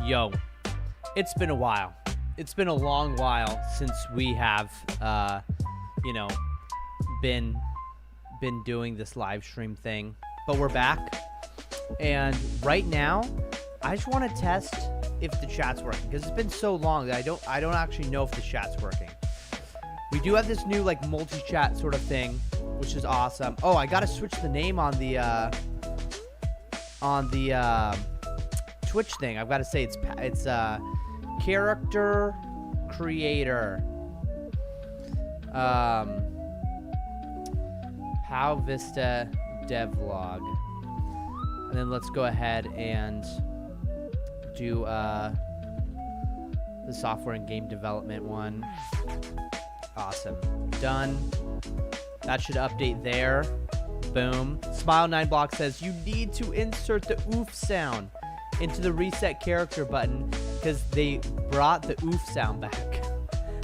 Yo, it's been a while. It's been a long while since we have, been doing this live stream thing. But we're back. And right now, I just want to test if the chat's working. Because it's been so long that I don't actually know if the chat's working. We do have this new, like, multi-chat sort of thing, which is awesome. Oh, I got to switch the name on the Twitch thing. I've got to say it's character creator. How Vista DevLog. And then let's go ahead and do the software and game development one. Awesome. Done. That should update there. Boom. Smile9Block says you need to insert the oof sound into the reset character button because they brought the oof sound back.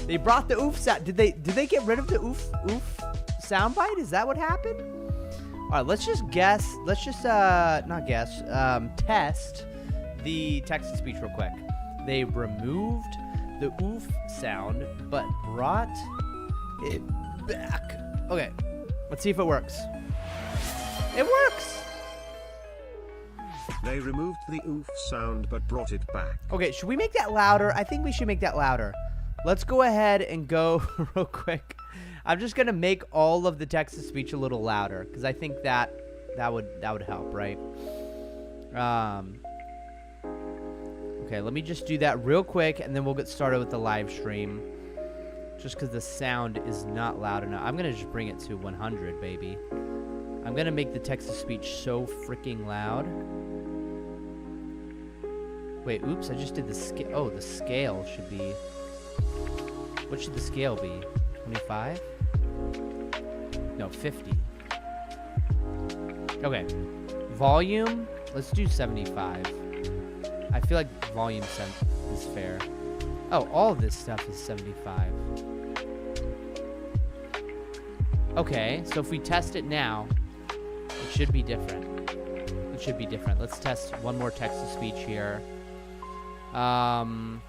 They brought the oof sound. Did they get rid of the oof soundbite? Is that what happened? All right, let's just guess. Let's just not guess. Test the text to speech real quick. They removed the oof sound but brought it back. Okay, let's see if it works. It works. They removed the oof sound but brought it back. Okay, should we make that louder? I think we should make that louder. Let's go ahead and go real quick. I'm just gonna make all of the text to speech a little louder because I think that would help, right? Okay, let me just do that real quick and then we'll get started with the live stream. Just because the sound is not loud enough. I'm gonna just bring it to 100, baby. I'm gonna make the text to speech so freaking loud. Wait, oops, I just did the scale. Oh, the scale should be... What should the scale be? 25? No, 50. Okay. Volume, let's do 75. I feel like volume is fair. Oh, all of this stuff is 75. Okay, so if we test it now, it should be different. It should be different. Let's test one more text to speech here. We're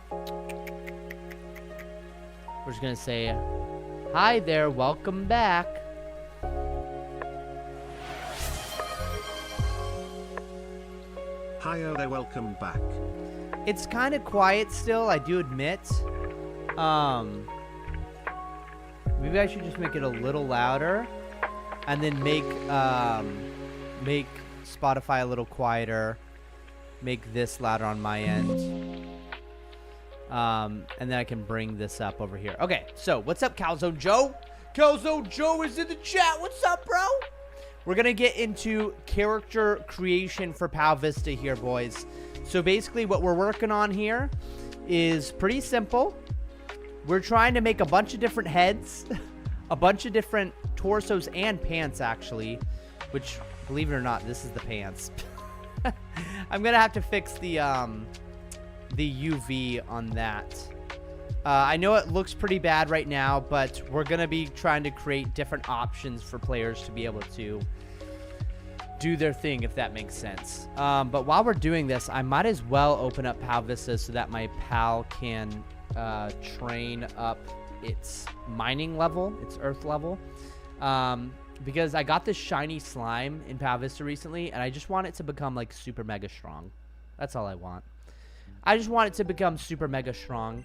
just gonna say, hi there, welcome back. Hi there, welcome back. It's kind of quiet still, I do admit. Maybe I should just make it a little louder, and then make Spotify a little quieter. Make this louder on my end. And then I can bring this up over here. Okay, so what's up, Calzone Joe? Calzone Joe is in the chat. What's up, bro? We're gonna get into character creation for PAL Vista here, boys. So basically what we're working on here is pretty simple. We're trying to make a bunch of different heads, a bunch of different torsos and pants, actually, which, believe it or not, this is the pants. I'm gonna have to fix the UV on that. I know it looks pretty bad right now, but we're gonna be trying to create different options for players to be able to do their thing, if that makes sense. But while we're doing this, I might as well open up PAL Vista so that my pal can train up its mining level, its earth level. Because I got this shiny slime in PAL Vista recently, and I just want it to become, like, super mega strong. That's all I want. I just want it to become super mega strong,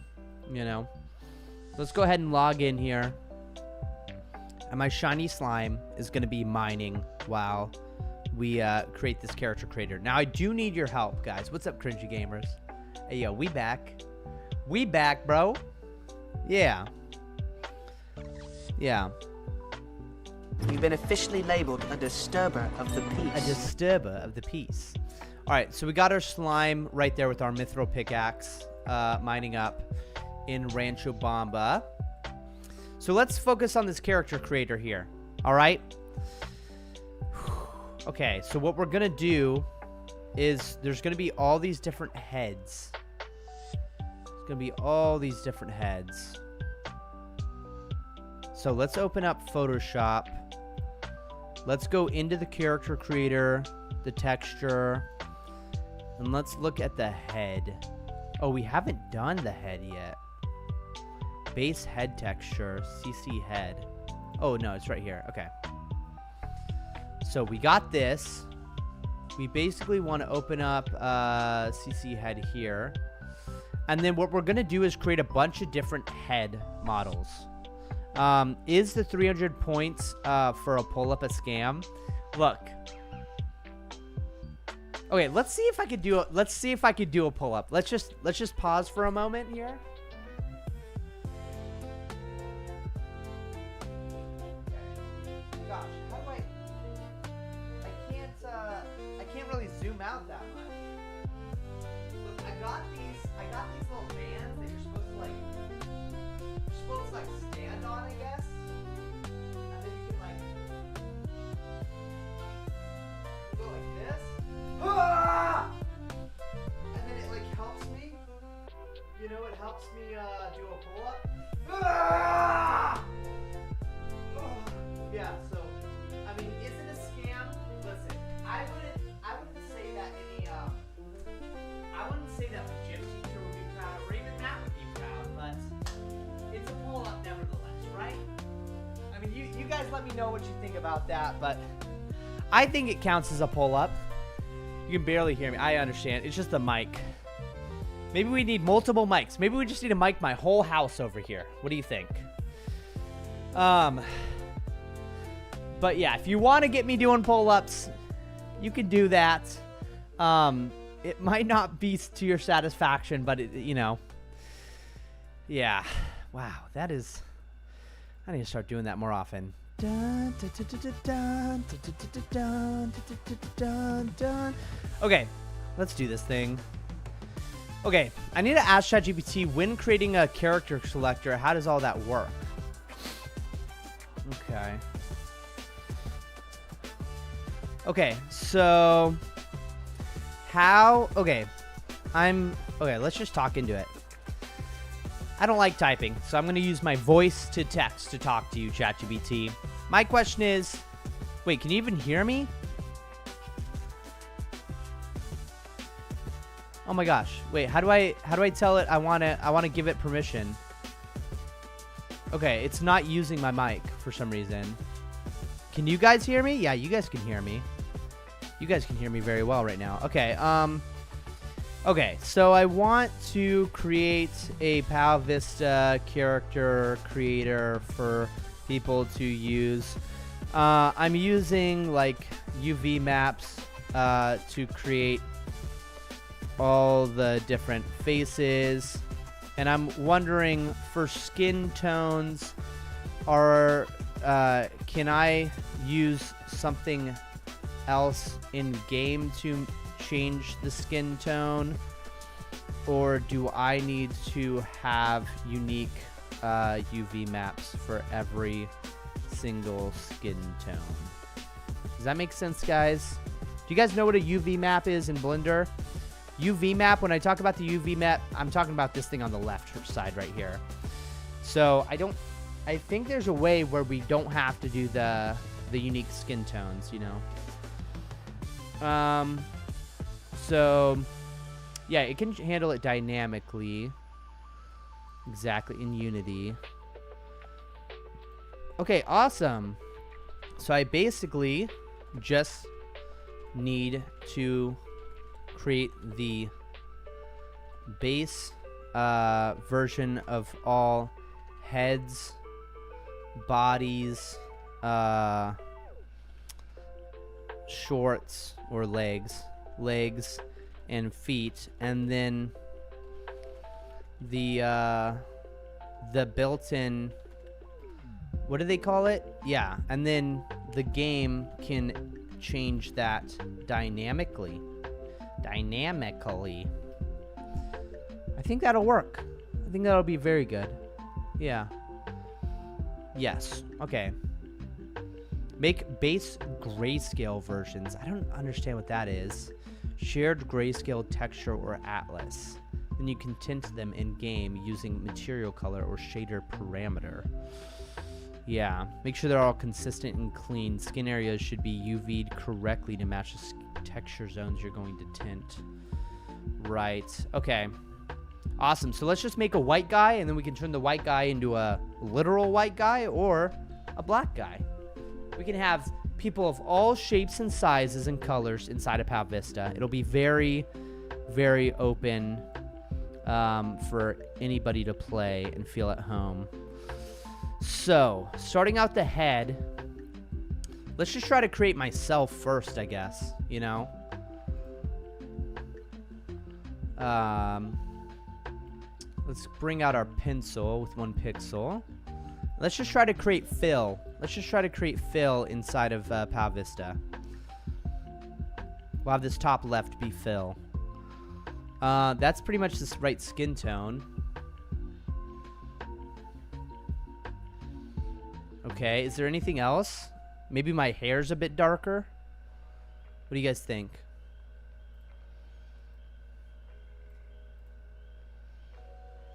you know. Let's go ahead and log in here. And my shiny slime is going to be mining while we create this character creator. Now, I do need your help, guys. What's up, cringy gamers? Hey, yo, we back. We back, bro. Yeah. Yeah. You've been officially labeled a disturber of the peace. A disturber of the peace. All right, so we got our slime right there with our mithril pickaxe mining up in Rancho Bamba. So let's focus on this character creator here. All right. Okay, so what we're gonna do is there's gonna be all these different heads. There's gonna be all these different heads. So let's open up Photoshop. Let's go into the character creator, the texture, and let's look at the head. Oh, we haven't done the head yet. Base head texture, CC head. Oh, no, it's right here. Okay. So we got this. We basically want to open up CC head here. And then what we're going to do is create a bunch of different head models. Is the 300 points for a pull-up a scam? Look. Okay, let's see if I could do a pull-up. Let's just pause for a moment here. Gosh, how do I can't really zoom out that much. Look, I got these little bands that you're supposed to like stand on, I guess. And then you can like go like this. Ah! And then it like helps me. You know, it helps me do a pull-up. Ah! Yeah, so I mean, is it a scam? Listen, I wouldn't say that I wouldn't say that the gym teacher would be proud, or even Matt would be proud, but it's a pull-up nevertheless, right? I mean, you guys let me know what you think about that, but I think it counts as a pull-up. You can barely hear me. I understand. It's just the mic. Maybe we need multiple mics. Maybe we just need to mic my whole house over here. What do you think? But yeah, if you want to get me doing pull-ups, you can do that. It might not be to your satisfaction, but you know. Yeah. Wow, that is... I need to start doing that more often. Okay, let's do this thing. Okay, I need to ask ChatGPT, when creating a character selector, how does all that work? Okay. Okay, so how... Okay, let's just talk into it. I don't like typing, so I'm going to use my voice to text to talk to you, ChatGPT. My question is... Wait, can you even hear me? Oh my gosh. Wait, how do I tell it I want to give it permission? Okay, it's not using my mic for some reason. Can you guys hear me? Yeah, you guys can hear me. You guys can hear me very well right now. Okay, okay, so I want to create a PAL Vista character creator for people to use. I'm using like UV maps to create all the different faces, and I'm wondering for skin tones, can I use something else in game to change the skin tone, or do I need to have unique UV maps for every single skin tone? Does that make sense, guys? Do you guys know what a UV map is in Blender? UV map, when I talk about the UV map, I'm talking about this thing on the left side right here. So I think there's a way where we don't have to do the unique skin tones, you know. So yeah, it can handle it dynamically. Exactly, in Unity. Okay, awesome. So I basically just need to create the base version of all heads, bodies, shorts or legs, and feet, and then the built-in, what do they call it? Yeah, and then the game can change that dynamically. I think that'll work. I think that'll be very good. Yeah. Yes. Okay. Make base grayscale versions. I don't understand what that is. Shared grayscale texture or atlas. Then you can tint them in game using material color or shader parameter. Yeah. Make sure they're all consistent and clean. Skin areas should be UV'd correctly to match the texture zones you're going to tint. Right. Okay. Awesome. So let's just make a white guy, and then we can turn the white guy into a literal white guy or a black guy. We can have people of all shapes and sizes and colors inside of Pal Vista. It'll be very, very open for anybody to play and feel at home. So, starting out the head, let's just try to create myself first, I guess, you know? Let's bring out our pencil with 1 pixel. Let's just try to create fill. Let's just try to create fill inside of Pal Vista. We'll have this top left be fill. That's pretty much this right skin tone. Okay, is there anything else? Maybe my hair's a bit darker? What do you guys think?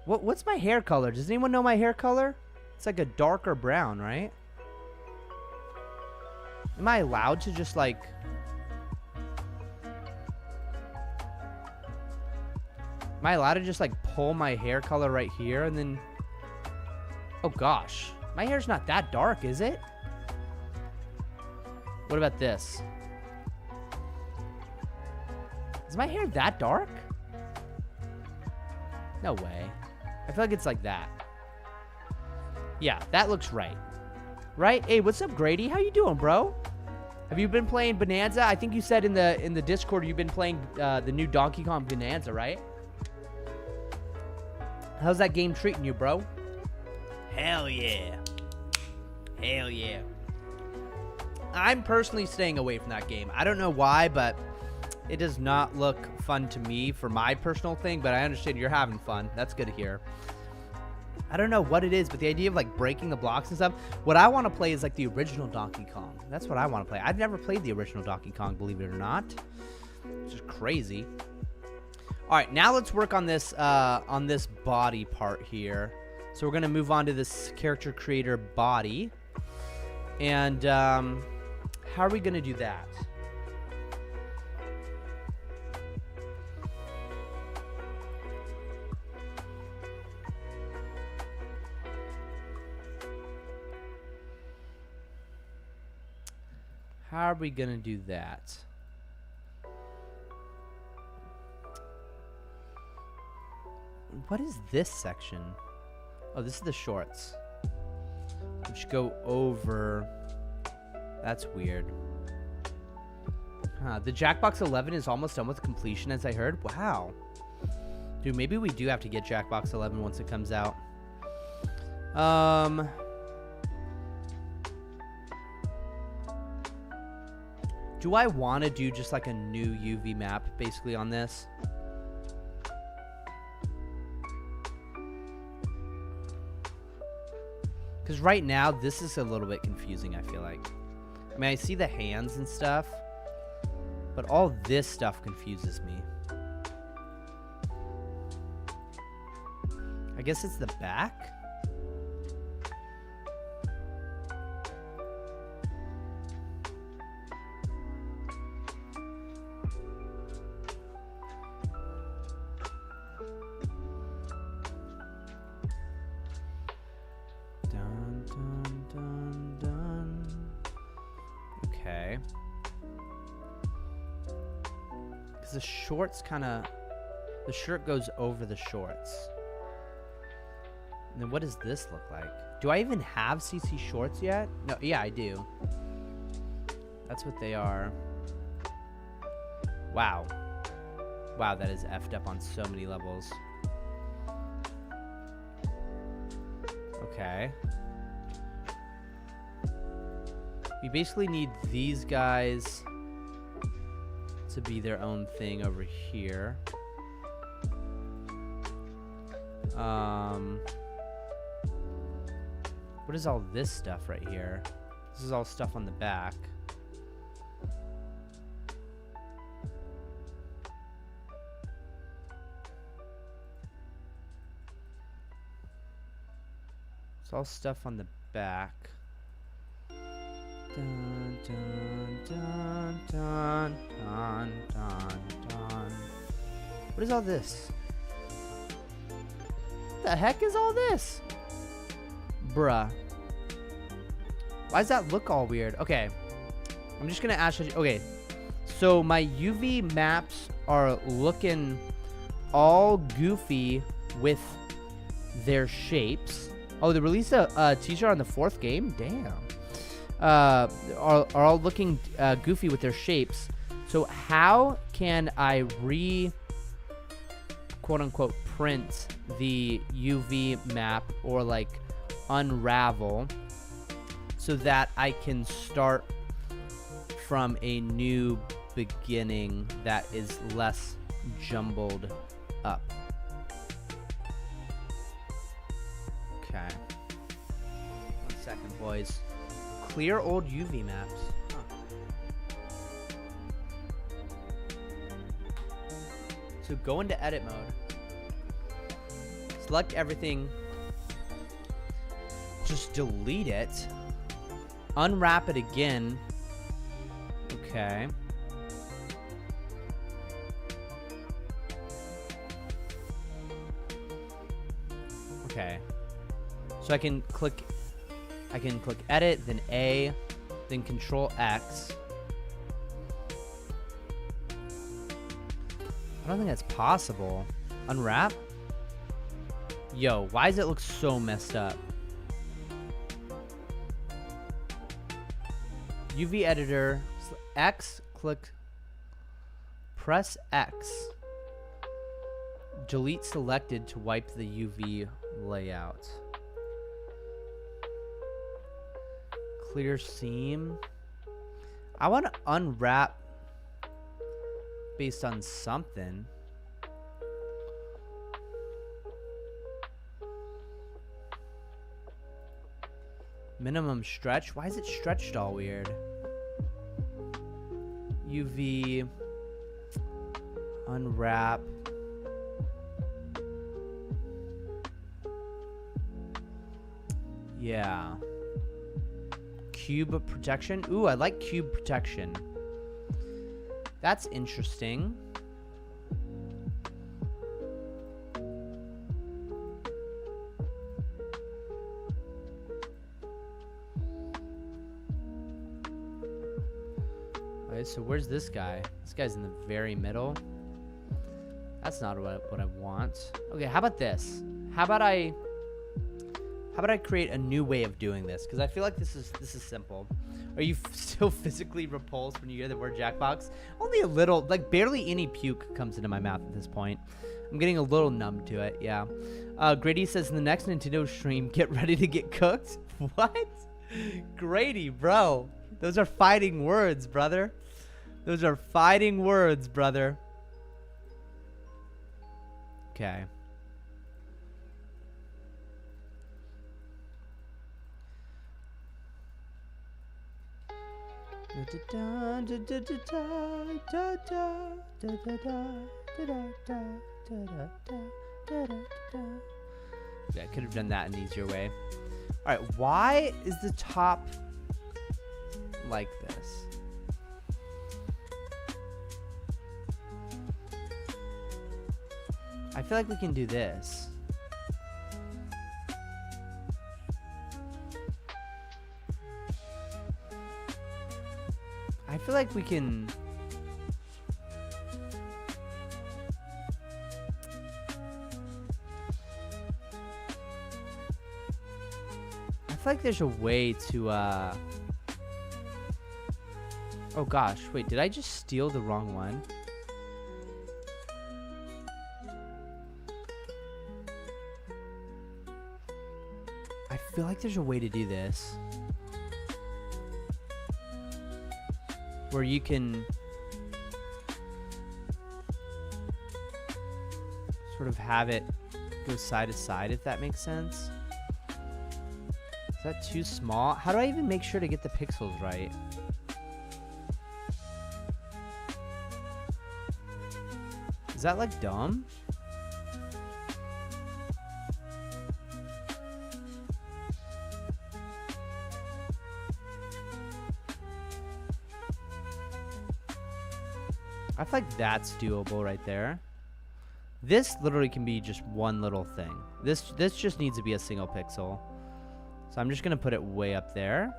What's my hair color? Does anyone know my hair color? It's like a darker brown, right? Am I allowed to just like... Am I allowed to just like pull my hair color right here and then... Oh gosh. My hair's not that dark, is it? What about this? Is my hair that dark? No way. I feel like it's like that. Yeah, that looks right. Right? Hey, what's up, Grady? How you doing, bro? Have you been playing Bonanza? I think you said in the Discord you've been playing the new Donkey Kong Bonanza, right? How's that game treating you, bro? Hell yeah. Hell yeah. I'm personally staying away from that game. I don't know why, but it does not look fun to me for my personal thing, but I understand you're having fun. That's good to hear. I don't know what it is, but the idea of like breaking the blocks and stuff, what I want to play is like the original Donkey Kong. That's what I want to play. I've never played the original Donkey Kong, believe it or not. It's just crazy. All right, now let's work on this body part here. So we're going to move on to this character creator body. And how are we going to do that? How are we going to do that? What is this section? Oh, this is the shorts. Which go over... That's weird. Huh, the Jackbox 11 is almost done with completion, as I heard. Wow. Dude, maybe we do have to get Jackbox 11 once it comes out. Do I want to do just like a new UV map basically on this? Because right now, this is a little bit confusing, I feel like. I mean, I see the hands and stuff, but all this stuff confuses me. I guess it's the back? Okay. Because the shorts kind of... The shirt goes over the shorts. And then what does this look like? Do I even have CC shorts yet? No, yeah, I do. That's what they are. Wow. Wow, that is effed up on so many levels. Okay. We basically need these guys to be their own thing over here. What is all this stuff right here? This is all stuff on the back. It's all stuff on the back. Dun, dun, dun, dun, dun, dun, dun. What is all this? What the heck is all this? Bruh. Why does that look all weird? Okay. I'm just gonna ask you. Okay. So my UV maps are looking all goofy with their shapes. Oh, they released a teaser on the 4th game? Damn. Are all looking goofy with their shapes. So how can I quote-unquote print the UV map or like unravel so that I can start from a new beginning that is less jumbled up? Okay. 1 second, boys. Clear old UV maps. Huh. So go into edit mode. Select everything. Just delete it. Unwrap it again. Okay. Okay. So I can click edit, then A, then Control X. I don't think that's possible. Unwrap? Yo, why does it look so messed up? UV editor, X, press X. Delete selected to wipe the UV layout. Clear seam. I want to unwrap based on something. Minimum stretch. Why is it stretched all weird? UV unwrap. Yeah. Cube protection. Ooh, I like cube protection. That's interesting. Okay, so where's this guy? This guy's in the very middle. That's not what I want. Okay, how about this? How about I create a new way of doing this? Because I feel like this is simple. Are you still physically repulsed when you hear the word Jackbox? Only a little, like barely any puke comes into my mouth at this point. I'm getting a little numb to it, yeah. Grady says, in the next Nintendo stream, get ready to get cooked? What? Grady, bro. Those are fighting words, brother. Those are fighting words, brother. Okay. Yeah, I could have done that an easier way. All right, why is the top like this? I feel like we can do this. I feel like we can... I feel like there's a way to, Oh gosh, wait, did I just steal the wrong one? I feel like there's a way to do this. Where you can sort of have it go side to side, if that makes sense. Is that too small? How do I even make sure to get the pixels right? Is that like dumb? I feel like that's doable right there. This literally can be just one little thing. This just needs to be a single pixel. So I'm just gonna put it way up there.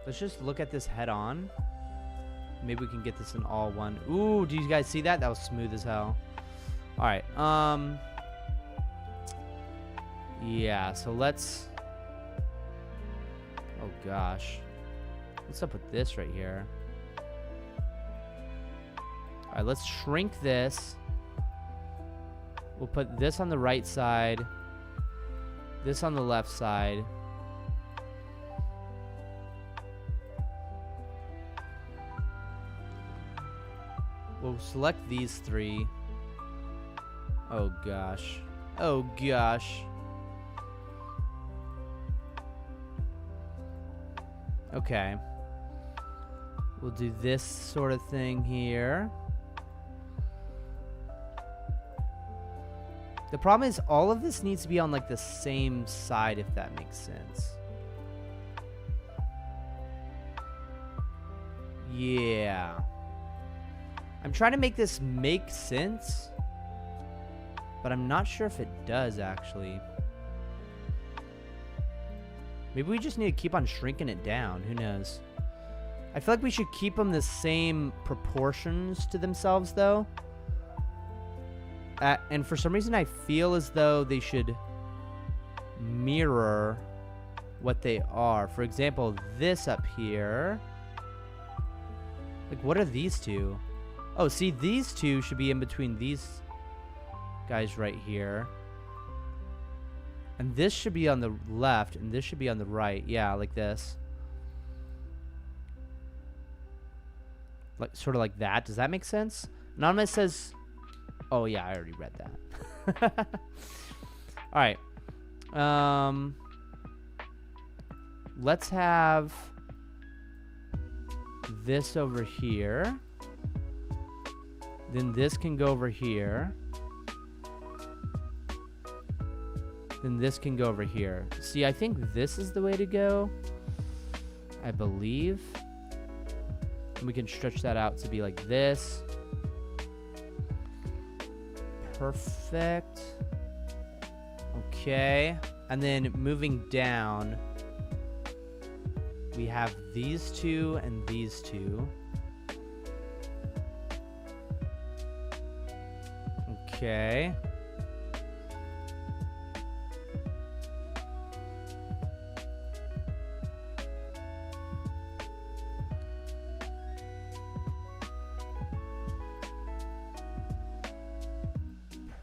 Let's just look at this head on. Maybe we can get this in all one. Ooh, do you guys see that? That was smooth as hell. All right. Yeah, so let's... Oh, gosh. What's up with this right here? All right, let's shrink this. We'll put this on the right side. This on the left side. We'll select these three. Oh, gosh. Oh, gosh. Okay. We'll do this sort of thing here. The problem is all of this needs to be on like the same side, if that makes sense. Yeah. I'm trying to make this make sense, but I'm not sure if it does actually. Maybe we just need to keep on shrinking it down. Who knows? I feel like we should keep them the same proportions to themselves, though. And for some reason, I feel as though they should mirror what they are. For example, this up here. Like, what are these two? Oh, see, these two should be in between these guys right here. And this should be on the left, and this should be on the right. Yeah, like this. Like, sort of like that. Does that make sense? Anonymous says... Oh, yeah, I already read that. All right. Let's have this over here. Then this can go over here. Then this can go over here. See, I think this is the way to go. I believe. And we can stretch that out to be like this. Perfect. Okay. And then moving down, we have these two and these two. Okay.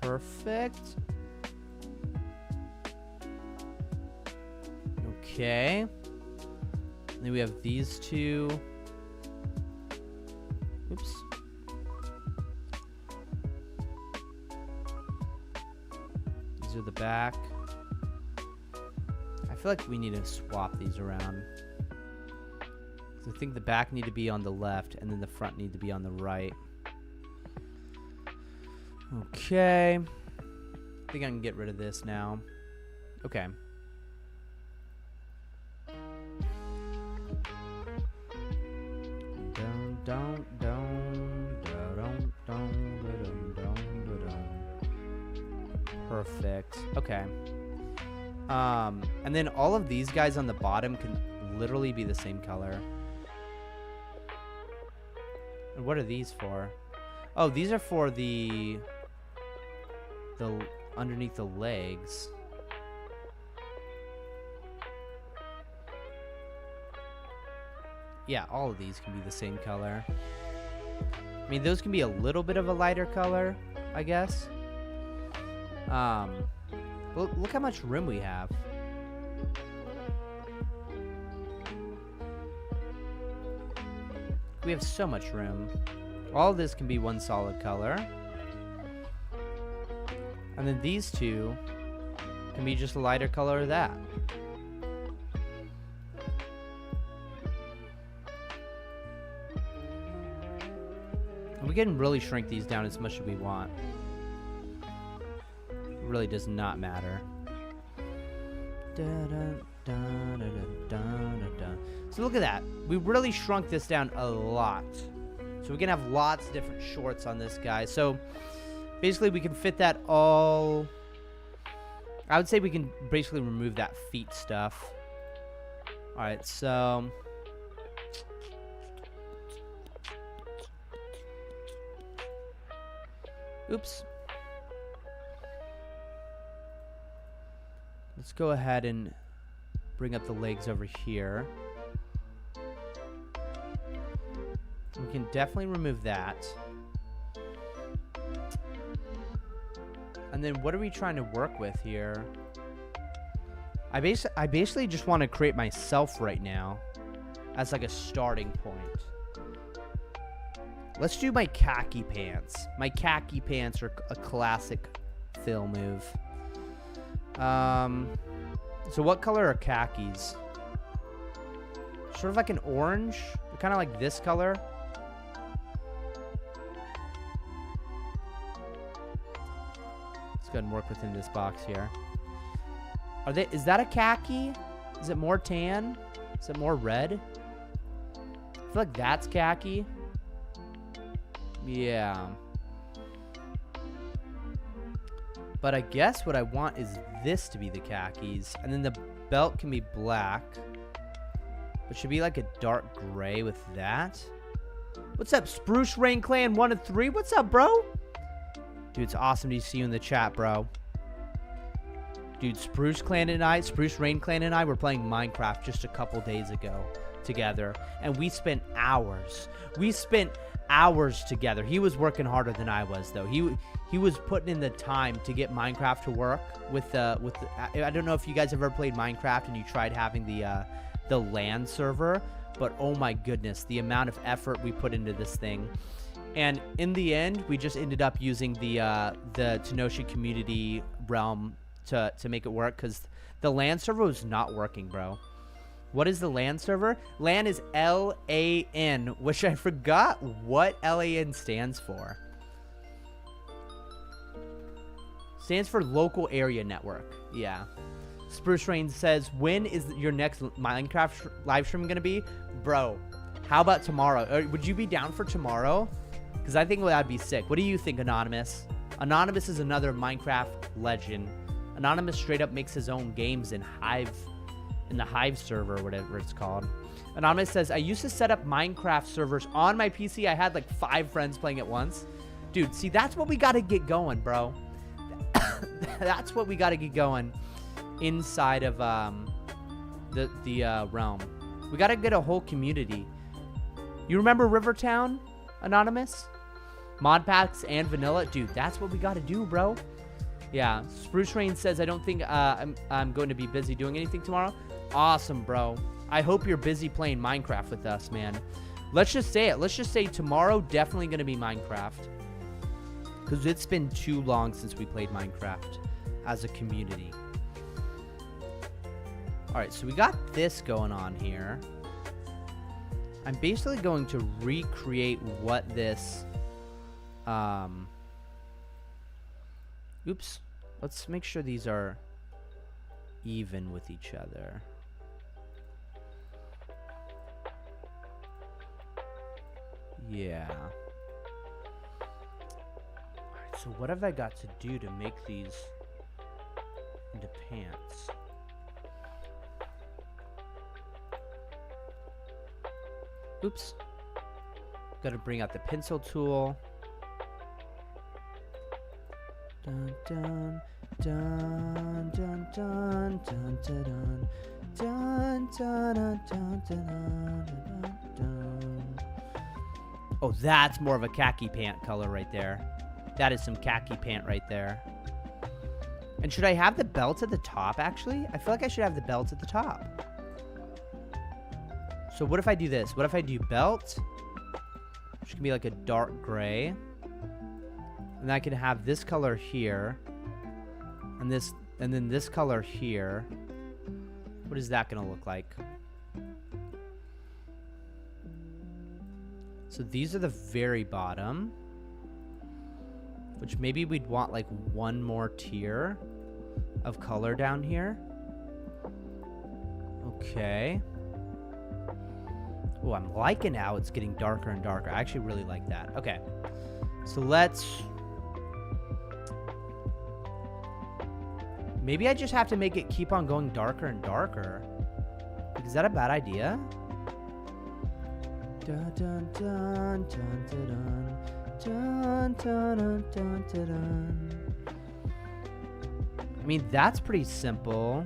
Perfect. Okay. Then we have these two. Oops. These are the back. I feel like we need to swap these around. So I think the back need to be on the left, and then the front need to be on the right. Okay. I think I can get rid of this now. Okay. Perfect. Okay. And then all of these guys on the bottom can literally be the same color. And what are these for? Oh, these are for the underneath the legs. Yeah, all of these can be the same color. I mean, those can be a little bit of a lighter color, I guess. Look how much room we have. We have so much room. All of this can be one solid color. And then these two can be just a lighter color of that. And we can really shrink these down as much as we want. It really does not matter. So look at that. We really shrunk this down a lot. So we can have lots of different shorts on this guy. So basically we can fit that all. I would say we can basically remove that feet stuff. All right, so oops. Let's go ahead and bring up the legs over here. We can definitely remove that. And then what are we trying to work with here? I basically just want to create myself right now as like a starting point. Let's do my khaki pants. My khaki pants are a classic Phil move. So what color are khakis? Sort of like an orange. They're kind of like this color. Let's go ahead and work within this box here. Is that a khaki? Is it more tan? Is it more red? I feel like that's khaki. Yeah. But I guess what I want is this to be the khakis. And then the belt can be black. But should be like a dark gray with that. What's up, Spruce Rain Clan 1 and 3? What's up, bro? Dude, it's awesome to see you in the chat, bro. Dude, Spruce Rain Clan and I were playing Minecraft just a couple days ago together. And we spent hours. We spent hours together. He was working harder than I was, though. He was putting in the time to get Minecraft to work with the I don't know if you guys have ever played Minecraft and you tried having the LAN server, but oh my goodness, the amount of effort we put into this thing. And in the end, we just ended up using the Tenoshi community realm to make it work, because the LAN server was not working, bro. What is the LAN server? LAN is LAN, which I forgot what LAN stands for. Stands for local area network. Yeah. Spruce Rain says, when is your next Minecraft live stream going to be? Bro, how about tomorrow? Would you be down for tomorrow? Because I think that'd be sick. What do you think, Anonymous? Anonymous is another Minecraft legend. Anonymous straight up makes his own games in the Hive server, whatever it's called. Anonymous says, I used to set up Minecraft servers on my PC. I had like 5 friends playing at once. Dude, see, that's what we got to get going, bro. That's what we got to get going inside of the realm. We got to get a whole community. You remember Rivertown, Anonymous? Mod packs and vanilla? Dude, that's what we got to do, bro. Yeah, Spruce Rain says, I don't think I'm going to be busy doing anything tomorrow. Awesome, bro. I hope you're busy playing Minecraft with us, man. Let's just say it. Let's just say tomorrow definitely going to be Minecraft. Because it's been too long since we played Minecraft as a community. Alright, so we got this going on here. I'm basically going to recreate what this... Oops. Let's make sure these are even with each other. Yeah. Alright, so what have I got to do to make these into pants? Oops. Gotta bring out the pencil tool. Dun dun dun dun dun dun dun dun dun dun dun dun dun. Oh, that's more of a khaki pant color right there. That is some khaki pant right there. And should I have the belt at the top, actually? I feel like I should have the belt at the top. So what if I do this? What if I do belt, which can be like a dark gray, and I can have this color here, and this, and then this color here. What is that gonna look like? So these are the very bottom, which maybe we'd want like one more tier of color down here. Okay. Oh, I'm liking how it's getting darker and darker. I actually really like that. Okay. So let's... Maybe I just have to make it keep on going darker and darker. Is that a bad idea? Dun, dun, dun, dun, dun, dun, dun, dun, dun, dun, dun. I mean, that's pretty simple.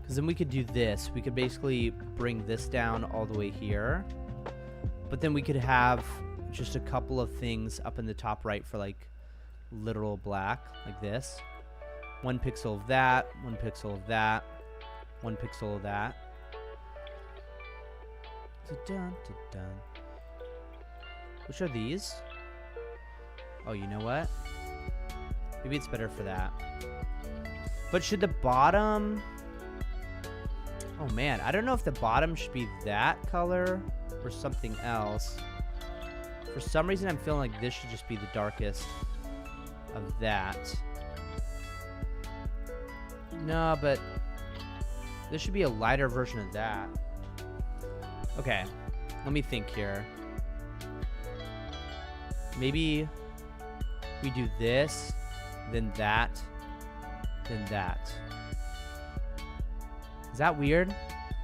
Because then we could do this. We could basically bring this down all the way here. But then we could have just a couple of things up in the top right for like literal black, like this. 1 pixel of that, 1 pixel of that, 1 pixel of that. Dun, dun, dun. Which are these? Oh, you know what? Maybe it's better for that. But should the bottom... Oh man, I don't know if the bottom should be that color or something else. For some reason, I'm feeling like this should just be the darkest of that. No, but this should be a lighter version of that. Okay, let me think here. Maybe we do this, then that, then that. Is that weird?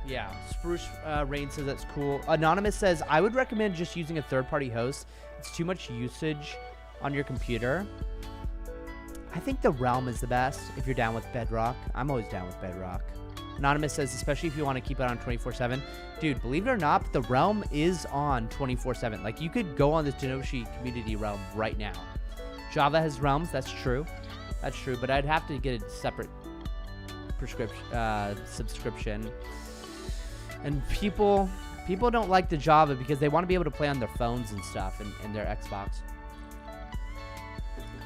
Yeah, Spruce Rain says that's cool. Anonymous says, I would recommend just using a third-party host. It's too much usage on your computer. I think the Realm is the best if you're down with Bedrock. I'm always down with Bedrock. Anonymous says, especially if you want to keep it on 24/7. Dude, believe it or not, the Realm is on 24/7. Like, you could go on the Genoshi community Realm right now. Java has Realms, that's true. That's true, but I'd have to get a separate subscription. And people don't like the Java because they want to be able to play on their phones and stuff and their Xbox.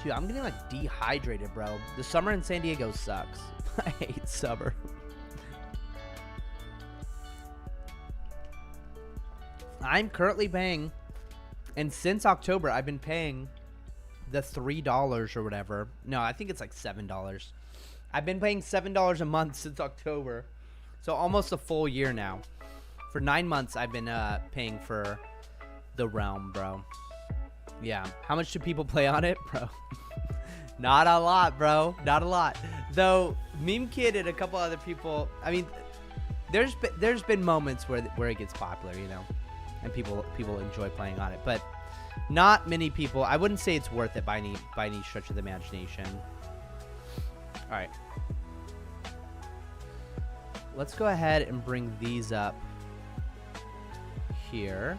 Dude, I'm getting like dehydrated, bro. The summer in San Diego sucks. I hate summer. I'm currently paying, and since October, I've been paying the $3 or whatever. No, I think it's like $7. I've been paying $7 a month since October. So almost a full year now. For 9 months, I've been paying for the Realm, bro. Yeah. How much do people play on it, bro? Not a lot, bro. Not a lot. Though, Meme Kid and a couple other people, I mean, there's been moments where it gets popular, you know, and people enjoy playing on it, but not many people. I wouldn't say it's worth it by any stretch of the imagination. All right. Let's go ahead and bring these up here.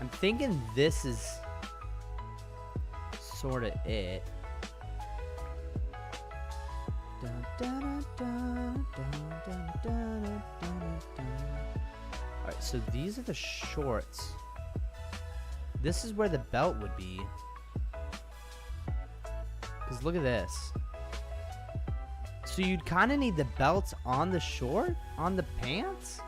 I'm thinking this is sort of it. Alright, so these are the shorts. This is where the belt would be. Because look at this. So you'd kind of need the belts on the short? On the pants?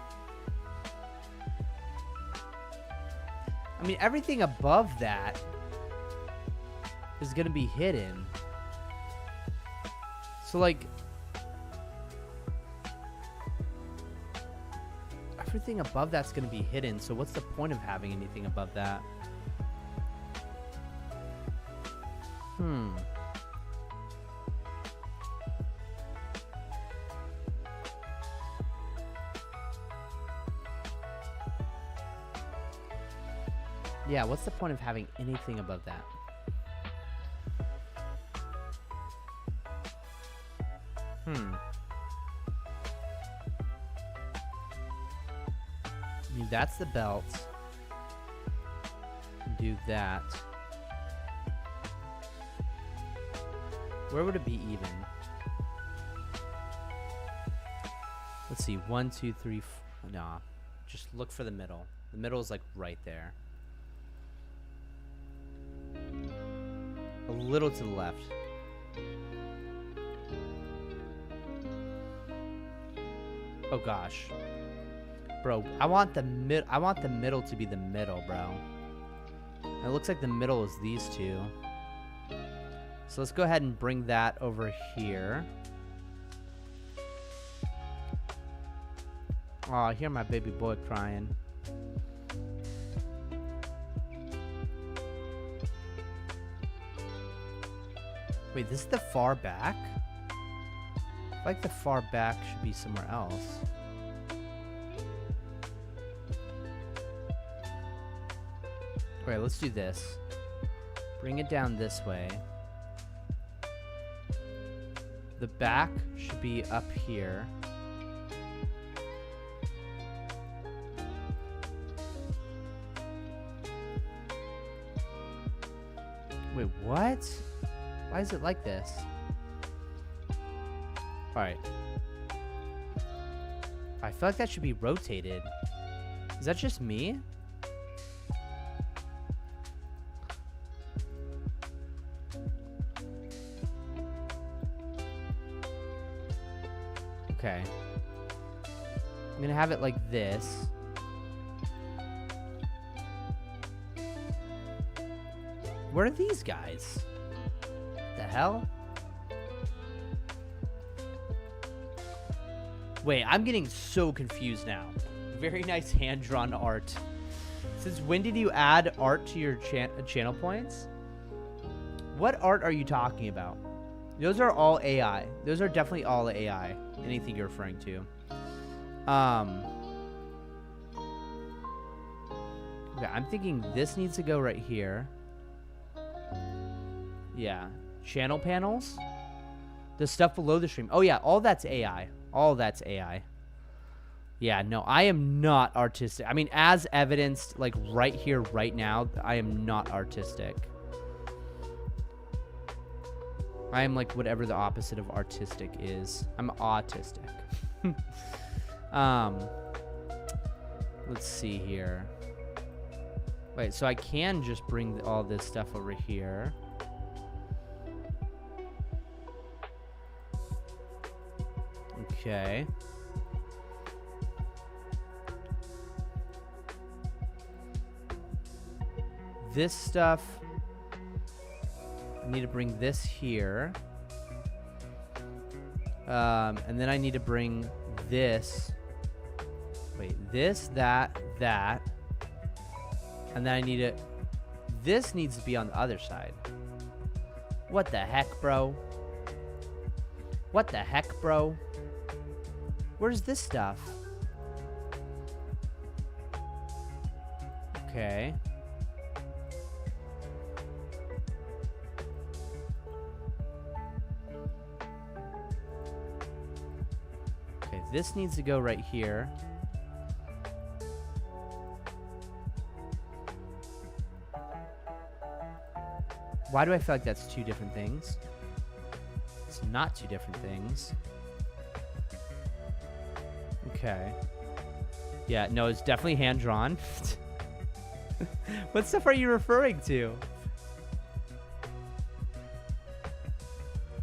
I mean, everything above that is going to be hidden. So, like, everything above that's going to be hidden. So what's the point of having anything above that? Yeah, what's the point of having anything above that? I mean, that's the belt. Do that. Where would it be even? Let's see. 1, 2, 3. Nah. Just look for the middle. The middle is like right there. A little to the left. Oh gosh. Bro, I want the middle to be the middle, bro. And it looks like the middle is these two. So let's go ahead and bring that over here. Oh, I hear my baby boy crying. Wait, this is the far back? I feel like the far back should be somewhere else. Okay, let's do this. Bring it down this way. The back should be up here. Wait, what? Why is it like this? Alright. I feel like that should be rotated. Is that just me? Okay. I'm gonna have it like this. Where are these guys? The hell? Wait, I'm getting so confused now. Very nice hand-drawn art. Since when did you add art to your channel points? What art are you talking about? Those are all AI. Those are definitely all AI. Anything you're referring to. Okay, I'm thinking this needs to go right here. Yeah. Channel panels. The stuff below the stream. Oh, yeah. All that's AI. All that's AI. Yeah, no, I am not artistic. I mean, as evidenced, like, right here, right now, I am not artistic. I am, like, whatever the opposite of artistic is. I'm autistic. Let's see here. Wait, so I can just bring all this stuff over here. Okay. This stuff, I need to bring this here. And then I need to bring this. Wait, this, that. And then I need to, this needs to be on the other side. What the heck, bro? What the heck, bro? Where's this stuff? Okay. Okay, this needs to go right here. Why do I feel like that's two different things? It's not two different things. Okay. Yeah, no, it's definitely hand-drawn. What stuff are you referring to?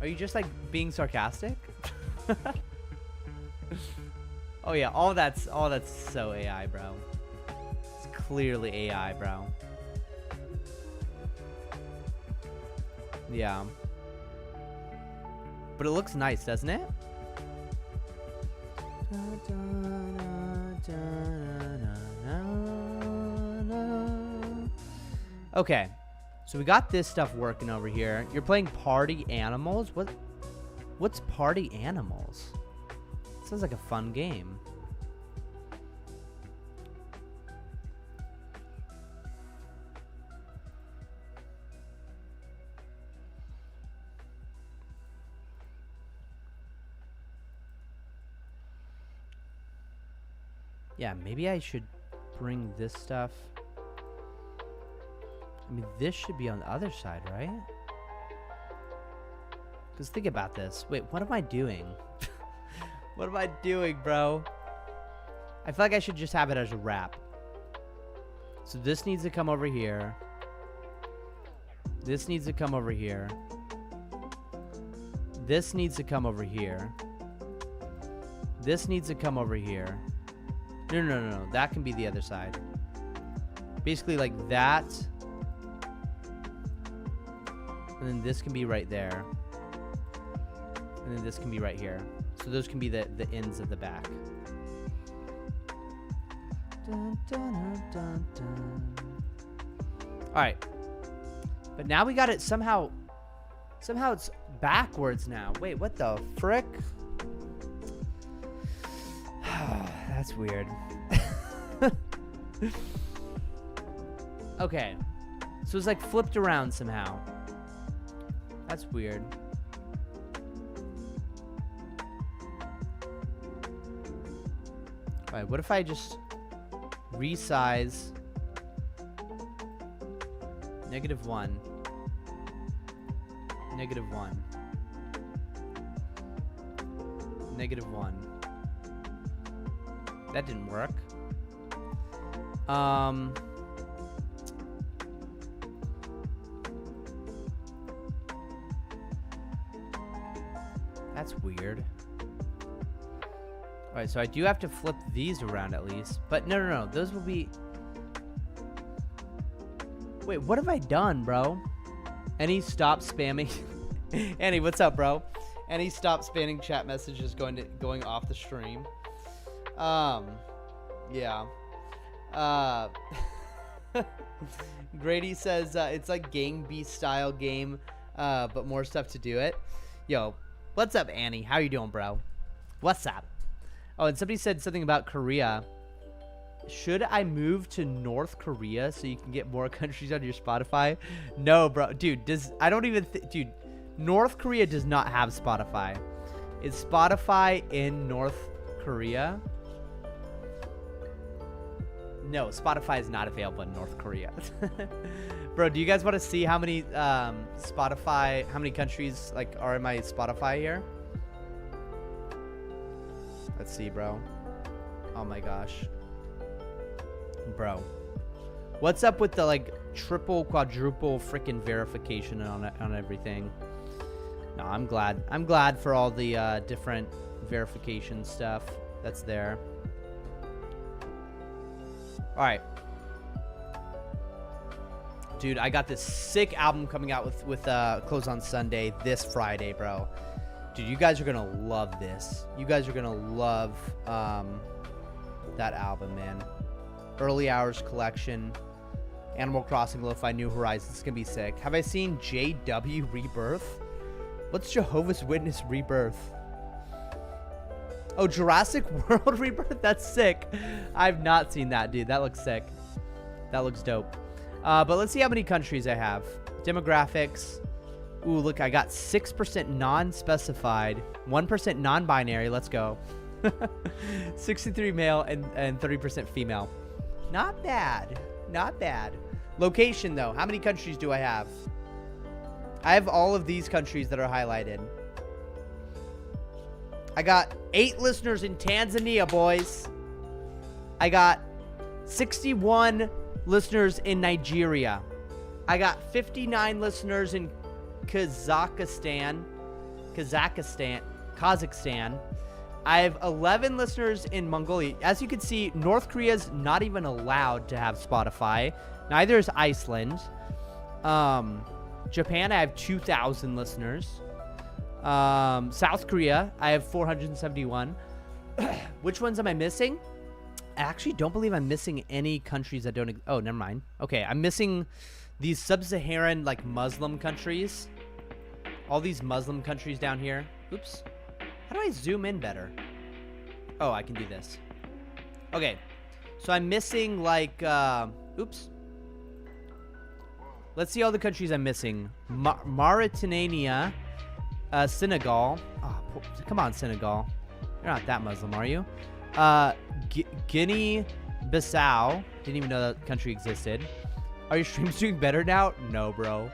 Are you just, like, being sarcastic? Oh, yeah, all that's so AI, bro. It's clearly AI, bro. Yeah. But it looks nice, doesn't it? Okay, so we got this stuff working over here. You're playing Party Animals? What's Party Animals? Sounds like a fun game. Yeah, maybe I should bring this stuff. I mean, this should be on the other side, right? Because think about this. Wait, what am I doing? What am I doing, bro? I feel like I should just have it as a wrap. So this needs to come over here. This needs to come over here. This needs to come over here. This needs to come over here. No. That can be the other side. Basically like that. And then this can be right there. And then this can be right here. So those can be the ends of the back. Dun, dun, dun, dun. All right. But now we got it somehow it's backwards now. Wait, what the frick? That's weird. Okay. So it's like flipped around somehow. That's weird. All right, what if I just resize -1, -1, -1. That didn't work. That's weird. Alright, so I do have to flip these around at least. But no. Those will be... Wait, what have I done, bro? Any stop spamming? Annie, what's up, bro? Any stop spamming chat messages going off the stream? Yeah. Grady says it's like Gang Beast style game, but more stuff to do it. Yo, what's up, Annie? How you doing, bro? What's up? Oh, and somebody said something about Korea. Should I move to North Korea so you can get more countries on your Spotify? No, bro. Dude, dude, North Korea does not have Spotify. Is Spotify in North Korea? No, Spotify is not available in North Korea. Bro, do you guys want to see how many how many countries like are in my Spotify here? Let's see, bro. Oh my gosh. Bro. What's up with the like triple, quadruple freaking verification on everything? No, I'm glad. I'm glad for all the different verification stuff that's there. All right. Dude, I got this sick album coming out with Close on Sunday this Friday, bro. Dude, you guys are going to love this. You guys are going to love that album, man. Early Hours Collection. Animal Crossing Lo-Fi New Horizons. It's going to be sick. Have I seen JW Rebirth? What's Jehovah's Witness Rebirth? Oh, Jurassic World Rebirth? That's sick. I've not seen that, dude. That looks sick. That looks dope. But let's see how many countries I have. Demographics. Ooh, look, I got 6% non-specified, 1% non-binary. Let's go. 63 male and 30% female. Not bad. Not bad. Location, though. How many countries do I have? I have all of these countries that are highlighted. I got 8 listeners in Tanzania, boys. I got 61 listeners in Nigeria. I got 59 listeners in Kazakhstan. I have 11 listeners in Mongolia. As you can see, North Korea's not even allowed to have Spotify. Neither is Iceland. Japan, I have 2,000 listeners. South Korea, I have 471. Which ones am I missing? I actually don't believe I'm missing any countries that don't... Oh, never mind. Okay, I'm missing these sub-Saharan, like, Muslim countries. All these Muslim countries down here. Oops. How do I zoom in better? Oh, I can do this. Okay. So I'm missing, like, oops. Let's see all the countries I'm missing. Mauritania, Senegal. Oh, come on, Senegal. You're not that Muslim, are you? Guinea-Bissau. Didn't even know that country existed. Are your streams doing better now? No, bro.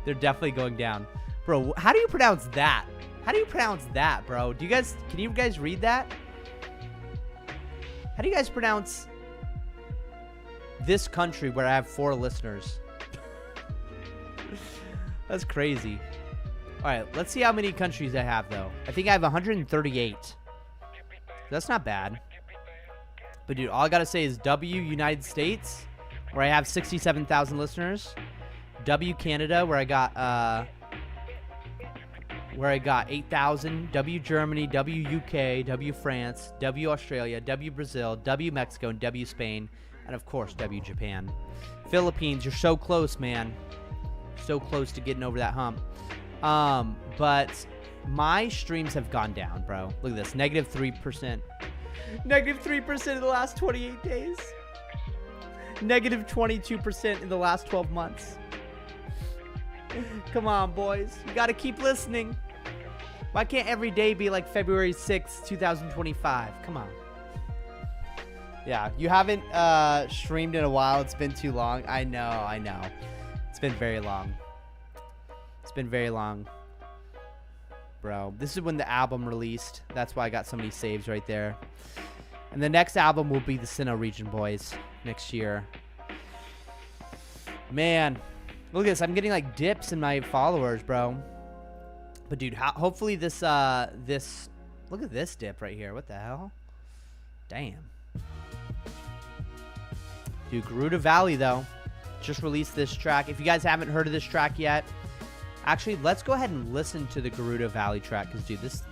They're definitely going down. Bro, how do you pronounce that? How do you pronounce that, bro? Can you guys read that? How do you guys pronounce this country where I have 4 listeners? That's crazy. All right, let's see how many countries I have, though. I think I have 138. That's not bad. But, dude, all I got to say is W, United States, where I have 67,000 listeners. W, Canada, where I got where I got 8,000, W Germany, W UK, W France, W Australia, W Brazil, W Mexico, and W Spain, and of course W Japan. Philippines, you're so close, man. So close to getting over that hump. But my streams have gone down, bro. Look at this, -3%. -3% in the last 28 days. -22% in the last 12 months. Come on, boys. You gotta keep listening. Why can't every day be like February 6th, 2025? Come on. Yeah, you haven't streamed in a while. It's been too long. I know. It's been very long. It's been very long. Bro, this is when the album released. That's why I got so many saves right there. And the next album will be the Sinnoh region, boys. Next year. Man. Look at this. I'm getting like dips in my followers, bro. But dude, hopefully this look at this dip right here. What the hell? Damn. Dude, Garuda Valley though. Just released this track. If you guys haven't heard of this track yet, actually let's go ahead and listen to the Garuda Valley track, because dude, this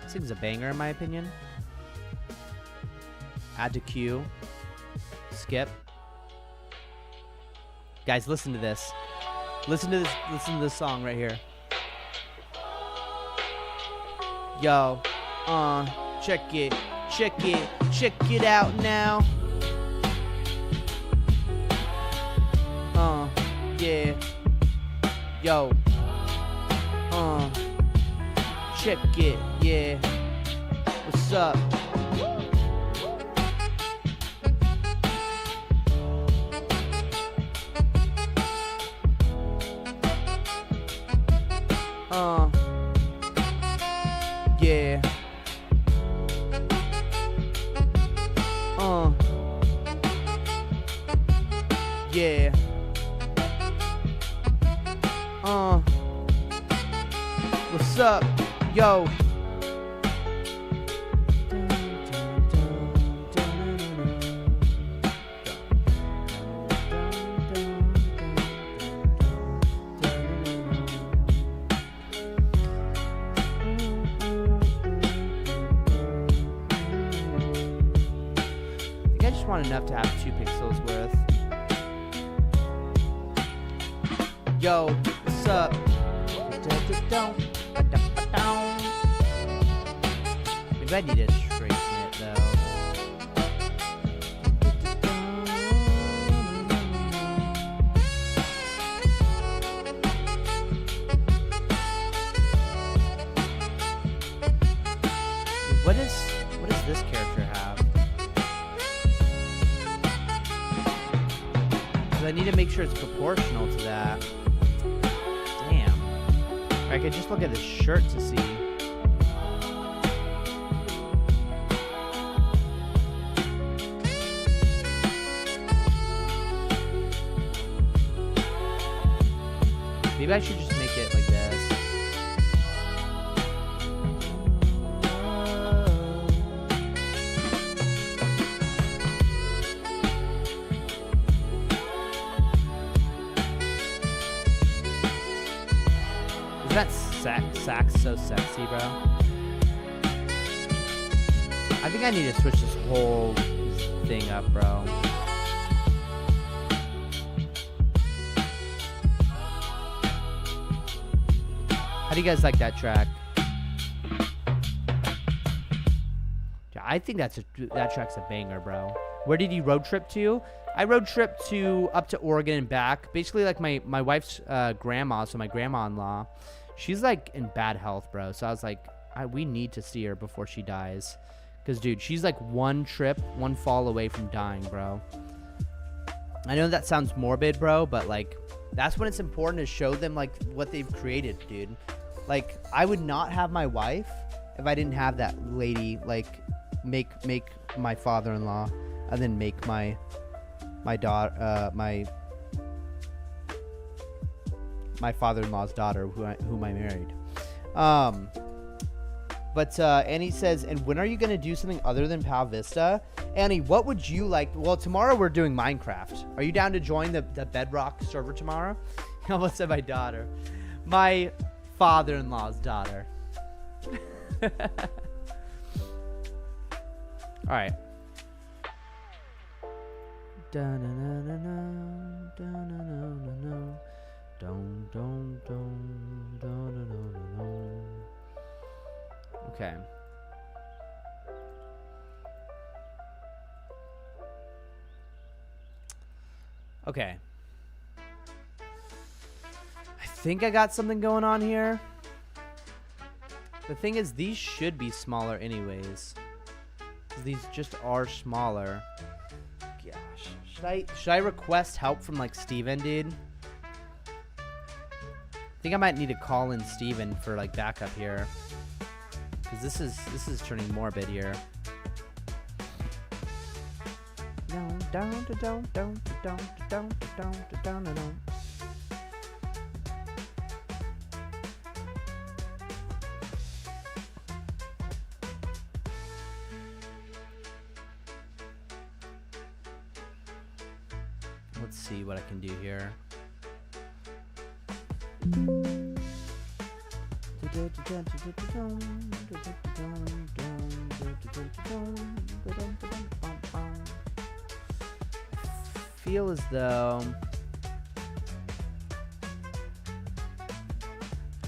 thing's a banger in my opinion. Add to queue. Skip. Guys, listen to this. Listen to this song right here. Yo, check it out now. Yeah. Yo, check it, yeah. What's up? Yeah. Yeah. What's up? Yo. Want enough to have 2 pixels worth. Yo, what's up? Maybe I need to straighten it though. What does this character have? I need to make sure it's proportional to that. Damn. I could just look at the shirt to see. Maybe I should just make it like this. That sax so sexy, bro. I think I need to switch this whole thing up, bro. How do you guys like that track? Yeah, I think that track's a banger, bro. Where did you road trip to? I road tripped up to Oregon and back. Basically, like my wife's grandma, so my grandma-in-law. She's like in bad health, bro. So I was like, we need to see her before she dies. Because, dude, she's like one fall away from dying, bro. I know that sounds morbid, bro, but like, that's when it's important to show them like what they've created, dude. Like, I would not have my wife if I didn't have that lady like make my father-in-law and then make my daughter, my father-in-law's daughter, whom I married. But Annie says, and when are you going to do something other than Pal Vista? Annie, what would you like? Well, tomorrow we're doing Minecraft. Are you down to join the Bedrock server tomorrow? I almost said my daughter. My father-in-law's daughter. All right. Okay. Okay. I think I got something going on here. The thing is, these should be smaller anyways. These just are smaller. Gosh. Should I request help from like Steven, dude? I think I might need to call in Steven for like backup here. Cause this is turning morbid here. Let's see what I can do here. Feel as though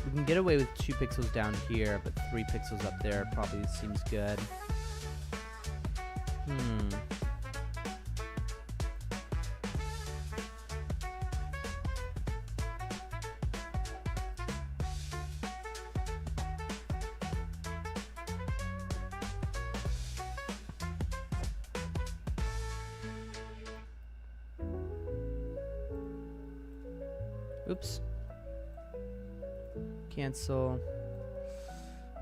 we can get away with 2 pixels down here, but 3 pixels up there probably seems good. Oops. Cancel.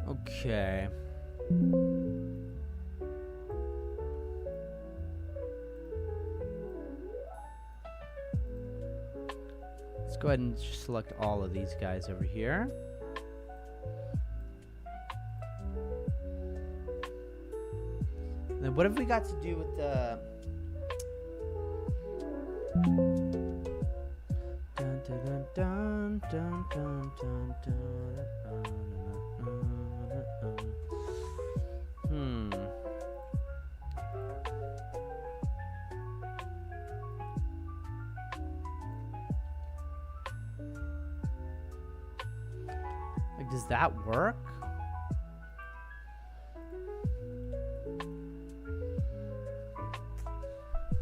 Okay. Let's go ahead and just select all of these guys over here. And then what have we got to do with the... Like, does that work?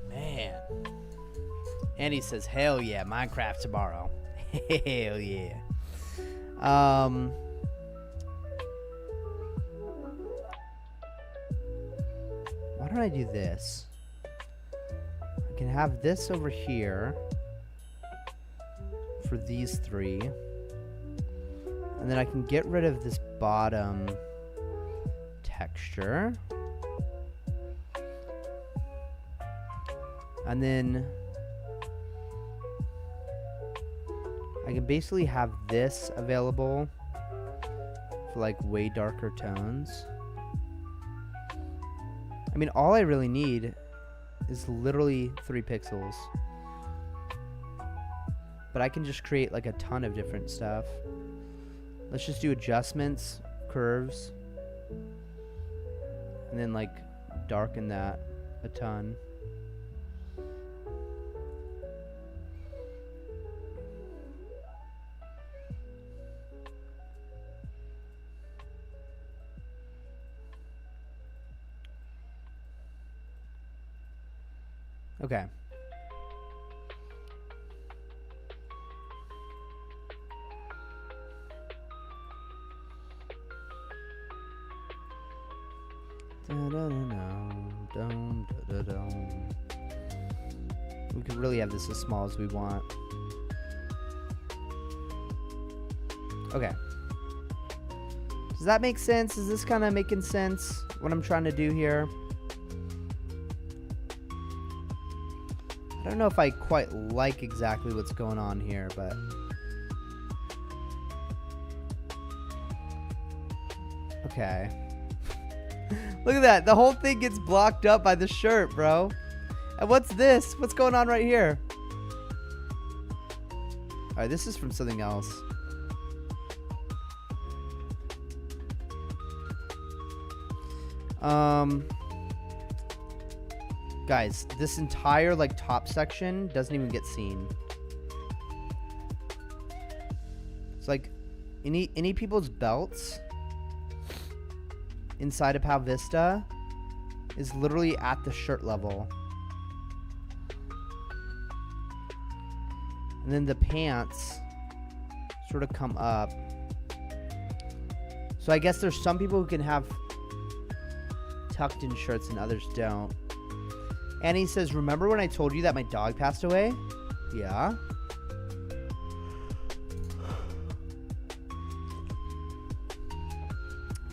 Man. Andy says, hell yeah, Minecraft tomorrow. Hell yeah. Why don't I do this? I can have this over here for these 3. And then I can get rid of this bottom texture. And then I can basically have this available for like way darker tones. I mean, all I really need is literally 3 pixels. But I can just create like a ton of different stuff. Let's just do adjustments, curves, and then like darken that a ton. Okay. We could really have this as small as we want. Okay. Does that make sense? Is this kind of making sense, what I'm trying to do here? I don't know if I quite like exactly what's going on here, but... Okay. Look at that. The whole thing gets blocked up by the shirt, bro. And what's this? What's going on right here? Alright, this is from something else. Guys, this entire like top section doesn't even get seen. It's like any people's belts inside of PAL Vista is literally at the shirt level. And then the pants sort of come up. So I guess there's some people who can have tucked in shirts and others don't. And he says, remember when I told you that my dog passed away? Yeah.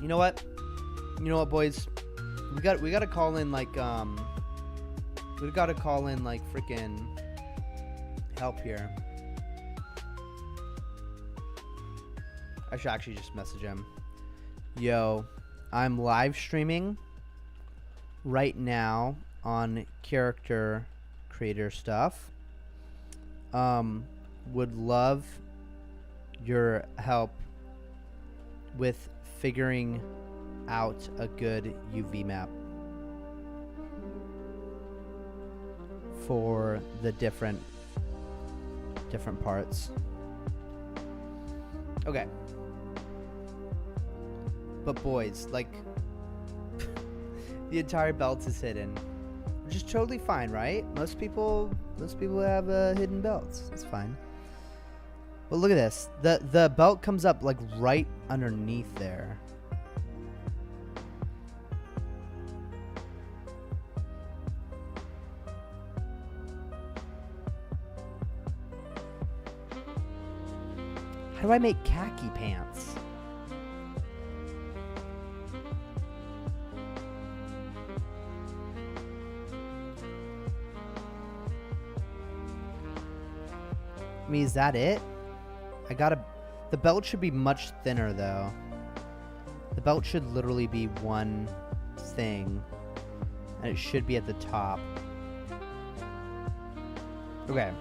You know what? You know what, boys? We gotta call in like we gotta call in like freaking help here. I should actually just message him. Yo, I'm live streaming right now on character creator stuff. Would love your help with figuring out a good UV map for the different parts. Okay. But boys, like the entire belt is hidden, which is totally fine, right? Most people have hidden belts. It's fine. But look at this. The belt comes up like right underneath there. How do I make khaki pants? I mean, is that it? The belt should be much thinner though. The belt should literally be one thing, and it should be at the top. Okay.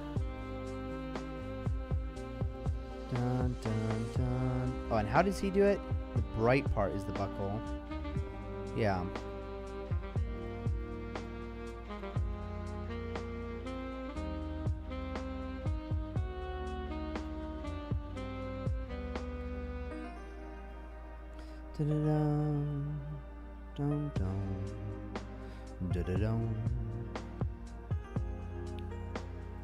Dun, dun, dun. Oh, and how does he do it? The bright part is the buckle. Yeah. Dun-dun-dun. Dun-dun. Dun-dun-dun.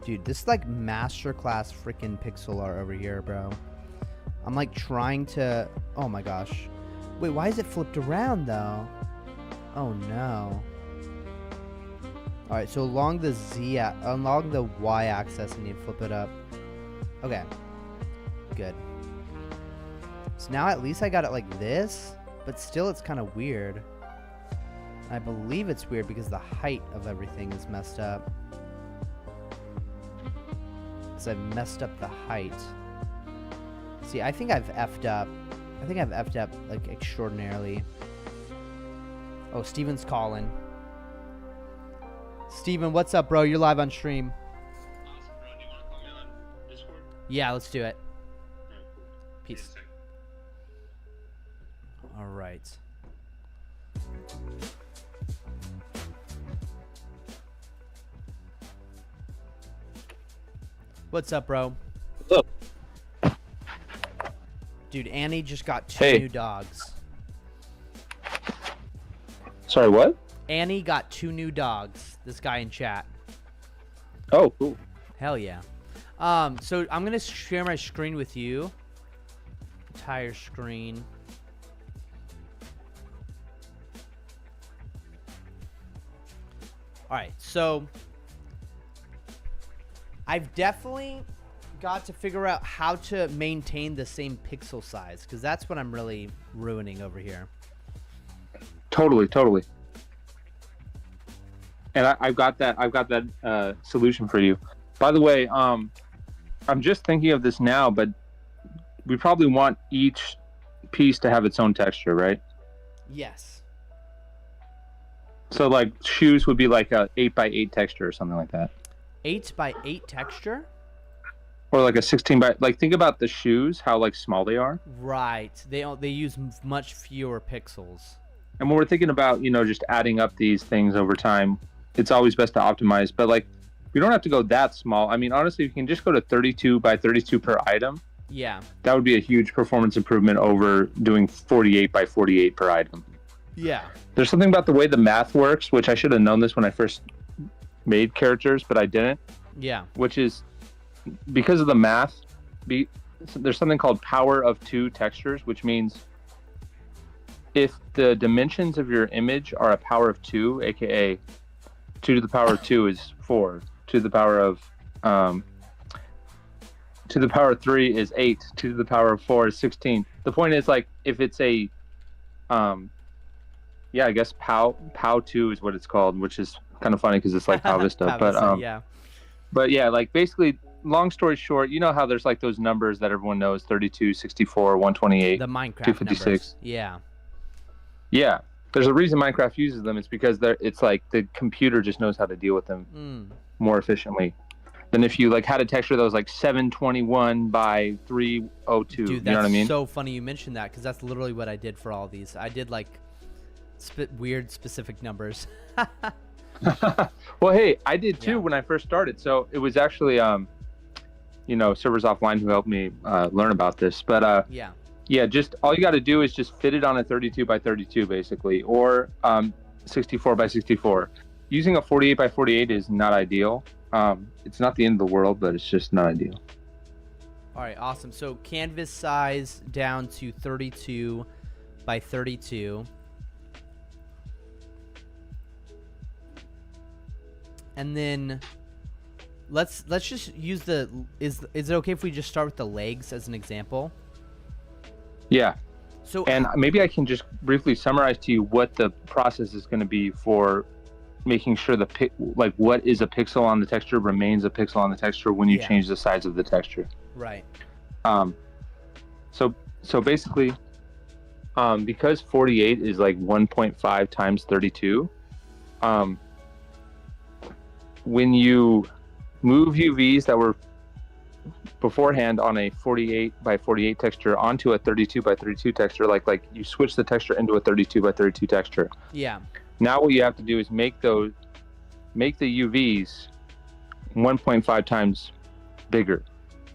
Dude, this is like masterclass freaking pixel art over here, bro. I'm like trying to... Oh my gosh. Wait, why is it flipped around though? Oh no. Alright, so along the along the Y axis, I need to flip it up. Okay. Good. So now at least I got it like this, but still it's kind of weird. I believe it's weird because the height of everything is messed up. Because I've messed up the height. See, I think I've effed up. I think I've effed up like extraordinarily. Oh, Steven's calling. Steven, what's up, bro? You're live on stream. Awesome, bro. Do you want to call me on Discord? Yeah, let's do it. Alright, cool. Peace. All right. What's up, bro? What's up? Dude, Annie just got two Hey. new dogs. Sorry, what? Annie got two new dogs. This guy in chat. Oh, cool. Hell yeah. So I'm gonna share my screen with you. Entire screen. All right, so I've definitely got to figure out how to maintain the same pixel size, because that's what I'm really ruining over here. Totally. And I've got that solution for you. By the way, I'm just thinking of this now, but we probably want each piece to have its own texture, right? Yes. So like shoes would be like a 8x8 texture or something like that. 8x8 texture? Or like a 16 by, like think about the shoes, how like small they are. Right. They use much fewer pixels. And when we're thinking about, just adding up these things over time, it's always best to optimize. But like, we don't have to go that small. I mean, honestly, if you can just go to 32 by 32 per item, Yeah. that would be a huge performance improvement over doing 48 by 48 per item. Yeah. There's something about the way the math works, which I should have known this when I first made characters, but I didn't, Yeah. which is because of the math, there's something called power of 2 textures, which means if the dimensions of your image are a power of 2, aka 2 to the power of 2 is 4, 2 to the power of 3 is 8, 2 to the power of 4 is 16. The point is, like, if it's a I guess POW 2 is what it's called, which is kind of funny because it's like POW Vista. yeah. But yeah, like, basically, long story short, you know how there's like those numbers that everyone knows, 32, 64, 128, The Minecraft 256. numbers. Yeah. Yeah, there's a reason Minecraft uses them. It's because it's like the computer just knows how to deal with them more efficiently than if you like had a texture that was like 721 by 302. Dude, You that's know what I mean? so funny you mentioned that, because that's literally what I did for all these. I did like weird specific numbers. Well, hey, I did too Yeah. when I first started. So it was actually Servers Offline who helped me learn about this. But Yeah. just all you got to do is just fit it on a 32 by 32 basically, or 64 by 64. Using a 48 by 48 is not ideal. It's not the end of the world, but it's just not ideal. All right, awesome. So canvas size down to 32 by 32. And then let's just use is it okay if we just start with the legs as an example? Yeah. So And maybe I can just briefly summarize to you what the process is going to be for making sure what is a pixel on the texture remains a pixel on the texture when you Yeah. change the size of the texture. right. So basically, because 48 is like 1.5 times 32, when you move UVs that were beforehand on a 48 by 48 texture onto a 32 by 32 texture, like you switch the texture into a 32 by 32 texture. Yeah. Now what you have to do is make the UVs 1.5 times bigger.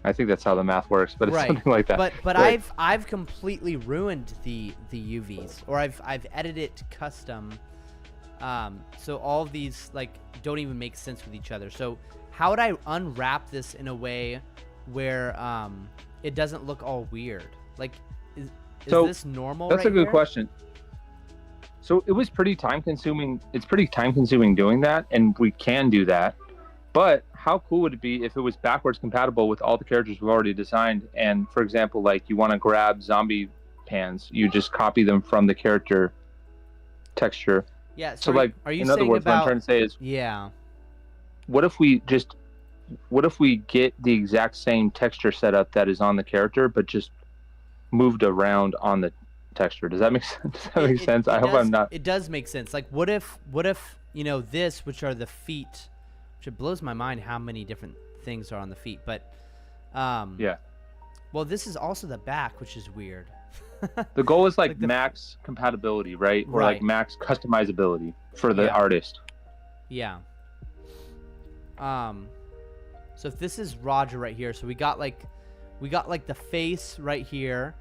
I think that's how the math works, but it's Right. something like that. But Right. I've completely ruined the UVs, or I've edited it to custom. So all of these like don't even make sense with each other. So how would I unwrap this in a way where it doesn't look all weird? Like is this normal? That's right a good here? question. So it was pretty time consuming. It's pretty time consuming doing that, and we can do that. But how cool would it be if it was backwards compatible with all the characters we've already designed? And for example, like you want to grab zombie pans, you just copy them from the character texture. Yeah. So like, are you in other saying words, what I'm about? trying to say is, Yeah. what if we get the exact same texture setup that is on the character, but just moved around on the texture? Does that make sense? Does that make sense? I hope I'm not. It does make sense. Like, what if this, which are the feet, which it blows my mind how many different things are on the feet, but Yeah. well, this is also the back, which is weird. The goal is like Like the- max compatibility, right? Or Right. like max customizability for the Yeah. artist. Yeah. So if this is Roger right here, so we got like the face right here.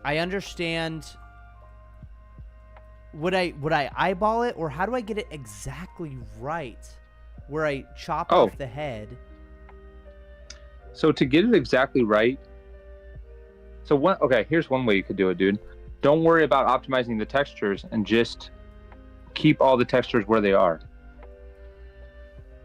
I understand. Would I eyeball it, or how do I get it exactly right? Where I chop Oh. off the head. So to get it exactly right, here's one way you could do it, dude. Don't worry about optimizing the textures and just keep all the textures where they are.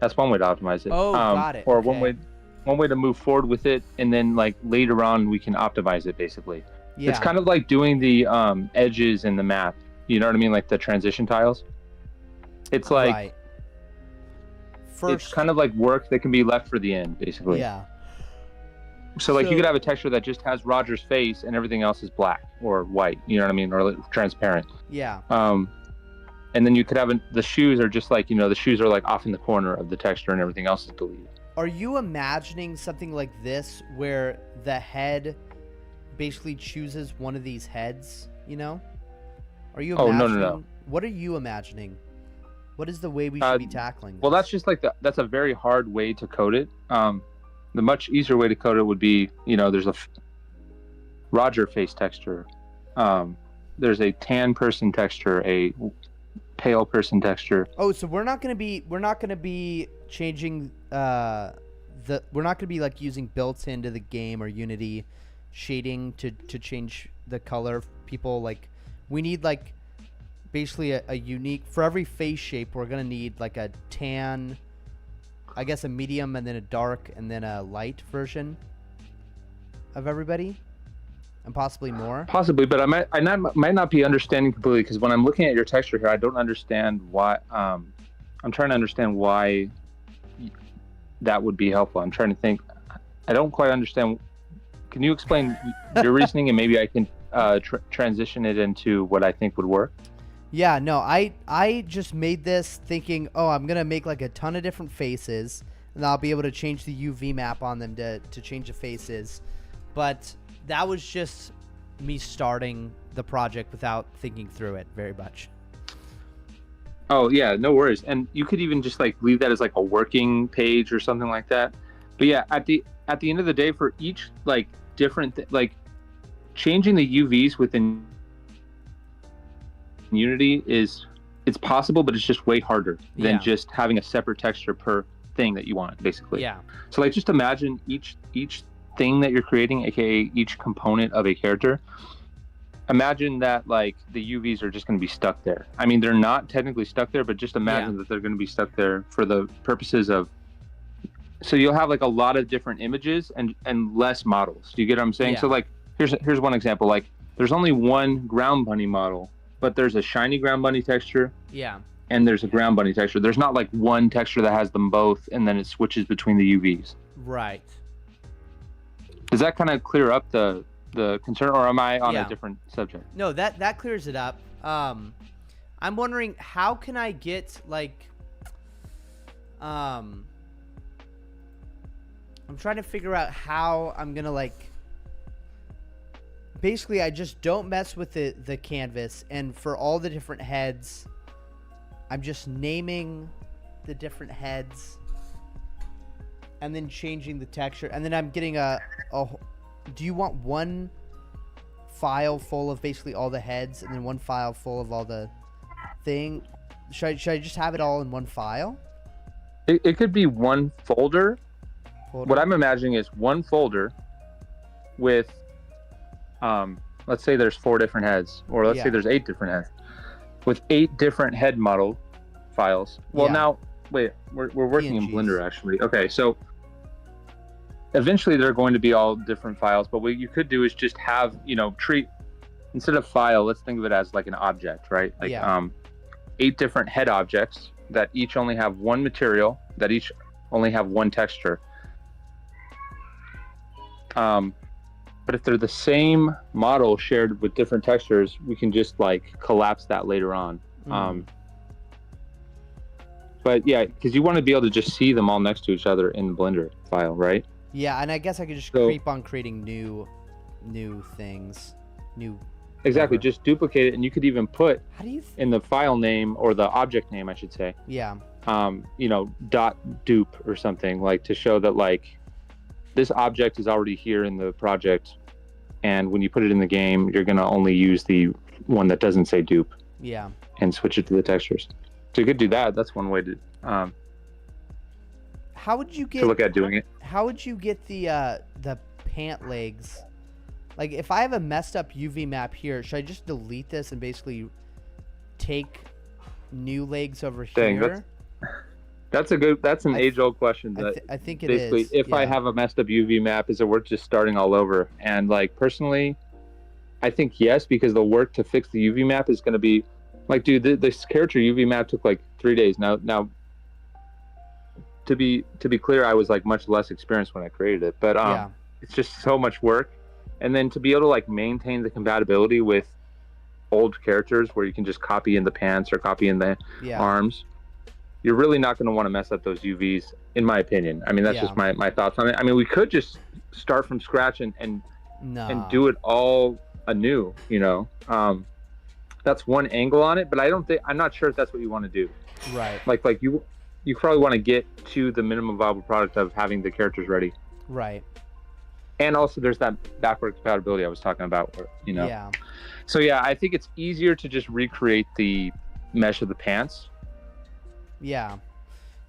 That's one way to optimize it. Oh, got it. Or Okay. one way to move forward with it, and then like later on we can optimize it basically. Yeah. It's kind of like doing the edges in the map. You know what I mean? Like the transition tiles. It's like right. First, it's kind of like work that can be left for the end, basically. yeah. So like you So- could have a texture that just has Roger's face and everything else is black or white. You know what I mean? Or like transparent. Yeah. And then you could have the shoes are just like, the shoes are like off in the corner of the texture and everything else is deleted. Are you imagining something like this where the head basically chooses one of these heads you know? Are you Oh, imagining? no. What are you imagining? What is the way we should be tackling this? Well, that's just like that's a very hard way to code it. The much easier way to code it would be, there's a Roger face texture. There's a tan person texture, a pale person texture. Oh, so we're not gonna be changing we're not gonna be like using built into the game or Unity shading to change the color of people. Like, we need like basically a unique, for every face shape we're gonna need like a tan, I guess a medium, and then a dark, and then a light version of everybody, and possibly more. Possibly, but I might not be understanding completely, because when I'm looking at your texture here, I don't understand why. I'm trying to understand why that would be helpful. I'm trying to think. I don't quite understand. Can you explain your reasoning, and maybe I can transition it into what I think would work? Yeah, no, I just made this thinking, oh, I'm going to make like a ton of different faces, and I'll be able to change the UV map on them to change the faces. But that was just me starting the project without thinking through it very much. Oh, yeah, no worries. And you could even just like leave that as like a working page or something like that. But yeah, at the end of the day, for each like different like changing the UVs within Unity it's possible, but it's just way harder than just having a separate texture per thing that you want, basically. Yeah. So like just imagine each thing that you're creating, aka each component of a character. Imagine that like the UVs are just going to be stuck there. I mean, they're not technically stuck there, but just imagine that they're going to be stuck there for the purposes of. So you'll have like a lot of different images and less models. Do you get what I'm saying? Yeah. So like here's one example. Like there's only one ground bunny model, but there's a shiny ground bunny texture. Yeah. And there's a ground bunny texture. There's not like one texture that has them both, and then it switches between the UVs. Right. Does that kind of clear up the concern, or am I on a different subject? No, that clears it up. I'm wondering, how can I get like I'm trying to figure out how I'm gonna like basically I just don't mess with the canvas, and for all the different heads I'm just naming the different heads and then changing the texture, and then I'm getting a do you want one file full of basically all the heads and then one file full of all the thing? Should I just have it all in one file? It could be one folder. What I'm imagining is one folder with let's say there's 4 different heads, or let's say there's 8 different heads, with 8 different head model files. Well, now wait, we're working in Blender actually. Okay, so eventually they're going to be all different files, but what you could do is just have, treat, instead of file, let's think of it as like an object, right? Like 8 different head objects that each only have one material, that each only have one texture. But if they're the same model shared with different textures, we can just like collapse that later on. But yeah, because you want to be able to just see them all next to each other in the Blender file, right? Yeah, and I guess I could just creep on creating new things, Exactly, just duplicate it, and you could even put how do you in the file name, or the object name, I should say. Yeah. Dot dupe or something, like to show that like this object is already here in the project, and when you put it in the game, you're gonna only use the one that doesn't say dupe. Yeah. And switch it to the textures. So you could do that. That's one way to. How would you get to look at doing it? How would you get the pant legs? Like, if I have a messed up UV map here, should I just delete this and basically take new legs over here? That's an age-old question. I think it basically, is. If I have a messed up UV map, is it worth just starting all over? And like personally, I think yes, because the work to fix the UV map is going to be like, dude, this character UV map took like 3 days. Now, to be clear, I was like much less experienced when I created it, but it's just so much work. And then to be able to like maintain the compatibility with old characters, where you can just copy in the pants or copy in the arms, you're really not going to want to mess up those UVs, in my opinion. I mean, that's just my thoughts on it. I mean, we could just start from scratch and do it all anew, that's one angle on it, but I'm not sure if that's what you want to do. Right. Like you probably want to get to the minimum viable product of having the characters ready. Right. And also there's that backward compatibility I was talking about, Yeah. So yeah, I think it's easier to just recreate the mesh of the pants. Yeah.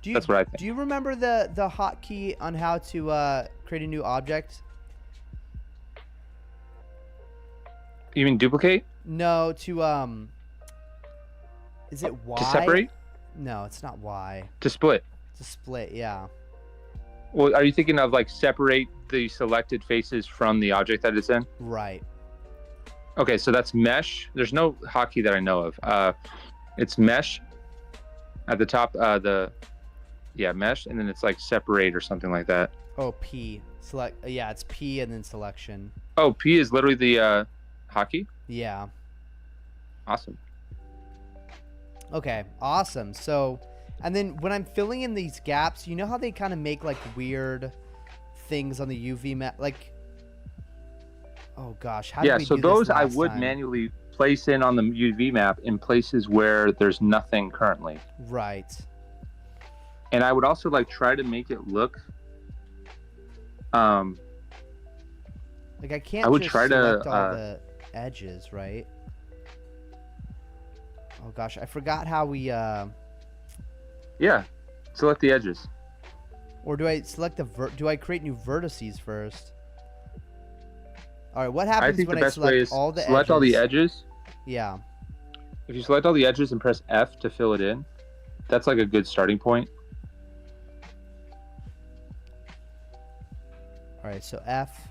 That's what I think. Do you remember the hotkey on how to create a new object? You mean duplicate? No, to is it Y? To separate? No, it's not Y. To split. To split, yeah. Well, are you thinking of like separate the selected faces from the object that it's in? Right. Okay, so that's mesh. There's no hotkey that I know of. It's mesh at the top. Mesh, and then it's like separate or something like that. Oh, P. Select. Yeah, it's P and then selection. Oh, P is literally the hotkey? Yeah. Awesome. Okay, awesome. So, and then when I'm filling in these gaps, you know how they kind of make like weird things on the UV map? Like, oh gosh, how did we so do those this I last would time? manually place in on the UV map in places where there's nothing currently. Right. And I would also like try to make it look like I can't I would just try to, select all the edges, right? Oh gosh, I forgot how we select the edges. or do I select do I create new vertices first? All right, what happens I think when the I best way select is all the select edges? all the edges. Yeah. If you select all the edges and press F to fill it in, that's like a good starting point. All right, so F.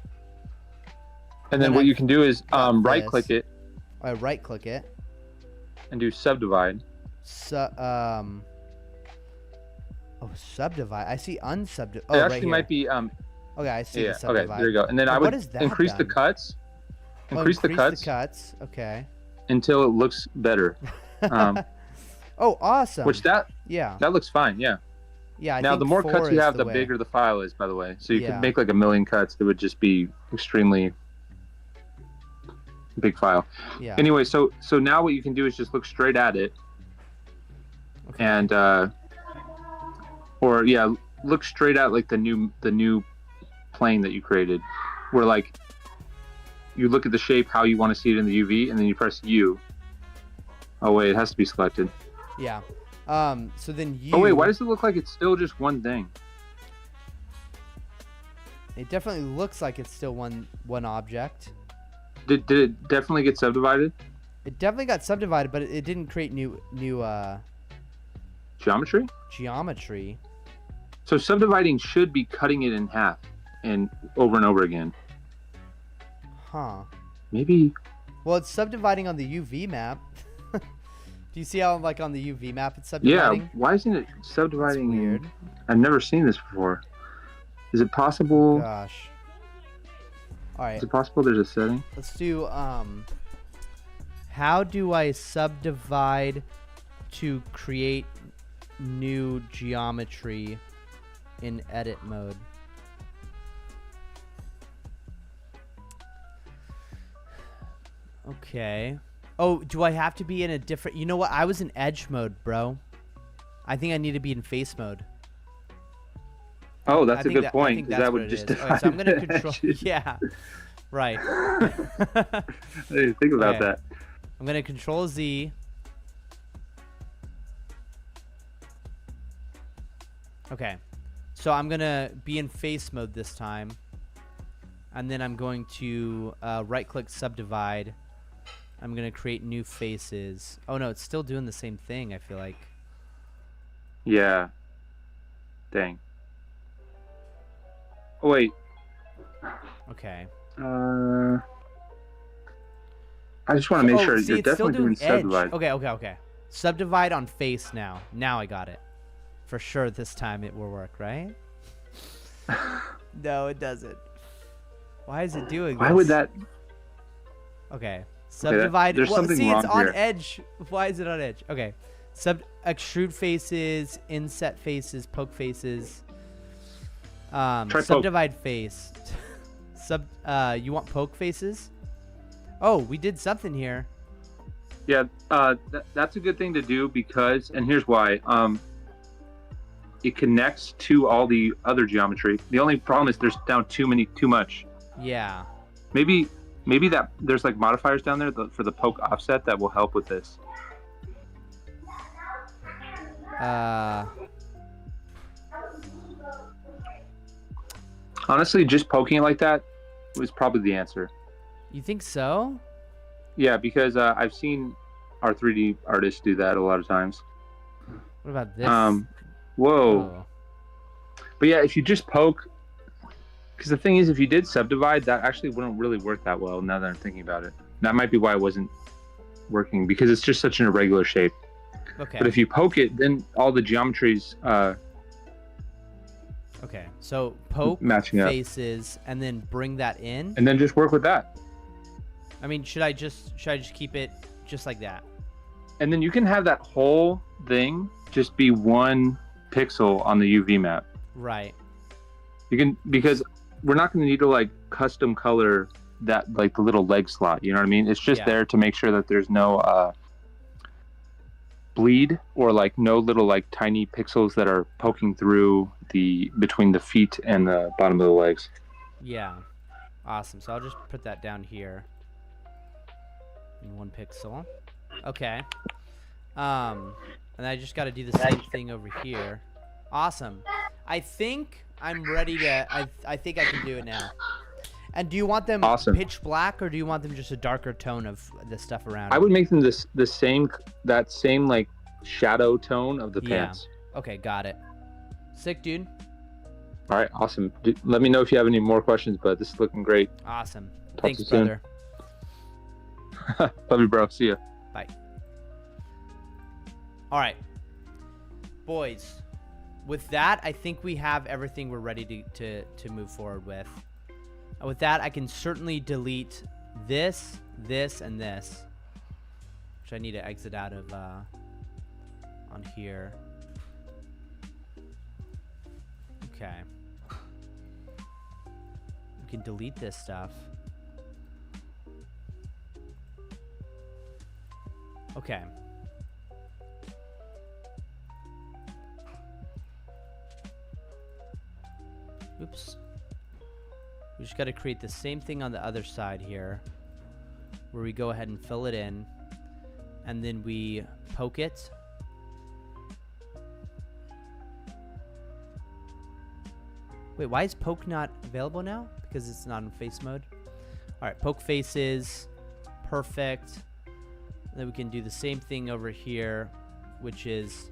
And then what you can do is got right click this. it I right click it. and do subdivide. Oh, subdivide. I see unsubdivide. Oh, It right actually here. might be Okay, I see the okay, subdivide. there you go. And then Oh, I what would is that increase the done? cuts. Oh, Increase the cuts Okay. until it looks better. Oh, awesome. Which that looks fine, yeah. Yeah. I Now think the more 4 cuts you is have, the way. bigger the file is, by the way. So you Yeah. could make like 1,000,000 cuts. It would just be extremely big file. Yeah. Anyway, so now what you can do is just look straight at it, Okay. and look straight at like the new plane that you created, where like you look at the shape how you want to see it in the UV, and then you press U. Oh wait, it has to be selected. Yeah. So then you. Oh wait, why does it look like it's still just one thing? It definitely looks like it's still one object. Did it definitely get subdivided? It definitely got subdivided, but it didn't create new Geometry? geometry. So subdividing should be cutting it in half and over again. Huh. Maybe. Well, it's subdividing on the UV map. Do you see how like on the UV map it's Yeah. subdividing? Why isn't it subdividing? That's weird. I've never seen this before. Is it possible? Gosh. All right. Is it possible there's a setting? Let's do how do I subdivide to create new geometry in edit mode? Okay. Oh, do I have to be in a different... You know what? I was in edge mode, bro. I think I need to be in face mode. Oh, that's I a think good that- I point. think 'Cause that's that what would it just is. Okay, so I'm gonna control. edges. Yeah, right. I didn't think about Okay. that. I'm gonna control Z. Okay, so I'm gonna be in face mode this time, and then I'm going to right-click subdivide. I'm gonna create new faces. Oh no, it's still doing the same thing. I feel like. Yeah. Dang. Oh, wait. Okay. I just want to make sure see, you're it's still definitely doing edge. subdivide. Okay. Subdivide on face now. Now I got it. For sure this time it will work, right? No, it doesn't. Why is it doing this? Why would that? Okay. Subdivide. there's something see, it's wrong on here. edge. Why is it on edge? Okay. Extrude faces, inset faces, poke faces. Try poke. Subdivide face. You want poke faces? Oh, we did something here. Yeah, that's a good thing to do because, and here's why. It connects to all the other geometry. The only problem is there's now too much. Yeah. Maybe that there's like modifiers down there for the poke offset that will help with this. Honestly, just poking it like that was probably the answer. You think so? Yeah, because I've seen our 3D artists do that a lot of times. What about this? Whoa. Oh. But yeah, if you just poke, because the thing is, if you did subdivide, that actually wouldn't really work that well. Now that I'm thinking about it, that might be why it wasn't working, because it's just such an irregular shape. Okay. But if you poke it, then all the geometries Okay, so poke matching up, faces and then bring that in. and then just work with that. I mean, should I just keep it just like that? And then you can have that whole thing just be one pixel on the UV map. Right. You can, because we're not going to need to like custom color that, like the little leg slot. You know what I mean? It's just there to make sure that there's no bleed or like no little like tiny pixels that are poking through between the feet and the bottom of the legs. Yeah. Awesome. So I'll just put that down here in 1 pixel. Okay. And I just got to do the same thing over here. Awesome. I think I'm ready to. I think I can do it now. And do you want them pitch black, or do you want them just a darker tone of the stuff around? I would make them that same like shadow tone of the pants. Okay, got it. Sick, dude. All right, awesome. Let me know if you have any more questions, but this is looking great. Awesome. Talk Thanks, to you brother. Soon. Love you, bro. See ya. Bye. All right, boys. With that, I think we have everything we're ready to move forward with. And with that, I can certainly delete this, and this, which I need to exit out of on here. Okay. We can delete this stuff. Okay. Oops. We just got to create the same thing on the other side here, where we go ahead and fill it in, and then we poke it. Wait, why is poke not available now? Because it's not in face mode. All right, poke faces, perfect. And then we can do the same thing over here, which is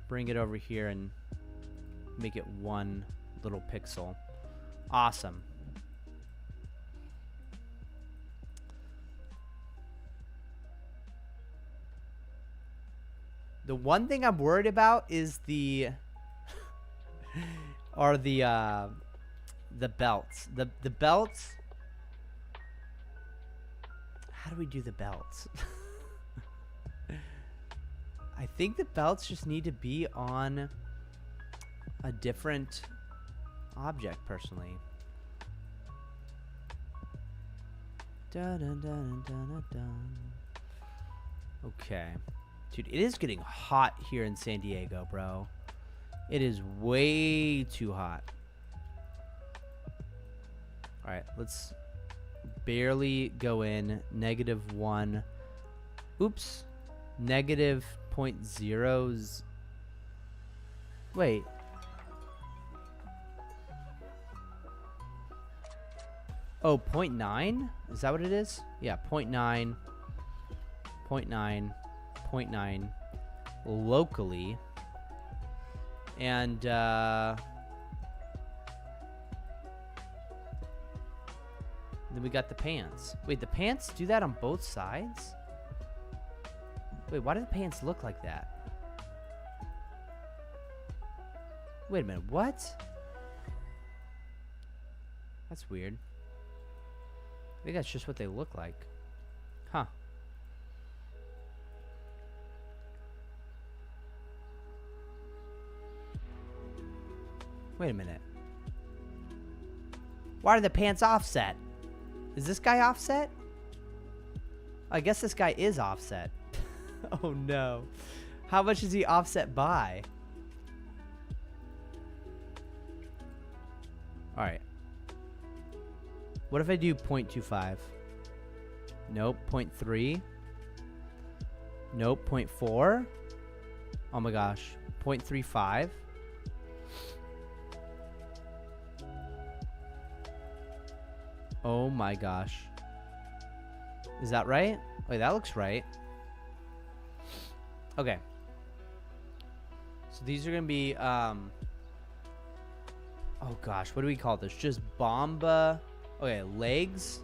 bring it over here and make it 1 little pixel. Awesome. The one thing I'm worried about is the belts. The belts. How do we do the belts? I think the belts just need to be on a different object, personally. Dun, dun, dun, dun, dun, dun. Okay. Dude, it is getting hot here in San Diego, bro. It is way too hot. Alright, let's barely go in. -1. Oops. -0.0. Wait. Oh, 0.9? Is that what it is? Yeah, 0.9. 0.9. 0.9 locally. And then we got the pants. Wait, the pants do that on both sides? Wait, why do the pants look like that? Wait a minute, what? That's weird. I think that's just what they look like. Huh. Wait a minute. Why are the pants offset? Is this guy offset? I guess this guy is offset. Oh no. How much is he offset by? Alright. What if I do 0.25? Nope. 0.3? Nope. 0.4? Oh my gosh. 0.35? Oh my gosh. Is that right? Wait, that looks right. Okay. So these are going to be, oh gosh, what do we call this? Just Bomba. Okay, legs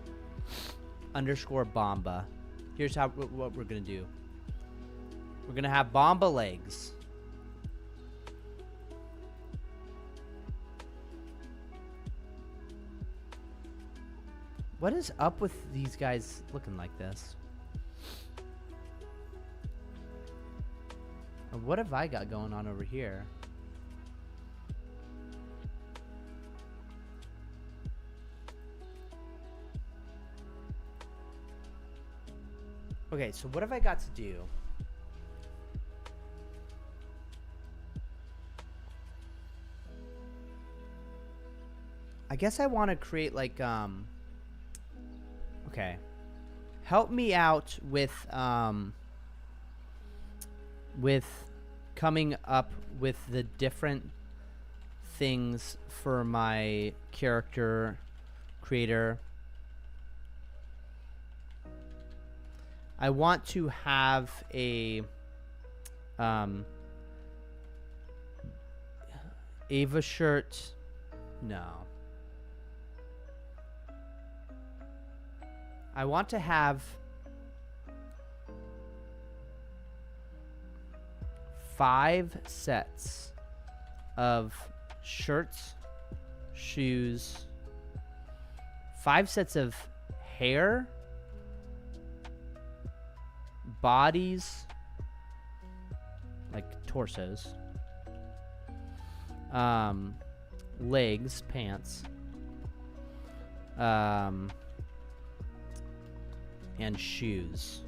underscore Bomba. Here's how what we're going to do. We're going to have Bomba legs. What is up with these guys looking like this? And what have I got going on over here? Okay, so what have I got to do? I guess I want to create like okay. Help me out with coming up with the different things for my character creator. I want to have a Ava shirt. No. I want to have 5 sets of shirts, shoes, 5 sets of hair, bodies, like torsos, legs, pants, and shoes.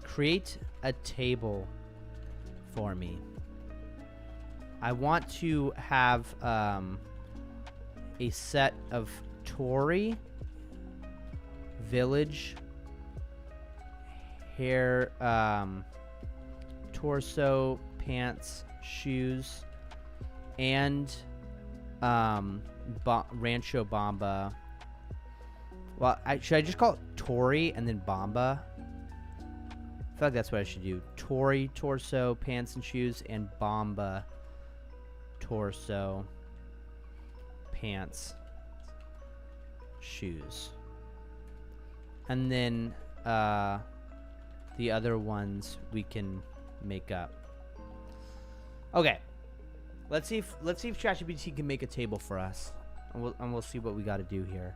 Create a table for me. I want to have a set of Tory, village, hair, torso, pants, shoes, and Rancho Bomba. Well, should I just call it Tory and then Bomba? I feel like that's what I should do. Tory, torso, pants and shoes, and Bomba, torso, pants, shoes. And then the other ones we can make up. Okay. Let's see if ChatGPT can make a table for us. And we'll see what we got to do here.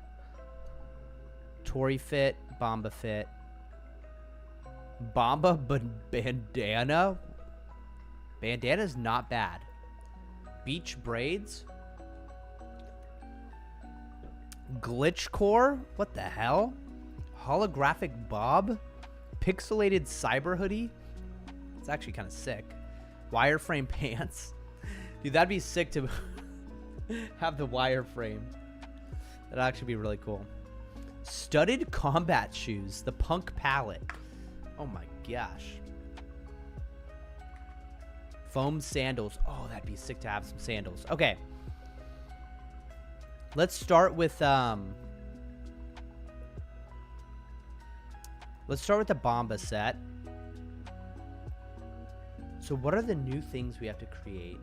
Tory fit, Bomba fit. Bomba bandana? Bandana's not bad. Beach braids? Glitch core? What the hell? Holographic bob? Pixelated cyber hoodie? It's actually kind of sick. Wireframe pants? Dude, that'd be sick to have the wireframe. That'd actually be really cool. Studded combat shoes. The punk palette. Oh my gosh. Foam sandals. Oh, that'd be sick to have some sandals. Okay. Let's start with the Bomba set. So what are the new things we have to create?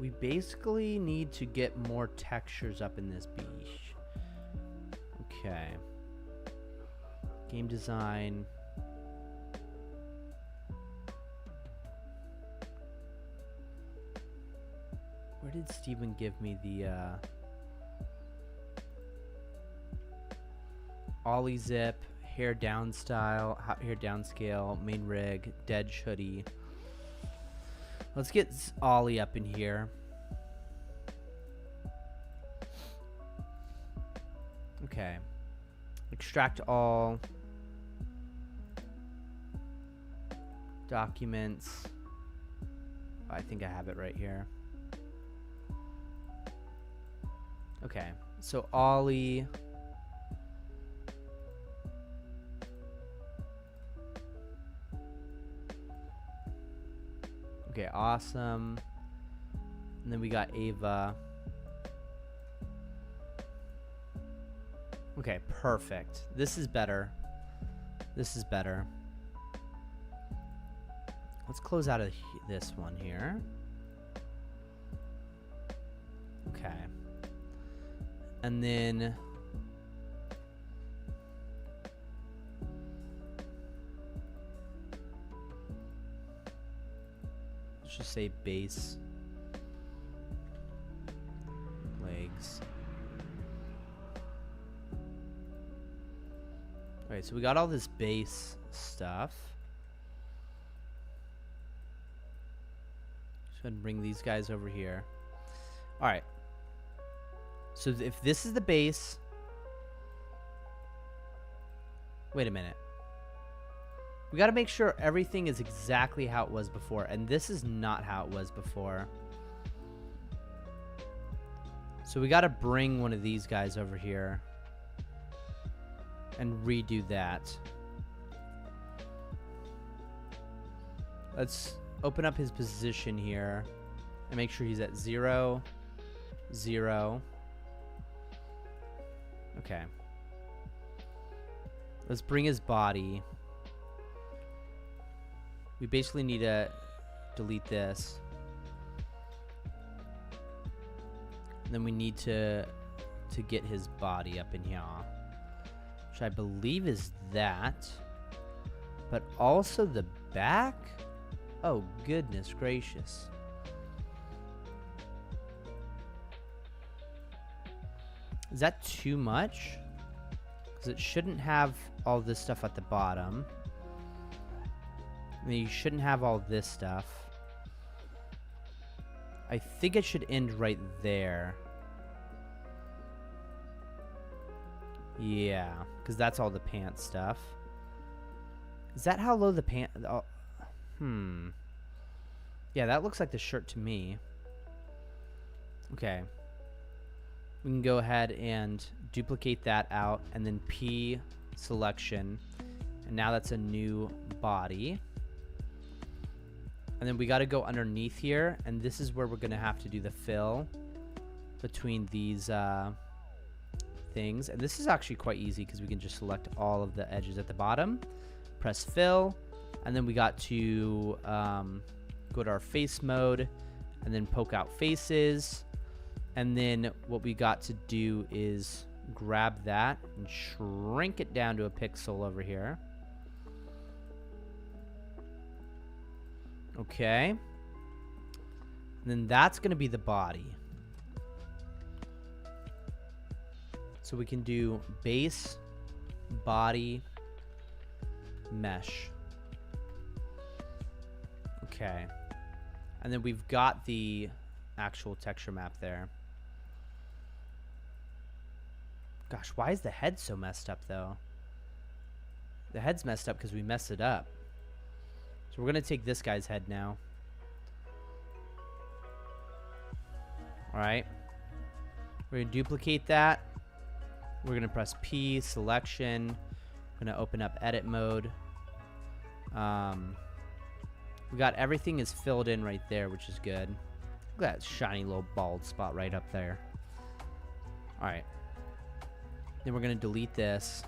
We basically need to get more textures up in this beach. Okay. Game design. Where did Steven give me the Ollie zip, hair down style, hair down scale, main rig, dead hoodie. Let's get Ollie up in here. Okay. Extract all documents. I think I have it right here. Okay. So Ollie. Okay, awesome. And then we got Ava. Okay, perfect. This is better. This is better. Let's close out of this one here. Okay. And then let's just say base legs. Alright, so we got all this base stuff. Just gonna bring these guys over here. Alright. So if this is the base... Wait a minute. We gotta make sure everything is exactly how it was before. And this is not how it was before. So we gotta bring one of these guys over here. And redo that. Let's open up his position here. And make sure he's at 0, 0. Okay. Let's bring his body. We basically need to delete this. And then we need to get his body up in here. Which I believe is that. But also the back? Oh, goodness gracious. Is that too much? Because it shouldn't have all this stuff at the bottom. I mean, you shouldn't have all this stuff. I think it should end right there. Yeah, because that's all the pants stuff. Is that how low the pants... Oh, yeah, that looks like the shirt to me. Okay. We can go ahead and duplicate that out and then P selection. And now that's a new body. And then we got to go underneath here. And this is where we're going to have to do the fill between these things. And this is actually quite easy because we can just select all of the edges at the bottom. Press fill. And then we got to go to our face mode and then poke out faces. And then what we got to do is grab that and shrink it down to a pixel over here. Okay. And then that's going to be the body. So we can do base, body, mesh. Okay. And then we've got the actual texture map there. Gosh, why is the head so messed up, though? The head's messed up because we messed it up. So we're going to take this guy's head now. Alright. We're going to duplicate that. We're going to press P, selection. We're going to open up edit mode. We got everything is filled in right there, which is good. Look at that shiny little bald spot right up there. Alright. Then we're going to delete this.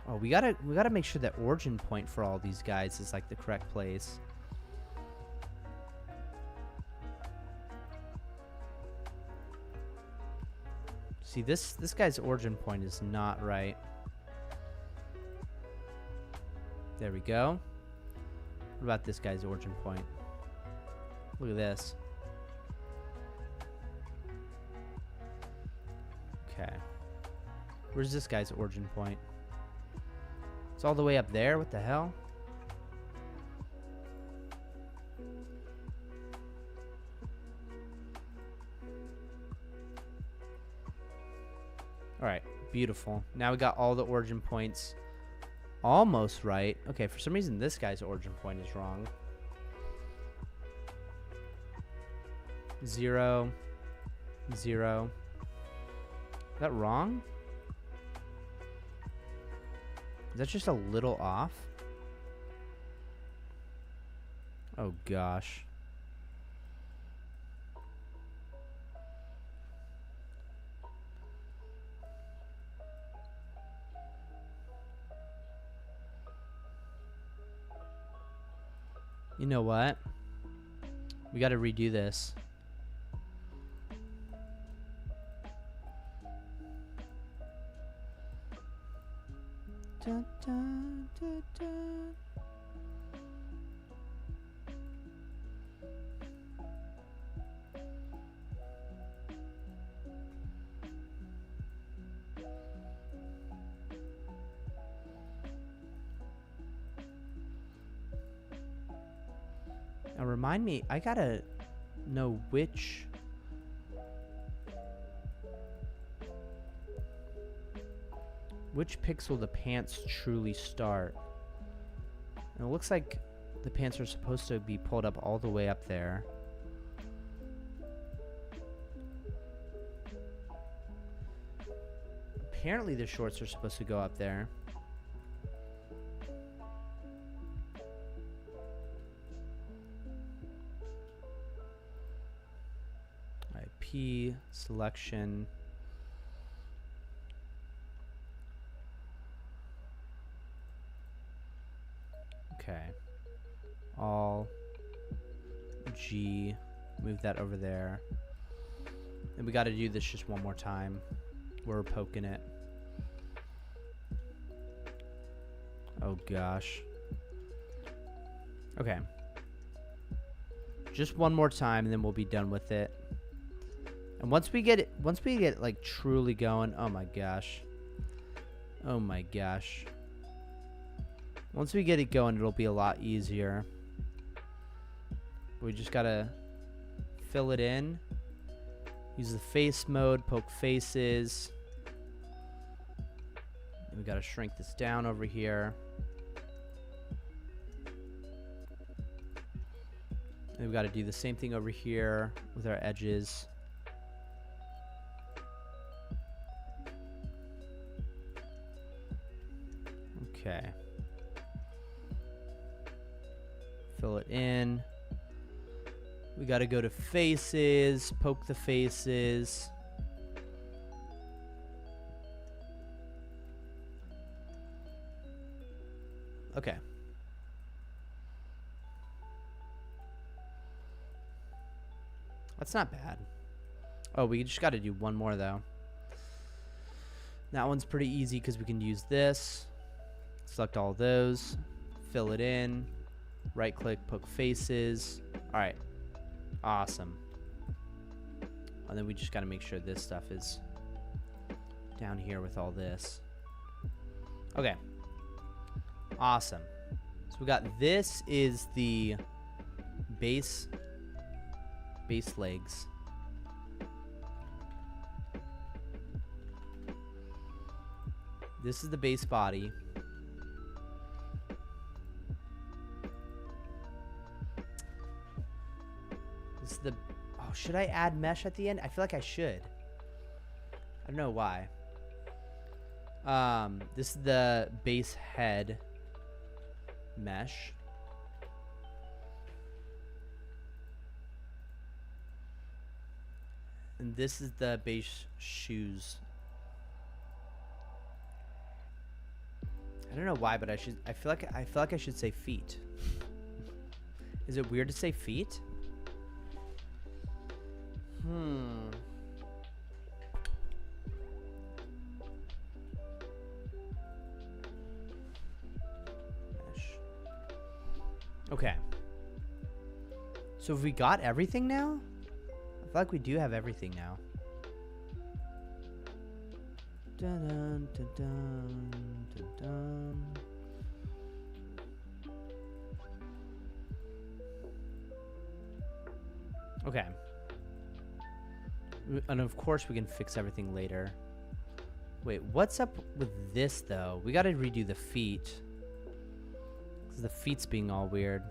Oh, we gotta make sure that origin point for all these guys is like the correct place. See, this guy's origin point is not right. There we go. What about this guy's origin point? Look at this. Okay. Where's this guy's origin point? It's all the way up there? What the hell? All right, beautiful. Now we got all the origin points almost right. Okay, for some reason this guy's origin point is wrong. 0, 0. Is that wrong? Is that just a little off? Oh gosh. You know what? We got to redo this. Dun, dun, dun, dun. Now remind me, I gotta know which pixel the pants truly start. And it looks like the pants are supposed to be pulled up all the way up there. Apparently the shorts are supposed to go up there. P selection. Okay. All G. Move that over there. And we got to do this just one more time. We're poking it. Oh gosh. Okay. Just one more time and then we'll be done with it. And once we get it like truly going, oh my gosh. Oh my gosh. Once we get it going, it'll be a lot easier. We just gotta fill it in. Use the face mode, poke faces. And we gotta shrink this down over here. And we gotta do the same thing over here with our edges. Okay. Fill it in. We got to go to faces, poke the faces. Okay. That's not bad. Oh, we just got to do one more though. That one's pretty easy because we can use this. Select all those, fill it in, right click, poke faces. All right, awesome. And then we just got to make sure this stuff is down here with all this. Okay, awesome. So we got, this is the base legs. This is the base body. This is the... Oh, should I add mesh at the end? I feel like I should. I don't know why. This is the base head mesh. And this is the base shoes. I don't know why, but I feel like I should say feet. Is it weird to say feet? Mesh. Okay. So have we got everything now? I feel like we do have everything now. Dun, dun, dun, dun, dun, dun. Okay. And of course we can fix everything later. Wait, what's up with this, though? We got to redo the feet. 'Cause the feet's being all weird.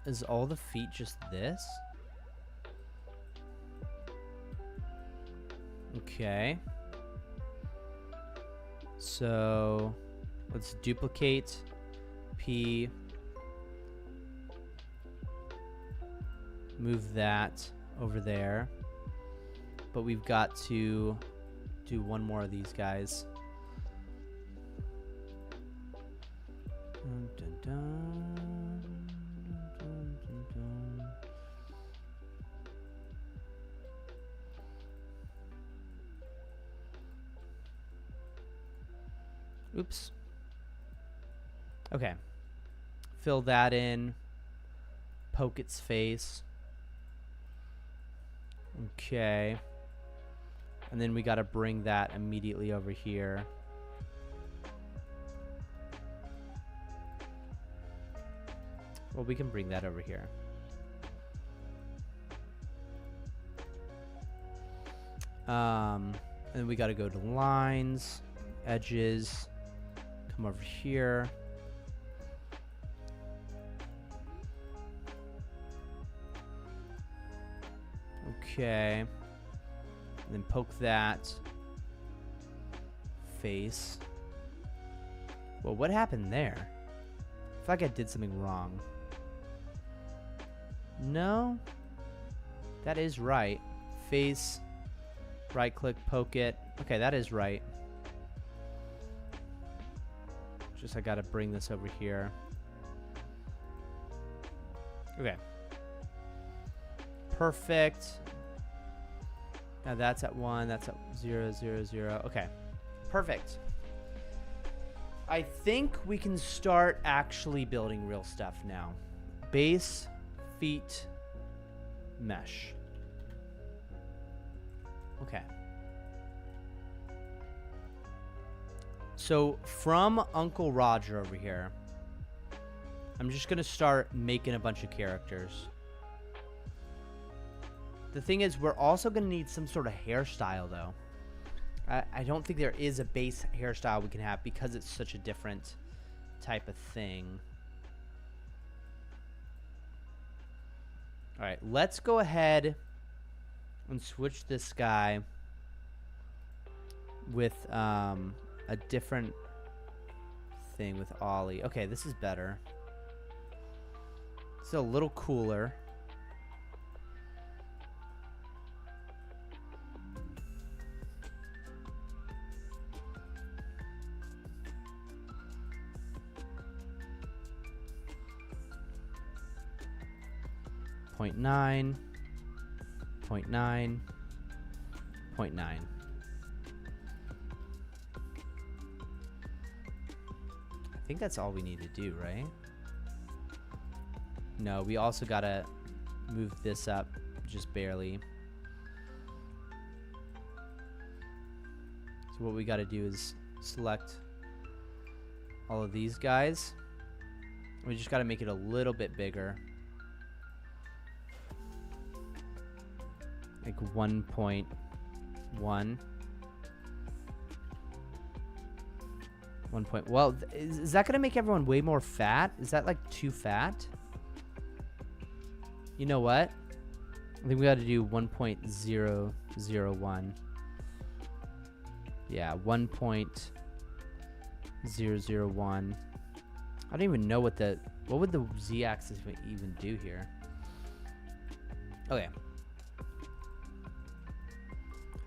Is all the feet just this? Okay. So let's duplicate P. Move that over there. But we've got to do one more of these guys. Dun, dun, dun, dun, dun, dun. Oops. Okay. Fill that in. Poke its face. Okay. And then we got to bring that immediately over here. Well, we can bring that over here. And we got to go to lines, edges, come over here. Okay. And then poke that face. Well, what happened there? I feel like I did something wrong. No? That is right. Face. Right click, poke it. Okay, that is right. Just I gotta bring this over here. Okay. Perfect. Now that's at 1. That's at 0, 0, 0. Okay. Perfect. I think we can start actually building real stuff now. Base, feet, mesh. Okay. So from Uncle Roger over here, I'm just going to start making a bunch of characters. The thing is, we're also going to need some sort of hairstyle, though. I don't think there is a base hairstyle we can have because it's such a different type of thing. All right, let's go ahead and switch this guy with a different thing with Ollie. Okay, this is better. It's a little cooler. Point 9. 0.9, 0.9. I think that's all we need to do, right? No, we also gotta move this up just barely. So what we gotta do is select all of these guys. We just gotta make it a little bit bigger. Like 1.1. Well, is that gonna make everyone way more fat? Is that like too fat? You know what? I think we gotta do 1.001. Yeah, 1.001. I don't even know what would the z-axis even do here? Okay.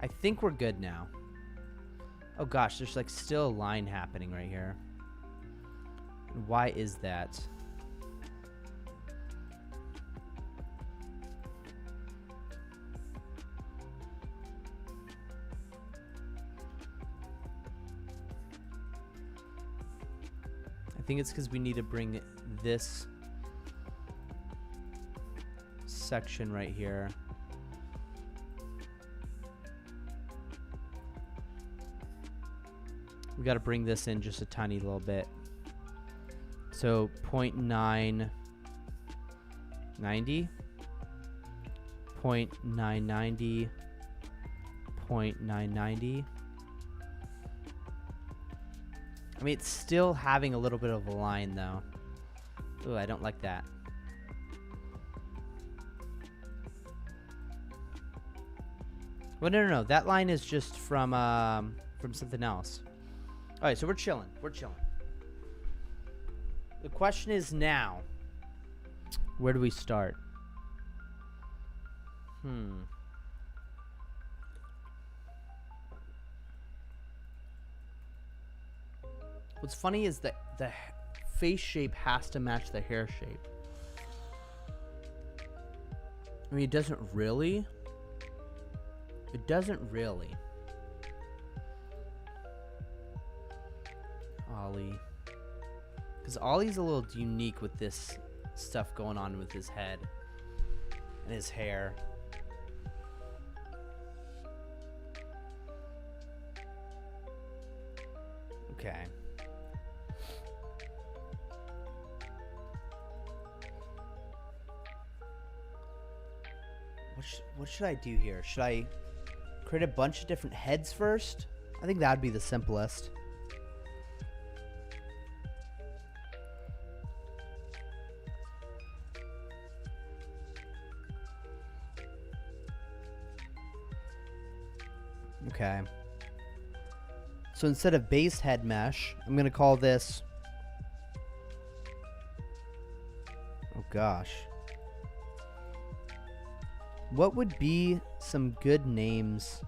I think we're good now. Oh gosh, there's like still a line happening right here. Why is that? I think it's because we need to bring this section right here. We got to bring this in just a tiny little bit. So 0.990. .990, .990. I mean, it's still having a little bit of a line, though. Ooh, I don't like that. Well, no. That line is just from something else. All right, so we're chilling. We're chilling. The question is now, where do we start? What's funny is that the face shape has to match the hair shape. I mean, it doesn't really. It doesn't really. Ollie. Because Ollie's a little unique with this stuff going on with his head and his hair. Okay. What should I do here? Should I create a bunch of different heads first? I think that'd be the simplest. Okay. So instead of base head mesh, I'm going to call this... Oh gosh. What would be some good names?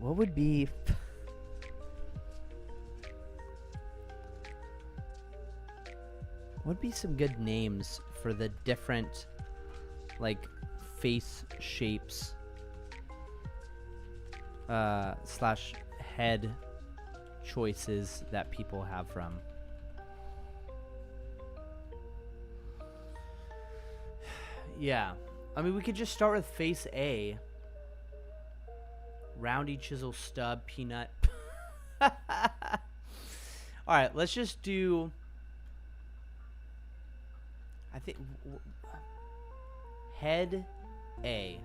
What would be... What would be some good names for the different, like, face shapes slash head choices that people have from? Yeah, I mean, we could just start with face A. Roundy, chisel, stub, peanut. All right, let's just do... I think... Head A.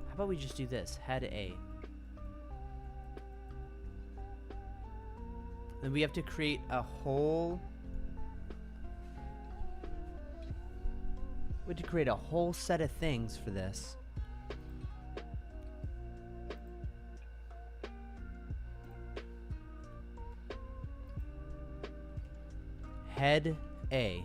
How about we just do this? Head A. Then we have to create a whole... We have to create a whole set of things for this. Head A.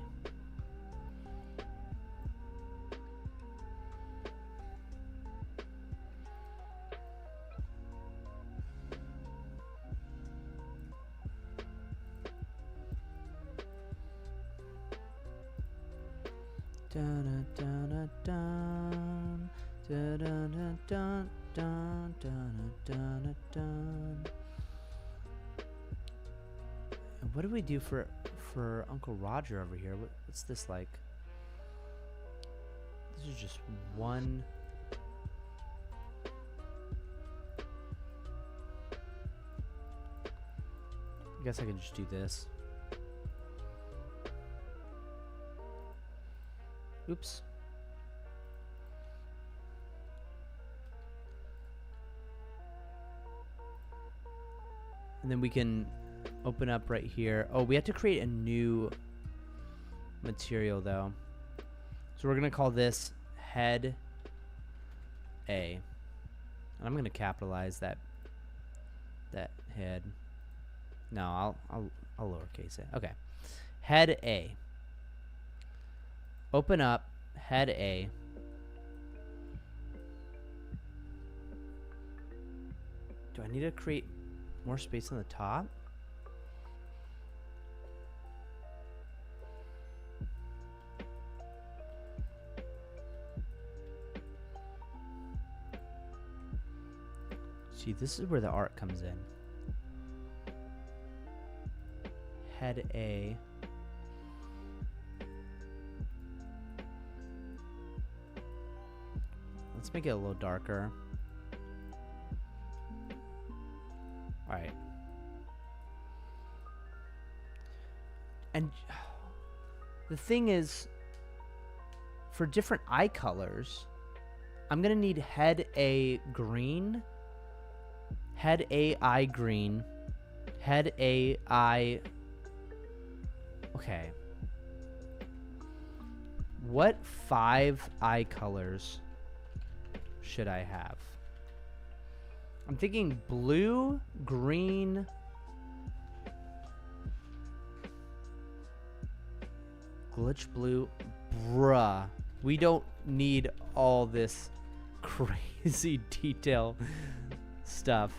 Dun dun dun dun dun dun dun dun dun dun. And what do we do for Uncle Roger over here? What's this like? This is just one. I guess I can just do this. Oops. And then we can open up right here. Oh, we have to create a new material though. So we're gonna call this head A. And I'm gonna capitalize that head. No, I'll lowercase it. Okay. Head A. Open up head A. Do I need to create more space on the top? See, this is where the art comes in. Head A. Let's make it a little darker. Alright. And the thing is, for different eye colors, I'm going to need head A green, head A eye green, head A eye... Okay. What 5 eye colors should I have? I'm thinking blue, green... Glitch blue. Bruh. We don't need all this crazy detail stuff.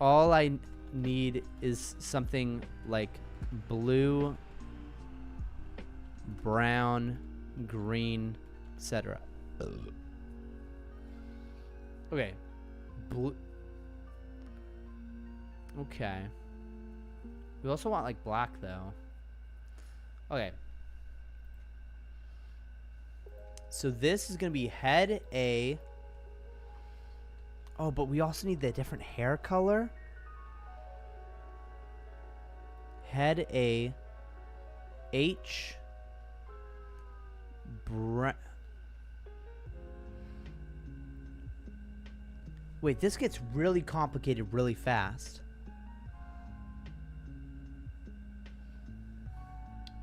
All I need is something like blue, brown, green, etc. Okay. Blue. Okay. We also want like black though. Okay. So this is going to be head A. Oh, but we also need the different hair color. Head A. H. Wait, this gets really complicated really fast.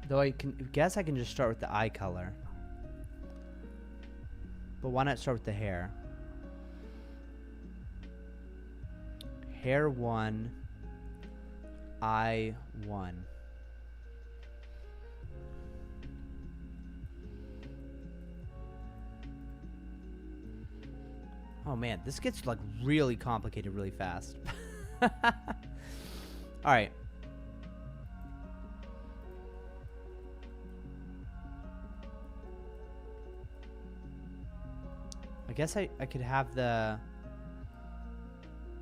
Though I guess I can just start with the eye color. But why not start with the hair? Hair 1, eye 1. Oh man, this gets like really complicated really fast. All right. I guess I could have the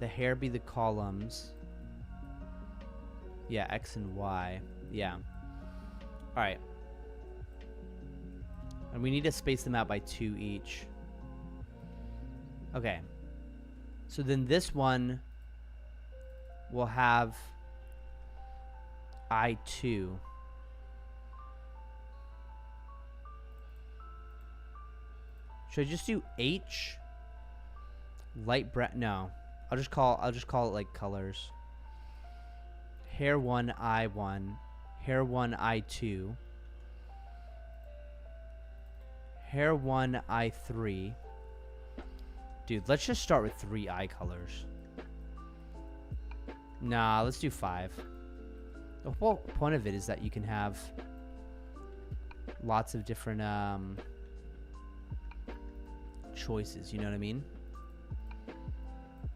hair be the columns. Yeah, X and Y. Yeah. All right. And we need to space them out by 2 each. Okay. So then this one will have I2. Should I just do H? Light brown? No. I'll just call it like colors. Hair 1, eye 1. Hair 1, eye 2. Hair 1, eye 3. Dude, let's just start with 3 eye colors. Nah, let's do 5. The whole point of it is that you can have lots of different choices, you know what I mean?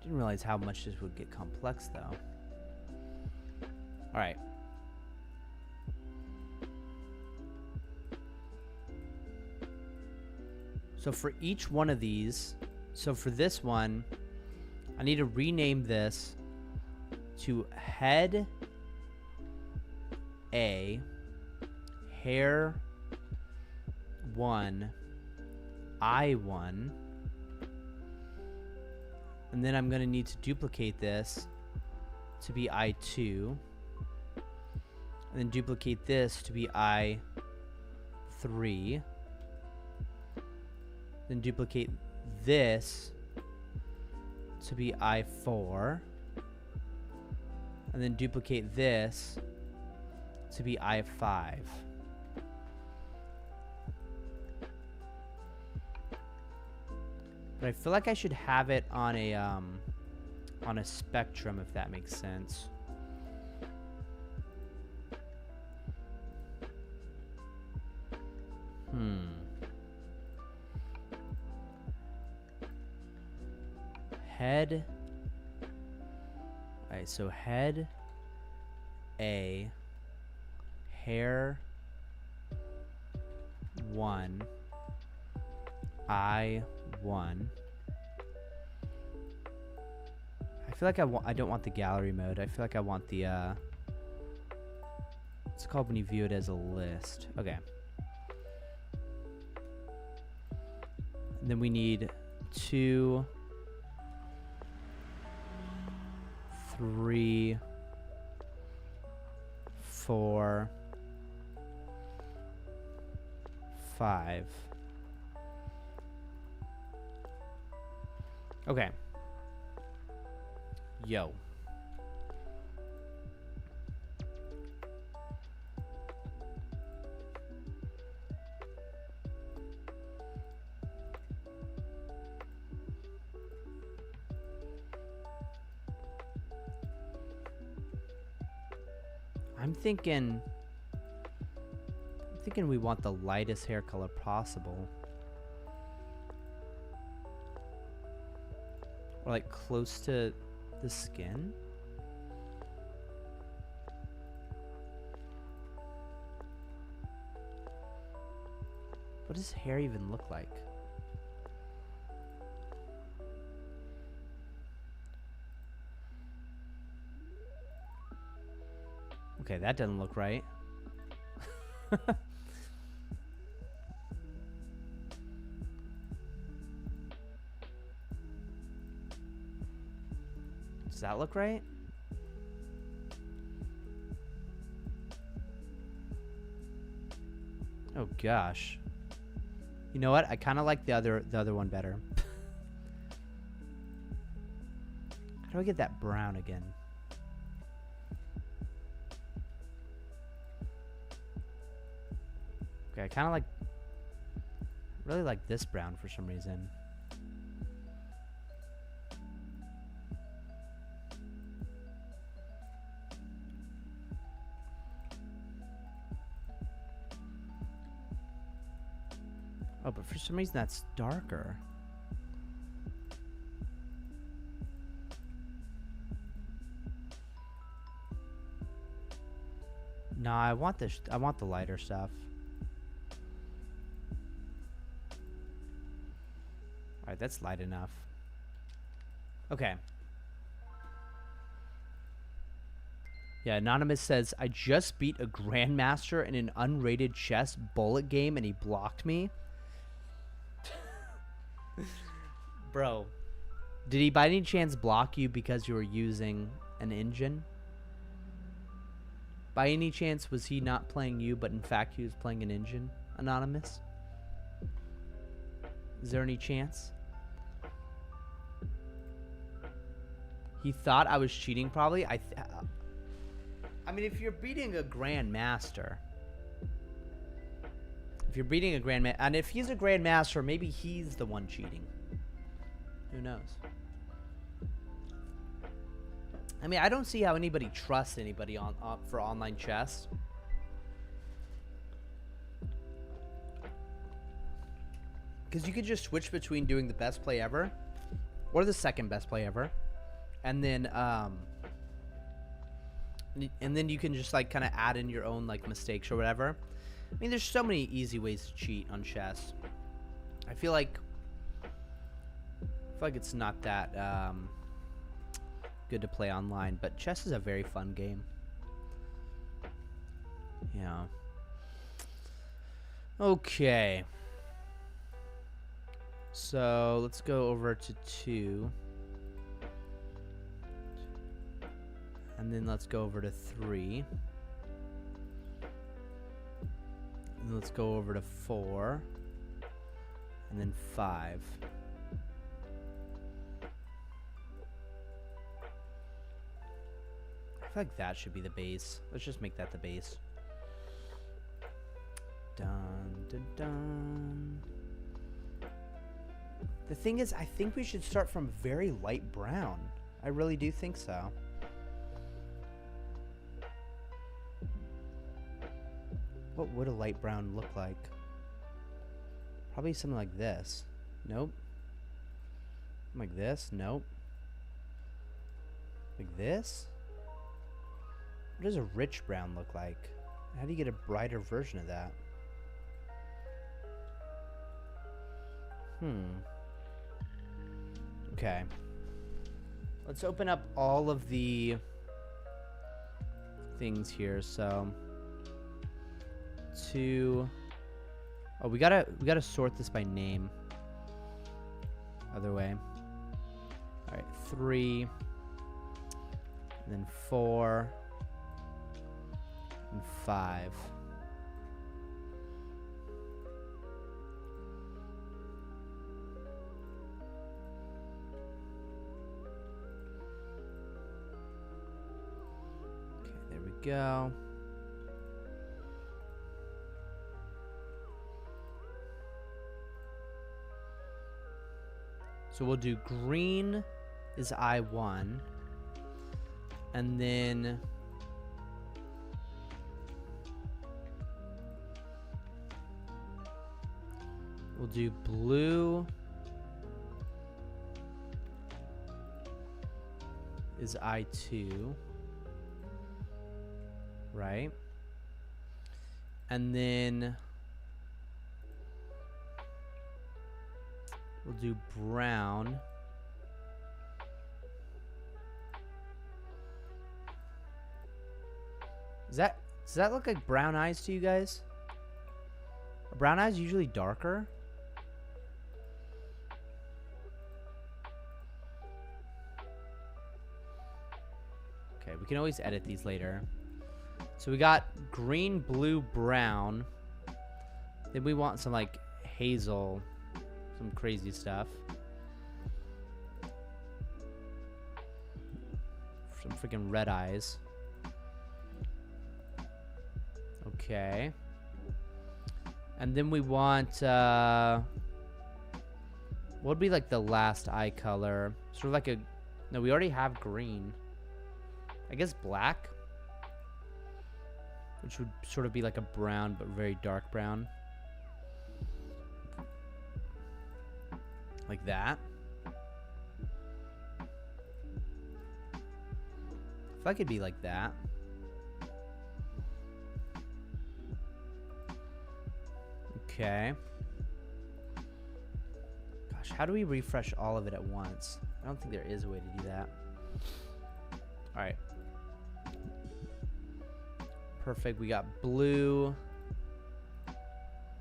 Didn't realize how much this would get complex though. All right. So for each one of these, so for this one, I need to rename this to head A, hair 1, eye 1, and then I'm going to need to duplicate this to be eye 2, and then duplicate this to be eye 3, then duplicate this to be eye 4, and then duplicate this to be eye 5. But I feel like I should have it on a spectrum, if that makes sense. Head. Alright, so head A, hair 1, eye 1. I feel like I don't want the gallery mode. I feel like I want the it's called when you view it as a list. Okay. And then we need 2, 3, 4, 5. Okay. Yo. I'm thinking we want the lightest hair color possible. Or like close to the skin. What does hair even look like? Okay, that doesn't look right. Does that look right? Oh gosh. You know what? I kind of like the other one better. How do I get that brown again? Okay, I kind of really like this brown for some reason. Oh, but for some reason that's darker. Nah, I want the lighter stuff. All right, that's light enough. Okay. Yeah, Anonymous says, I just beat a Grandmaster in an unrated chess bullet game and he blocked me. Bro, did he by any chance block you because you were using an engine? By any chance, was he not playing you, but in fact he was playing an engine, Anonymous? Is there any chance? He thought I was cheating, probably. I mean, if you're beating a Grandmaster... If you're beating a Grandmaster... And if he's a Grandmaster, maybe he's the one cheating. Who knows? I mean, I don't see how anybody trusts anybody for online chess. Because you could just switch between doing the best play ever or the second best play ever. And then you can just like kind of add in your own like mistakes or whatever. I mean, there's so many easy ways to cheat on chess. I feel like it's not that good to play online, but chess is a very fun game. Yeah. Okay. So let's go over to 2. And then let's go over to 3. And let's go over to 4. And then 5. I feel like that should be the base. Let's just make that the base. Dun, dun, dun. The thing is, I think we should start from very light brown. I really do think so. What would a light brown look like? Probably something like this. Nope. Like this? Nope. Like this? What does a rich brown look like? How do you get a brighter version of that? Okay. Let's open up all of the things here. So, oh, we gotta sort this by name. Other way. All right, 3, and then 4. And 5. there we go. So we'll do green is I1. And then we'll do blue is I2. Right? And then we'll do brown. Does that look like brown eyes to you guys? Are brown eyes usually darker? Okay, we can always edit these later. So we got green, blue, brown. Then we want some like hazel, some crazy stuff. Some freaking red eyes. Okay. And then we want, what would be like the last eye color? Sort of like a, no, we already have green. I guess black. Which would sort of be like a brown, but very dark brown. Like that. If I could be like that. Okay. Gosh, how do we refresh all of it at once? I don't think there is a way to do that. All right. Perfect. We got blue.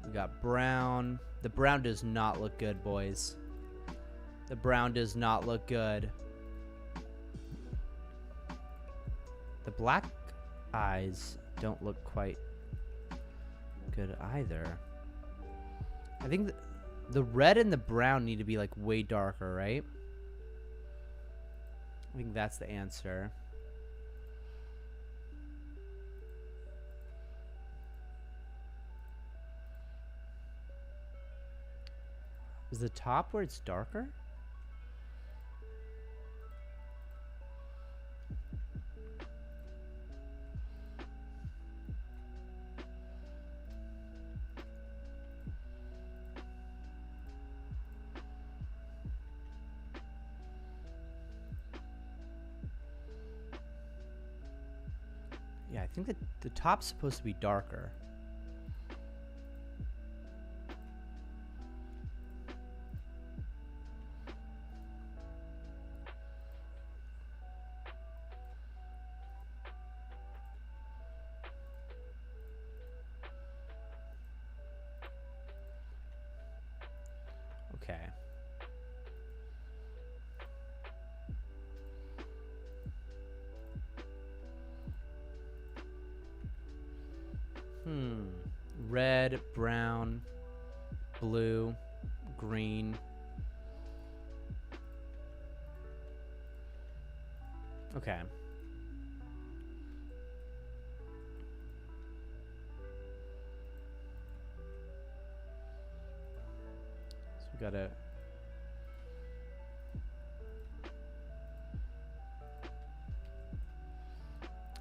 We got brown. The brown does not look good, boys. The brown does not look good. The black eyes don't look quite good either. I think the red and the brown need to be like way darker, right? I think that's the answer. Is the top where it's darker? Yeah, I think that the top's supposed to be darker. Okay. Red, brown, blue, green. Okay. So we gotta...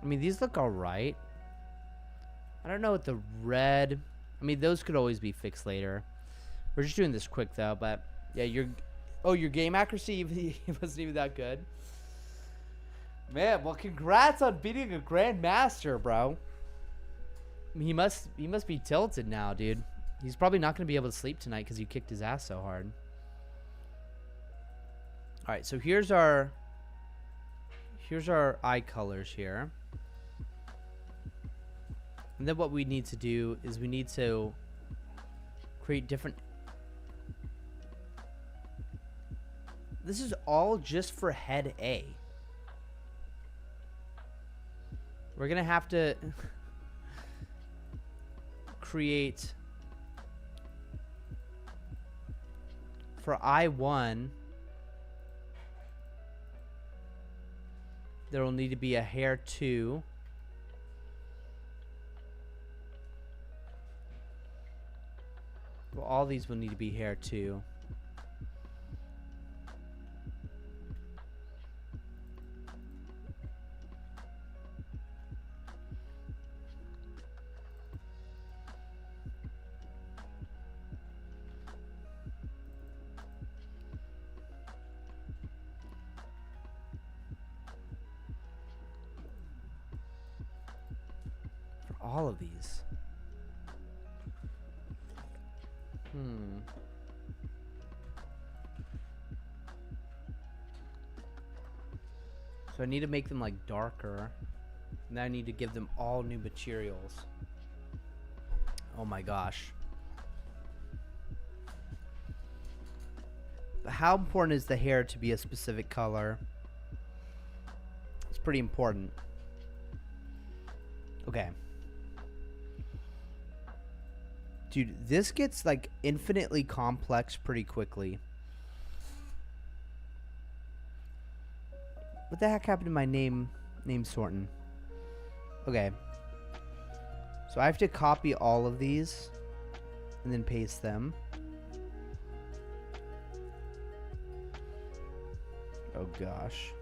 I mean, these look all right. I don't know what the red... I mean, those could always be fixed later. We're just doing this quick, though, but... Yeah, your game accuracy wasn't even that good. Man, well, congrats on beating a grandmaster, bro. I mean, he must be tilted now, dude. He's probably not going to be able to sleep tonight because you kicked his ass so hard. All right, so here's our eye colors here. And then what we need to do is we need to create different... This is all just for head A. We're going to have to create... For I1, there will need to be a hair 2. all these will need to be hair too. All of these. So I need to make them like darker. And then I need to give them all new materials. Oh my gosh. But how important is the hair to be a specific color? It's pretty important. Okay. Dude, this gets like infinitely complex pretty quickly. What the heck happened to my name sorting? Okay. So I have to copy all of these and then paste them. Oh gosh.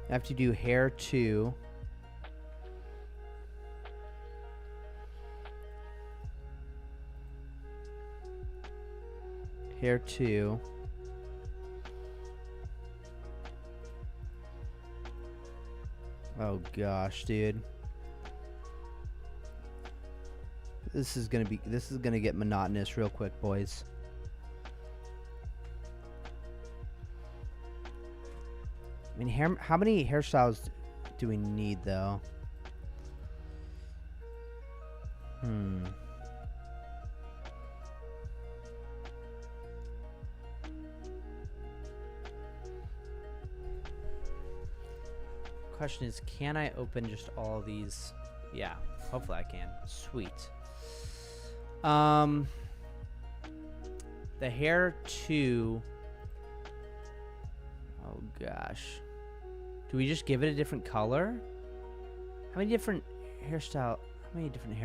I have to do hair 2. Hair 2. Oh gosh, dude. This is gonna get monotonous real quick, boys. I mean, how many hairstyles do we need though? Question is, can I open just all these? Yeah, hopefully I can. Sweet. The hair 2. Oh gosh. Do we just give it a different color? How many different hair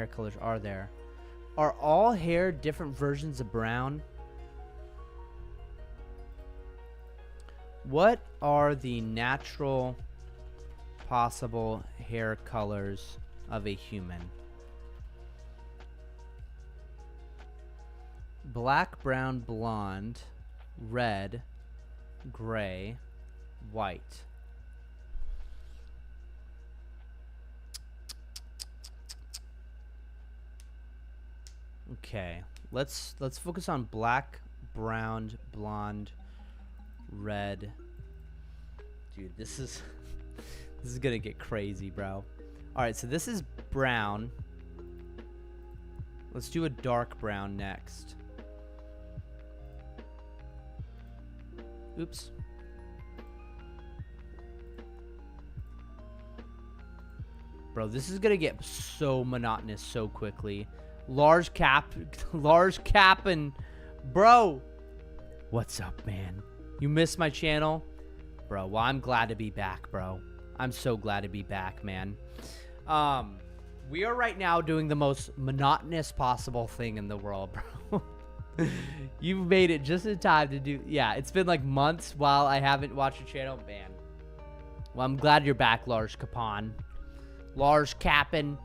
colors are there? Are all hair different versions of brown? What are the natural possible hair colors of a human? Black, brown, blonde, red, gray, white. Okay, let's focus on black, brown, blonde, red. Dude, this is gonna get crazy, bro. All right, so this is brown. Let's do a dark brown next. Oops. Bro, this is gonna get so monotonous so quickly. Large cap and bro. What's up, man? You missed my channel? Bro, well, I'm glad to be back, bro. I'm so glad to be back, man. We are right now doing the most monotonous possible thing in the world, bro. You've made it just in time to do... Yeah, it's been like months while I haven't watched your channel. Man. Well, I'm glad you're back, Lars Capon. Lars Capon.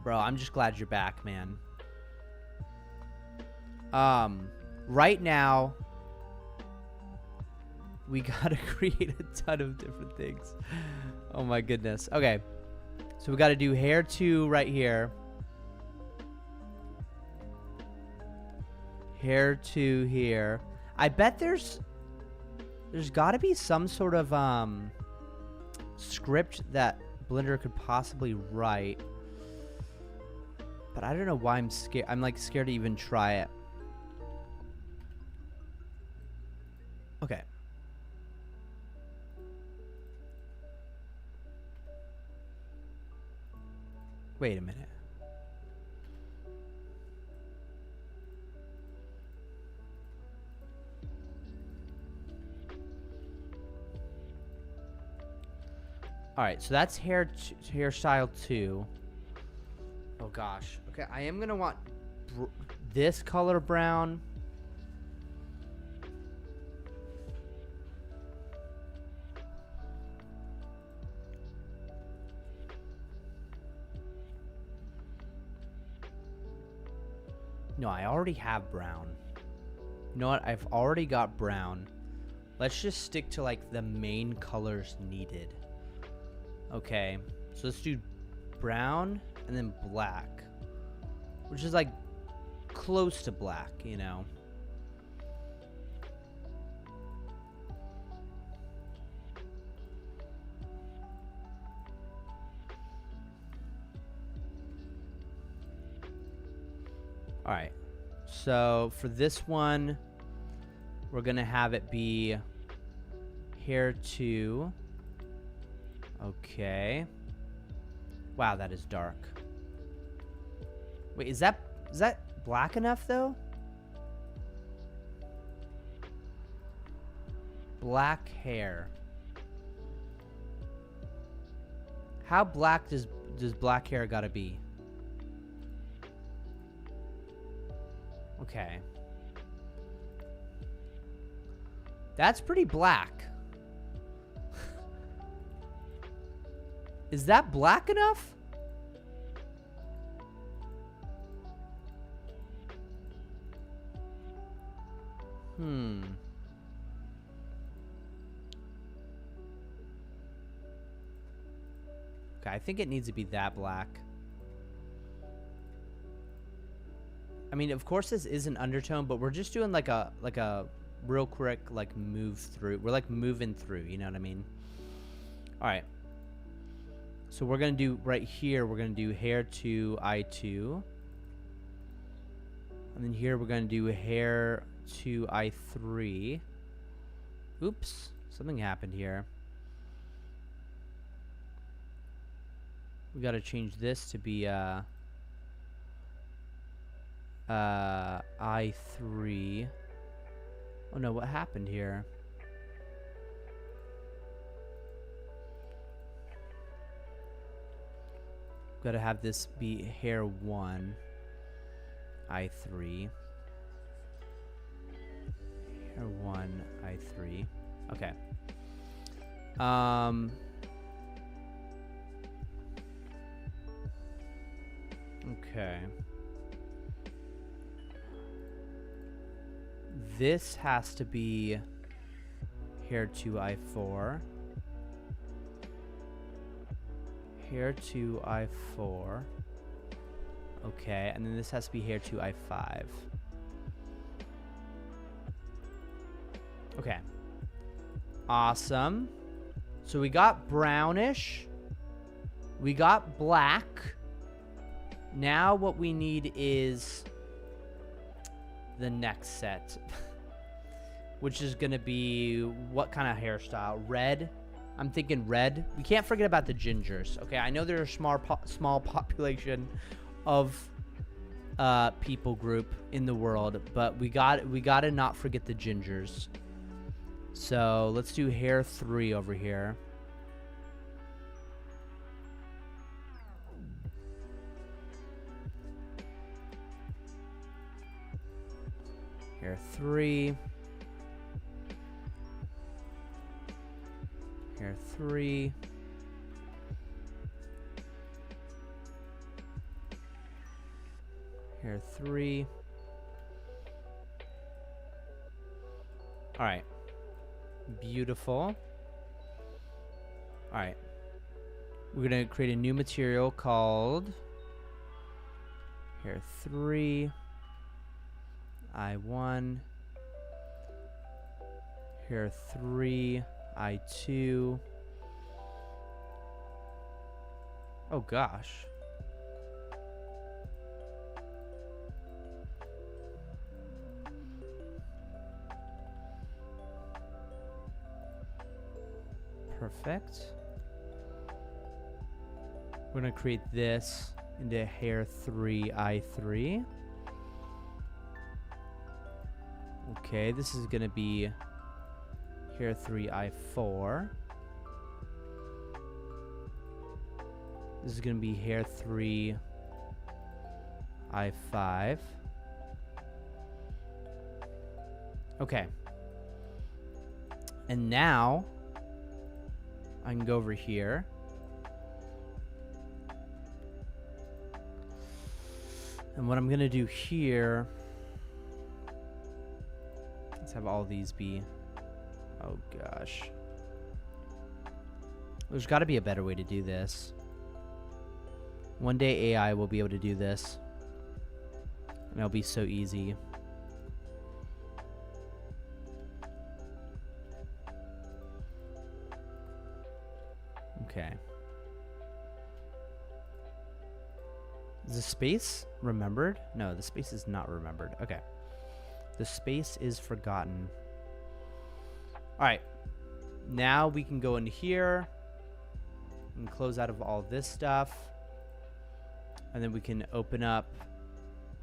Bro, I'm just glad you're back, man. Right now, we gotta create a ton of different things. Oh my goodness. Okay. So we gotta do hair 2 right here. Hair 2 here. I bet there's gotta be some sort of script that Blender could possibly write. But I don't know why I'm scared. I'm like scared to even try it. Okay. Wait a minute. All right, so that's hairstyle 2. gosh. Okay, I am gonna want this color brown. No, I already have brown. You know what? I've already got brown. Let's just stick to like the main colors needed. Okay, so let's do brown and then black, which is like close to black, you know. All right, so for this one, we're gonna have it be hair 2. Okay. Wow, that is dark. Wait, is that black enough though? Black hair. How black does black hair gotta be? Okay. That's pretty black. Is that black enough? Okay, I think it needs to be that black. I mean, of course this is an undertone, but we're just doing like a real quick like move through. We're like moving through, you know what I mean? All right. So we're going to do right here, we're going to do hair 2, eye 2. And then here we're going to do hair 2, eye 3. Oops, something happened here. We got to change this to be I3. Oh no, what happened here? Gotta have this be hair 1, I3. Hair 1, I3. Okay. Okay. This has to be hair 2, I4. Hair 2, I4. Okay, and then this has to be hair 2, I5. Okay. Awesome. So we got brownish. We got black. Now what we need is the next set, which is gonna be what kind of hairstyle? Red. I'm thinking red. We can't forget about the gingers. Okay, I know there's a small population of people group in the world, but we gotta not forget the gingers. So let's do hair 3 over here. Hair 3. Hair 3. Hair 3. All right. Beautiful. All right. We're going to create a new material called hair 3. I1, hair 3, I2. Oh gosh. Perfect. We're going to create this into hair 3, I3. Okay, this is going to be hair 3, I4. This is going to be hair 3, I5. Okay. And now I can go over here. And what I'm going to do here, let's have all these be, oh gosh. There's got to be a better way to do this. One day AI will be able to do this. And it'll be so easy. Okay. Is the space remembered? No, the space is not remembered. Okay. The space is forgotten. Alright. Now we can go into here and close out of all this stuff. And then we can open up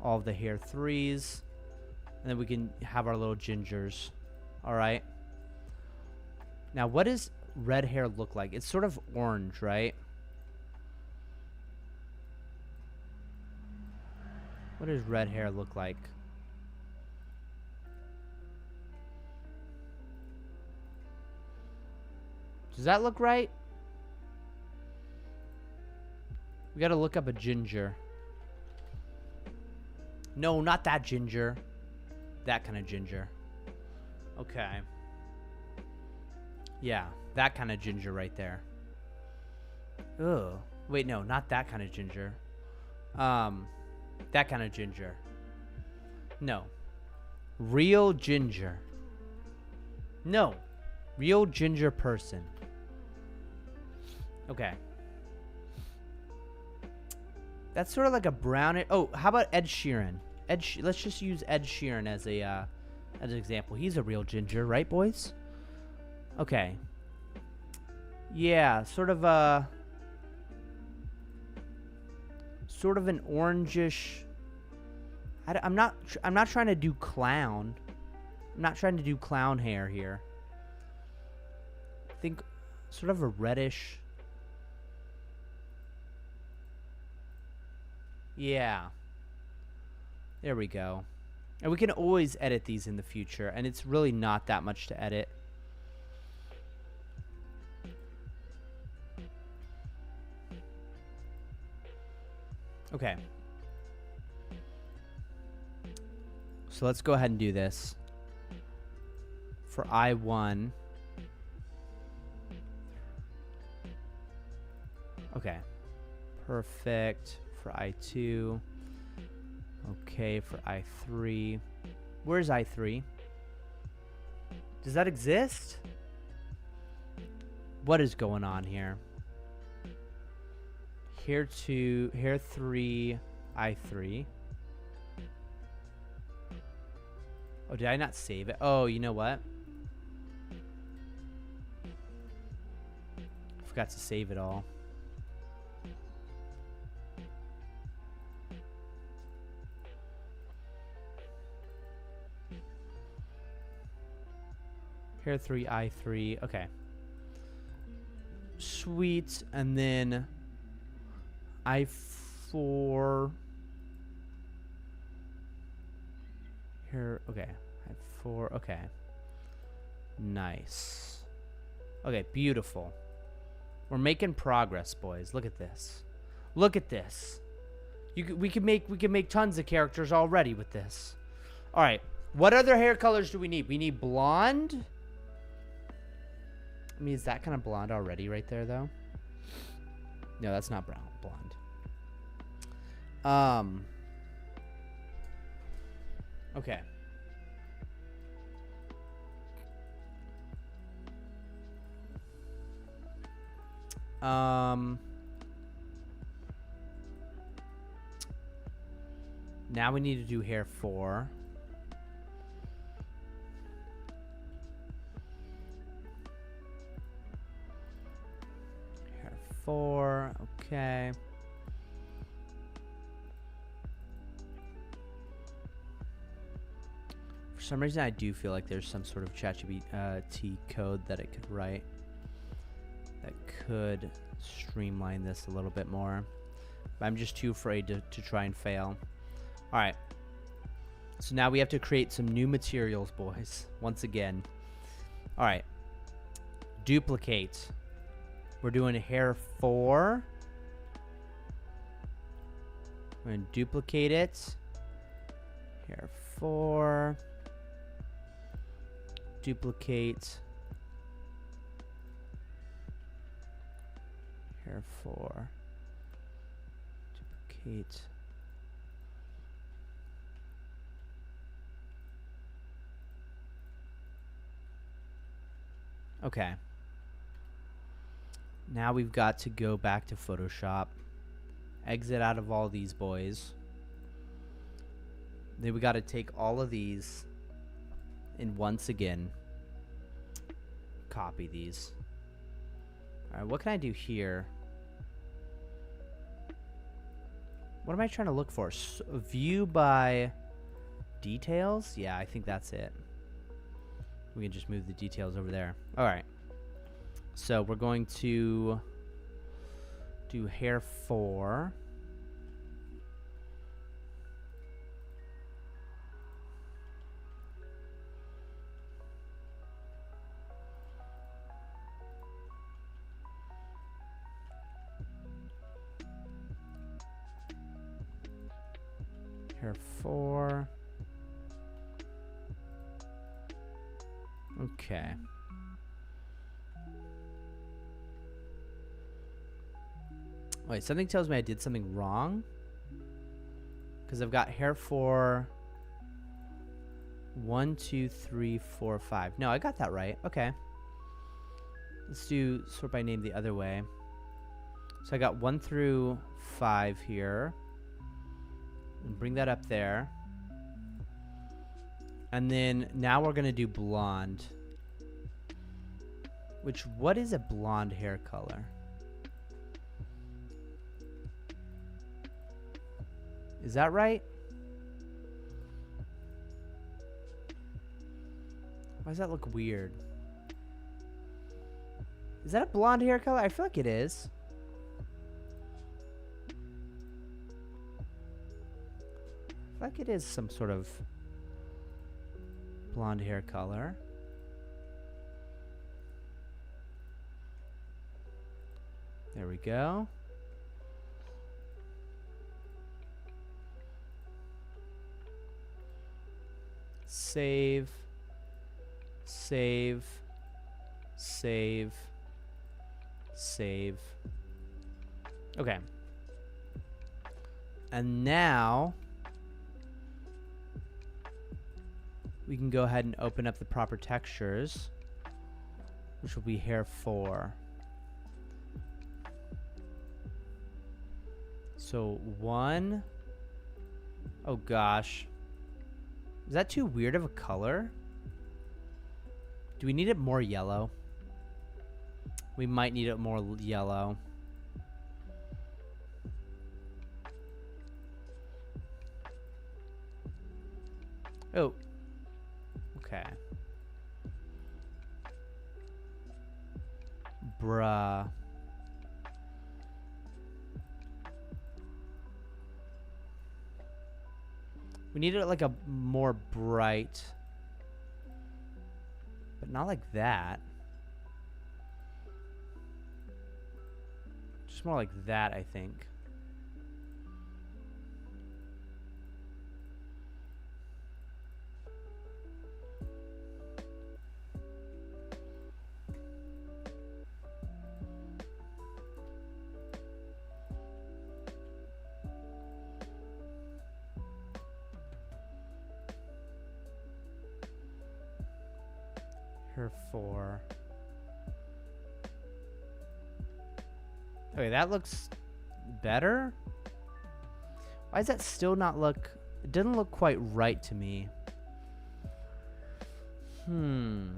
all of the hair 3s. And then we can have our little gingers. Alright. Now what does red hair look like? It's sort of orange, right? What does red hair look like? Does that look right? We gotta look up a ginger. No, not that ginger. That kind of ginger. Okay. Yeah, that kind of ginger right there. Ugh. Wait, no, not that kind of ginger. That kind of ginger. No. Real ginger. No. Real ginger person. Okay. That's sort of like a brown. Oh, how about Ed Sheeran? Let's just use Ed Sheeran as an example. He's a real ginger, right, boys? Okay. Yeah, sort of an orangish. I'm not trying to do clown. I'm not trying to do clown hair here. I think sort of a reddish. Yeah. There we go. And we can always edit these in the future, and it's really not that much to edit. Okay. So let's go ahead and do this. For I1. Okay. Perfect. For I2. Okay, for I3. Where's I3? Does that exist? What is going on here? Here 2, here 3, I3. Oh, did I not save it? Oh, you know what? I forgot to save it all. Here 3, I3. Okay. Sweet. And then I4. Here. Okay. I4. Okay. Nice. Okay. Beautiful. We're making progress, boys. Look at this. Look at this. We can make tons of characters already with this. All right. What other hair colors do we need? We need blonde. I mean, is that kind of blonde already right there, though? No, that's not brown. Blonde. Okay. Now we need to do hair 4. Hair 4, okay. For some reason, I do feel like there's some sort of ChatGPT code that it could write that could streamline this a little bit more. But I'm just too afraid to try and fail. All right. So now we have to create some new materials, boys. Once again. All right. Duplicate. We're doing hair 4. We're going to duplicate it. Hair 4. Duplicate. Hair 4. Duplicate. Okay. Now we've got to go back to Photoshop. Exit out of all these boys. Then we got to take all of these and once again copy these. Alright, what can I do here? What am I trying to look for? View by details? Yeah, I think that's it. We can just move the details over there. Alright. So we're going to do hair 4. Hair 4. Okay. Wait, something tells me I did something wrong. Because I've got hair 4. 1, 2, 3, 4, 5. No, I got that right. Okay. Let's do sort by name the other way. So I got 1 through 5 here. And bring that up there. And then now we're going to do blonde. Which, what is a blonde hair color? Is that right? Why does that look weird? Is that a blonde hair color? I feel like it is. I feel like it is some sort of blonde hair color. There we go. Save. Save. Save. Save. Okay. And now we can go ahead and open up the proper textures, which will be hair 4. So 1. Oh gosh. Is that too weird of a color? Do we need it more yellow? We might need it more yellow. Oh. Okay. Bruh. We need it like a more bright, but not like that. Just more like that, I think. Her 4. Okay, that looks better. Why does that still not look... It doesn't look quite right to me. Do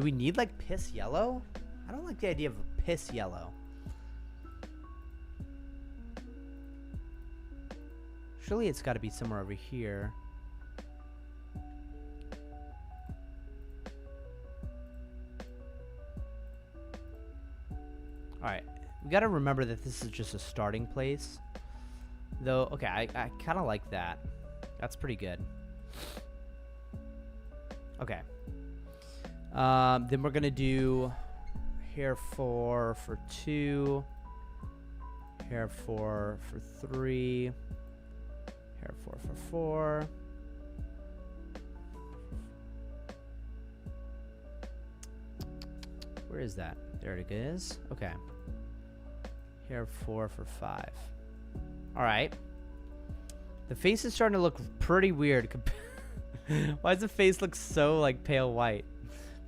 we need like piss yellow? I don't like the idea of a piss yellow. Surely it's got to be somewhere over here. Alright. got to remember that this is just a starting place. Though, okay, I kind of like that. That's pretty good. Okay. Then we're going to do hair 4 for 2. Hair 4 for 3. Hair 4 for 4. Where is that? There it is. Okay. Hair 4 for 5. All right. The face is starting to look pretty weird. Why does the face look so like pale white?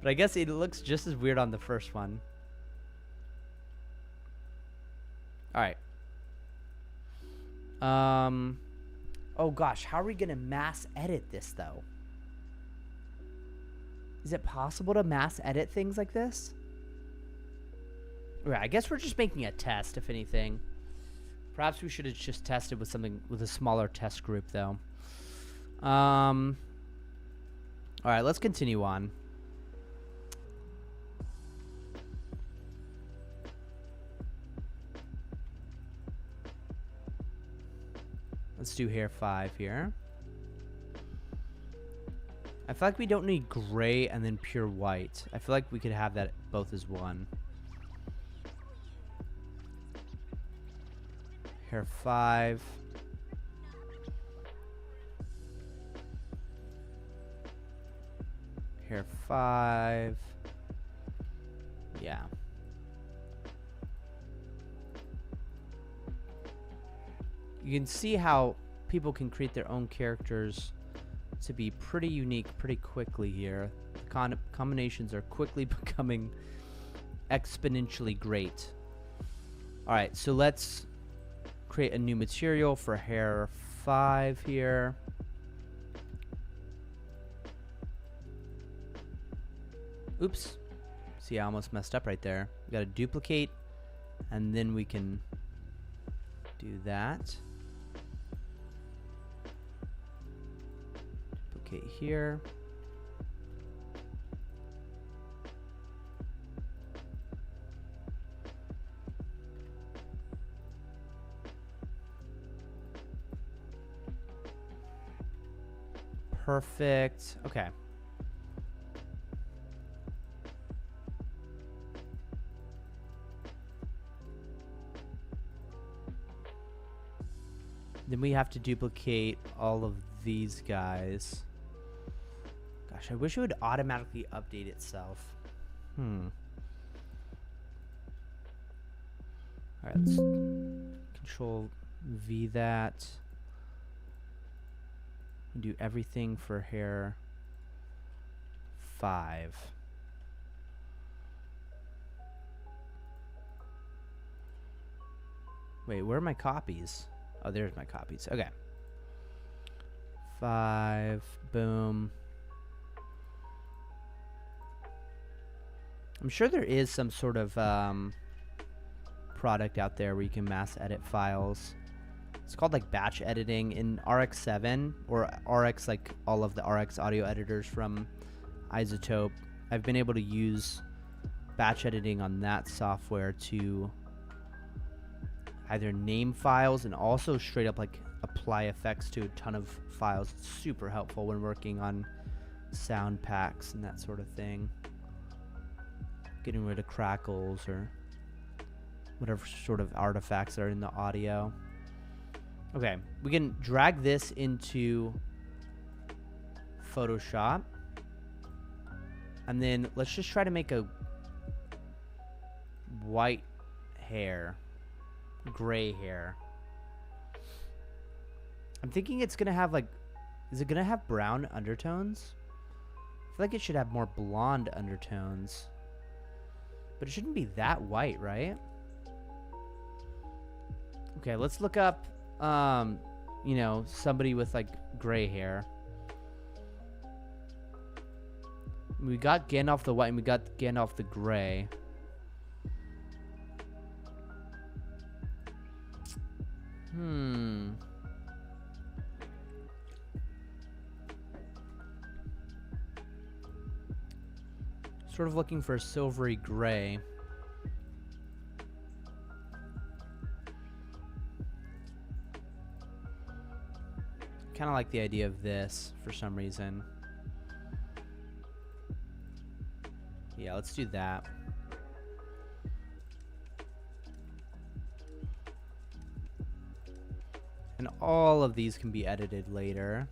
But I guess it looks just as weird on the first one. All right. Oh gosh, how are we gonna mass edit this though? Is it possible to mass edit things like this? Okay, I guess we're just making a test, if anything. Perhaps we should have just tested with something with a smaller test group though. All right, let's continue on. Let's do hair 5 here. I feel like we don't need gray and then pure white. I feel like we could have that both as one. Hair 5. Hair 5. Yeah. You can see how people can create their own characters to be pretty unique pretty quickly here. The combinations are quickly becoming exponentially great. All right, so let's create a new material for hair 5 here. Oops. See, I almost messed up right there. We got to duplicate, and then we can do that. Duplicate here. Perfect. Okay. Then we have to duplicate all of these guys. Gosh, I wish it would automatically update itself. All right, let's Control V that. Do everything for hair 5. Wait, where are my copies? Oh, there's my copies. Okay. 5. Boom. I'm sure there is some sort of product out there where you can mass edit files. It's called like batch editing in RX7 or RX, like all of the RX audio editors from Isotope. I've been able to use batch editing on that software to either name files and also straight up like apply effects to a ton of files. It's super helpful when working on sound packs and that sort of thing. Getting rid of crackles or whatever sort of artifacts are in the audio. Okay, we can drag this into Photoshop. And then let's just try to make a white hair, gray hair. I'm thinking it's gonna have like, is it gonna have brown undertones? I feel like it should have more blonde undertones. But it shouldn't be that white, right? Okay, let's look up you know, somebody with like gray hair. We got Gandalf the white and we got Gandalf the gray. Sort of looking for a silvery gray. kind of like the idea of this for some reason. Yeah, let's do that. And all of these can be edited later,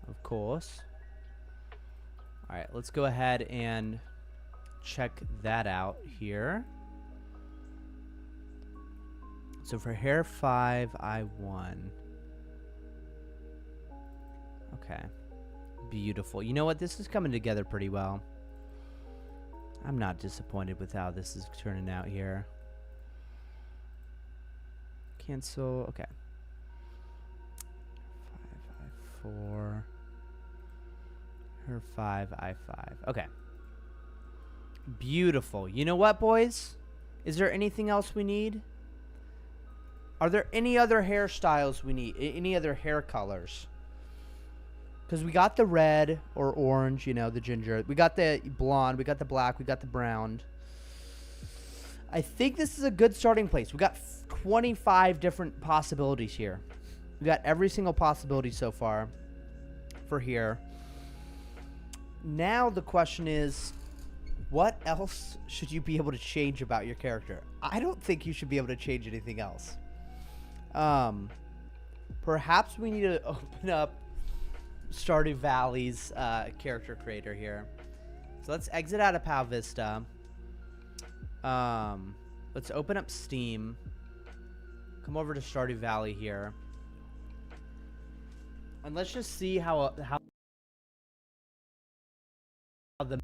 of course. All right, let's go ahead and check that out here. So for hair 5, I1. Okay. Beautiful. You know what? This is coming together pretty well. I'm not disappointed with how this is turning out here. Cancel. Okay. 5, I4. Her 5, I5. Okay. Beautiful. You know what, boys? Is there anything else we need? Are there any other hairstyles we need? Any other hair colors? Because we got the red or orange, you know, the ginger. We got the blonde. We got the black. We got the brown. I think this is a good starting place. We got 25 different possibilities here. We got every single possibility so far for here. Now the question is, what else should you be able to change about your character? I don't think you should be able to change anything else. Perhaps we need to open up Stardew Valley's character creator here. So let's exit out of PAL Vista. Let's open up Steam. Come over to Stardew Valley here. And let's just see how the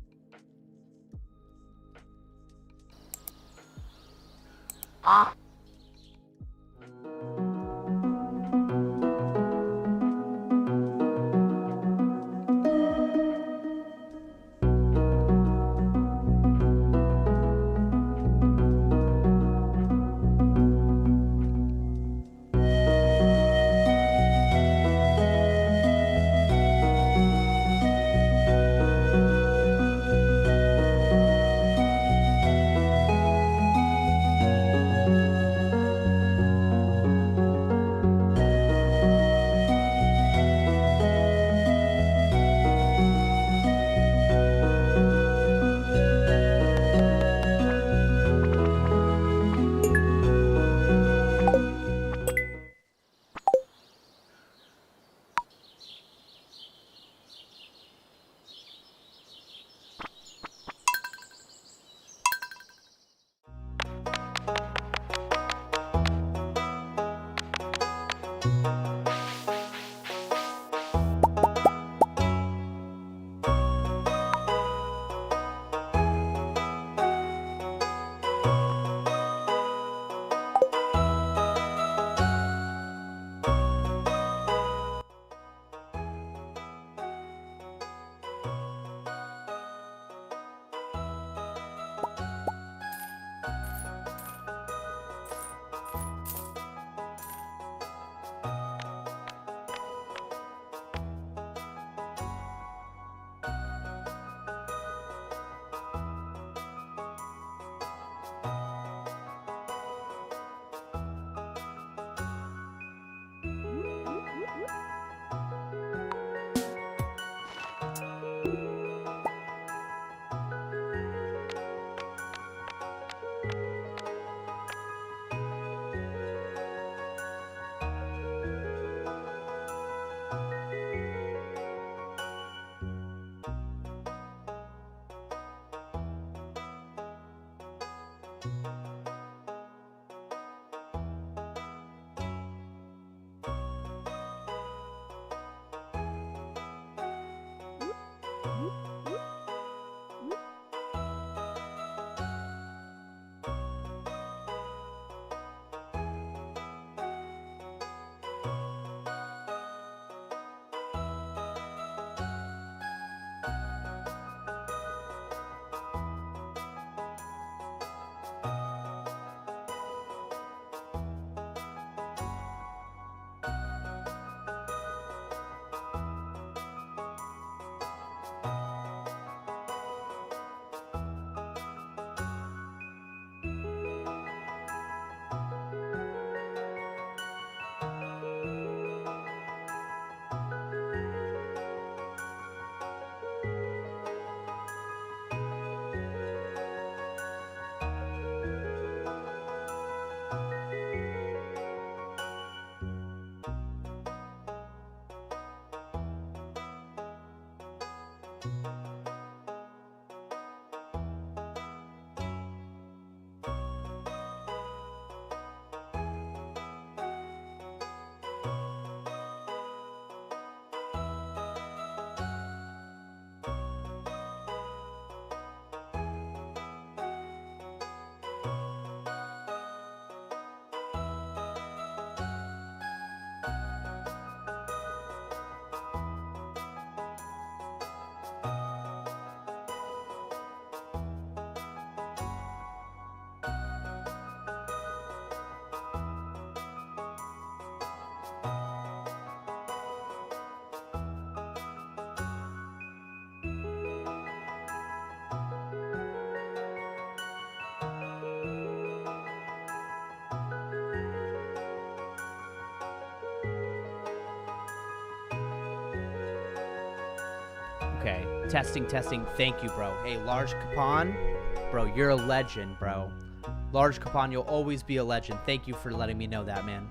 Okay, testing. Thank you, bro. Hey, Large Capon, bro, you're a legend, bro. Large Capon, you'll always be a legend. Thank you for letting me know that, man.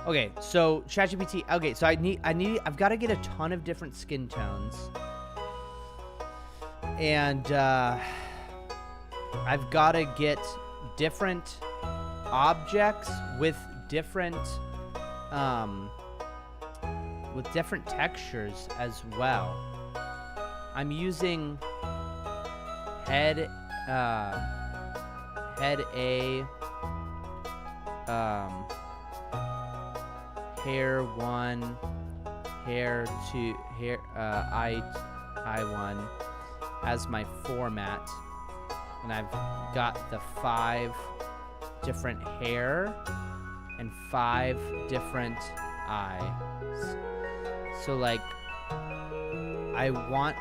Okay, so ChatGPT. Okay, so I've got to get a ton of different skin tones, and I've got to get different objects with different textures as well. I'm using head A, hair 1, hair 2, hair I1 as my format, and I've got the 5 different hair and 5 different eyes. So like I want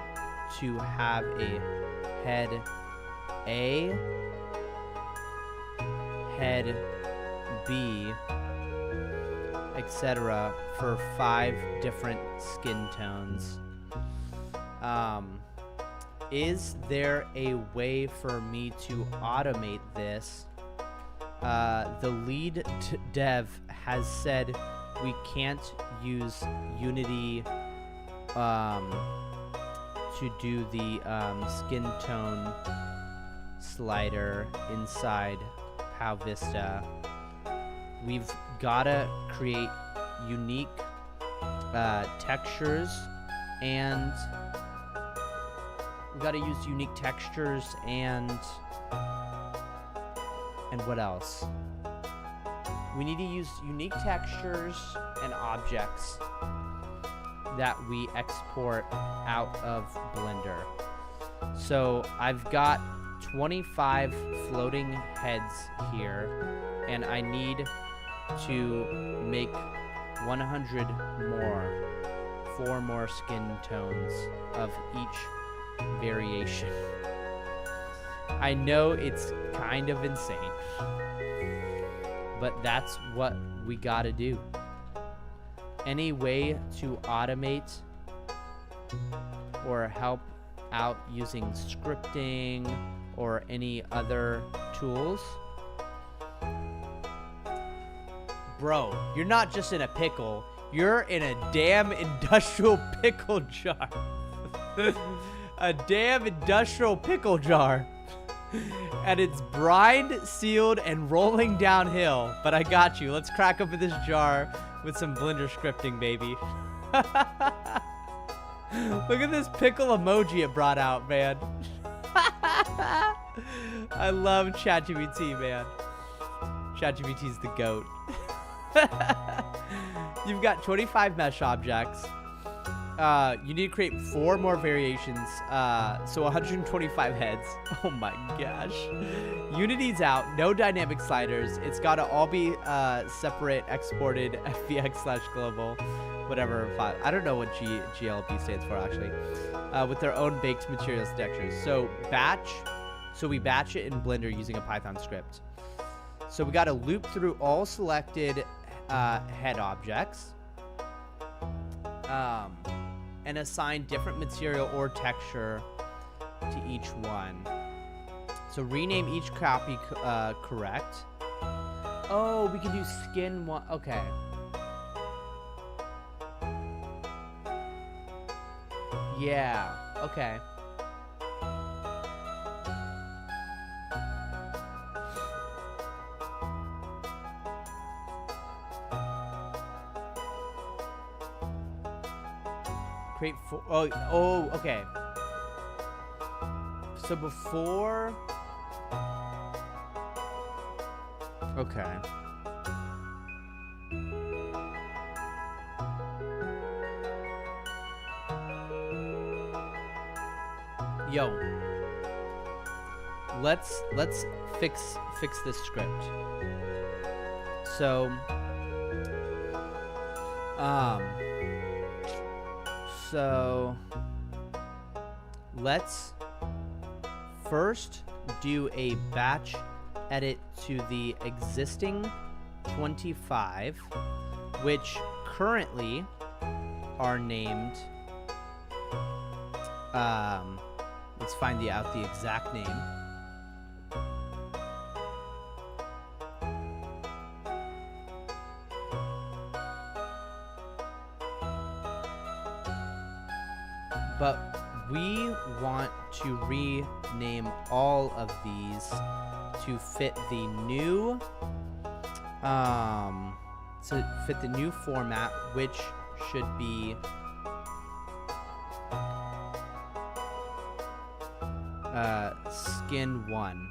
to have a head A, head B, etc. for 5 different skin tones. Is there a way for me to automate this? The lead dev has said we can't use Unity to do the skin tone slider inside Vista. We've gotta create unique textures, and we gotta use unique textures and what else? We need to use unique textures and objects that we export out of Blender. So I've got 25 floating heads here, and I need to make 100 more, 4 more skin tones of each variation. I know it's kind of insane, but that's what we gotta do. Any way to automate or help out using scripting or any other tools? Bro, you're not just in a pickle, you're in a damn industrial pickle jar. A damn industrial pickle jar. And it's brined, sealed, and rolling downhill. But I got you. Let's crack open this jar with some Blender scripting, baby. Look at this pickle emoji it brought out, man. I love ChatGPT, man. ChatGPT's the GOAT. You've got 25 mesh objects. You need to create 4 more variations, so 125 heads. Oh my gosh. Unity's out, no dynamic sliders. It's got to all be separate, exported, fvx/global, whatever file. I don't know what GLB stands for, actually. With their own baked materials and textures. So batch, so we batch it in Blender using a Python script. So we got to loop through all selected head objects. And assign different material or texture to each one. So rename each copy correct. Oh, we can do skin one. Okay. Yeah. Okay. Create for, oh, okay. So before, okay. Yo, let's fix this script. So, So let's first do a batch edit to the existing 25, which currently are named Let's find out the exact name. But we want to rename all of these to fit the new format, which should be skin 1.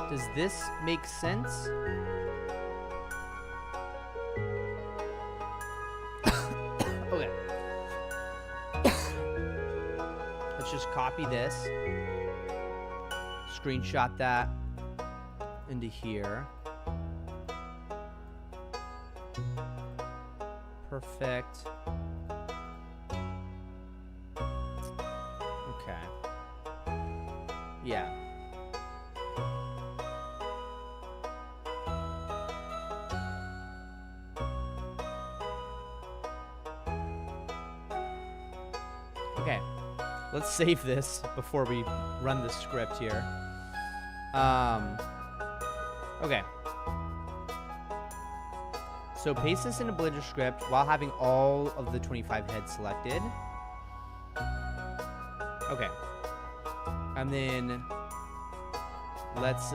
Does this make sense? Okay. Let's just copy this, screenshot that into here. Perfect. Okay. Yeah. Okay. Let's save this before we run the script here. Okay. So paste this into Blender script while having all of the 25 heads selected. Okay. And then let's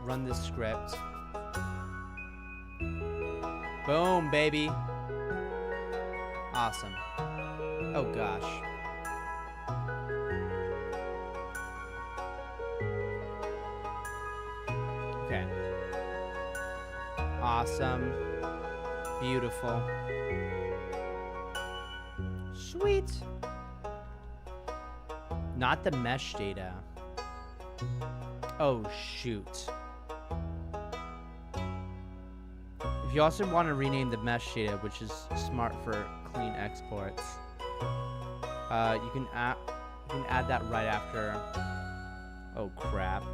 run this script. Boom, baby. Awesome. Oh gosh. Okay. Awesome. Beautiful. Sweet. Not the mesh data. Oh, shoot. If you also want to rename the mesh data, which is smart for clean exports, you can add that right after. Oh, crap.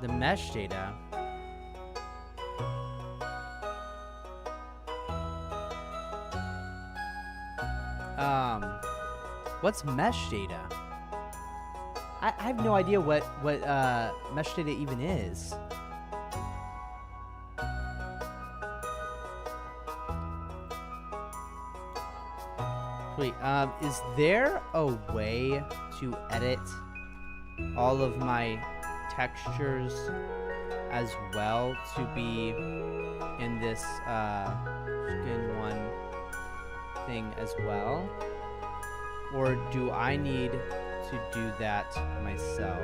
The mesh data. What's mesh data? I have no idea what mesh data even is. Wait, is there a way to edit all of my textures as well to be in this skin 1 thing as well? Or do I need to do that myself?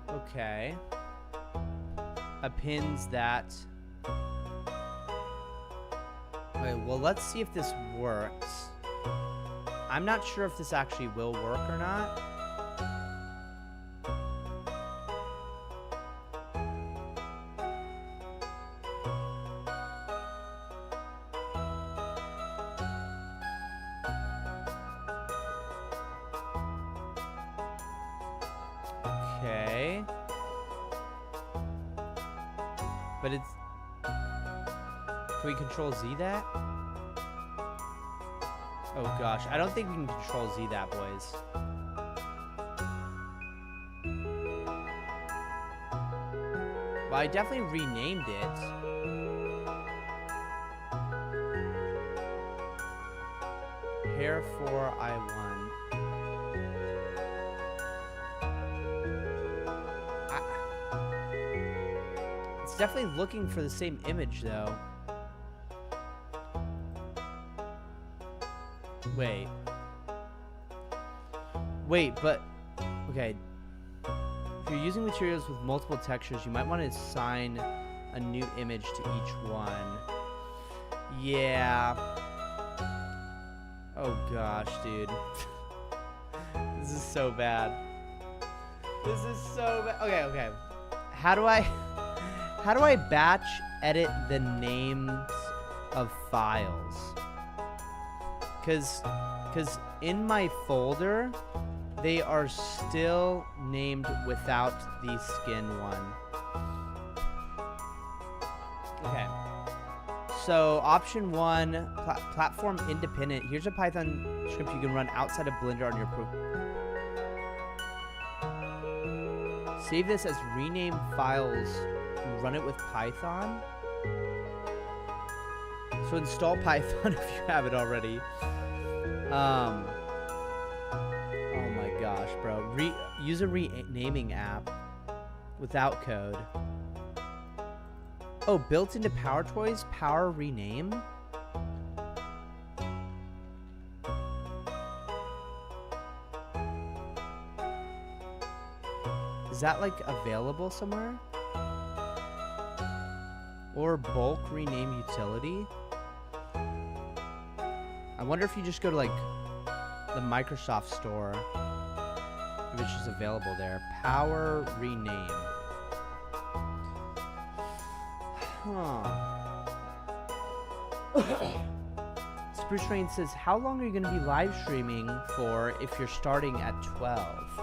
Okay. Appends that. Okay, well, let's see if this works. I'm not sure if this actually will work or not. Okay. But it's... Can we control Z that? Oh gosh, I don't think we can control Z that, boys. Well, I definitely renamed it. Hair 4 I1. It's definitely looking for the same image, though. Wait, but... Okay. If you're using materials with multiple textures, you might want to assign a new image to each one. Yeah. Oh gosh, dude. This is so bad. This is so bad. Okay. How do I batch edit the names of files? Cause in my folder, they are still named without the skin one. Okay. So option 1, platform independent. Here's a Python script you can run outside of Blender on your Save this as rename files and run it with Python. So install Python if you have it already. Oh my gosh, bro. Use a renaming app without code. Oh, built into Power Toys, Power Rename? Is that like available somewhere? Or bulk rename utility? I wonder if you just go to like the Microsoft store, if it's just available there. Power rename. Huh. Spruce Rain says, how long are you going to be live streaming for if you're starting at 12?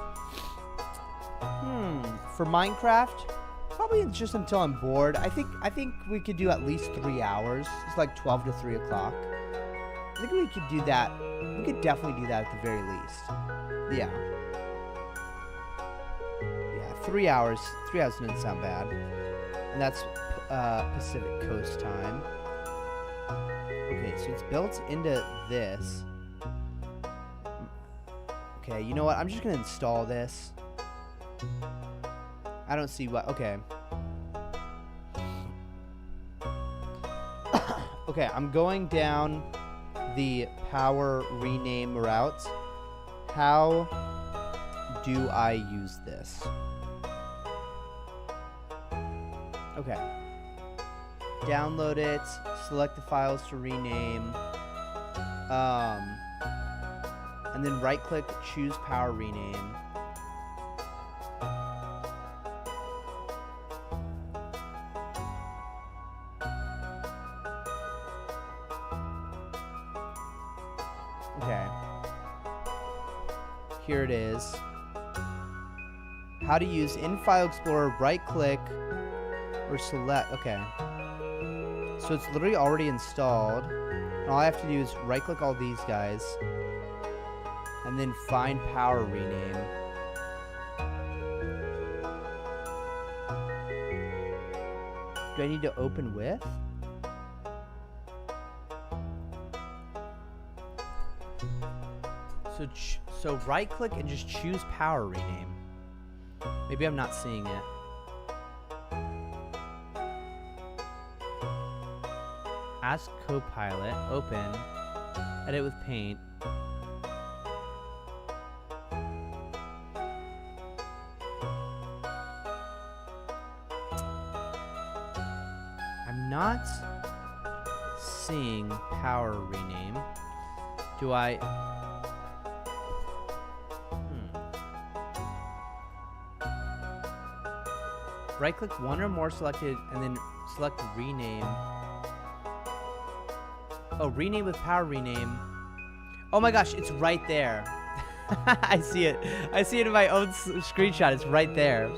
For Minecraft, probably just until I'm bored. I think we could do at least 3 hours. It's like 12 to 3 o'clock. I think we could do that. We could definitely do that at the very least. Yeah. Yeah, 3 hours. 3 hours doesn't sound bad. And that's Pacific Coast time. Okay, so it's built into this. Okay, you know what? I'm just going to install this. I don't see what... Okay. Okay, I'm going down the power rename route. How do I use this? Okay. Download it. Select the files to rename. And then right-click, choose Power Rename. Okay. Here it is. How to use in File Explorer, right-click, or select. Okay. So it's literally already installed. And all I have to do is right-click all these guys. And then find Power Rename. Do I need to open with? So right-click and just choose Power Rename. Maybe I'm not seeing it. Ask Copilot. Open. Edit with Paint. I'm not seeing Power Rename. Do I... Right-click one or more selected, and then select Rename. Oh, Rename with Power Rename. Oh my gosh, it's right there. I see it. I see it in my own screenshot. It's right there.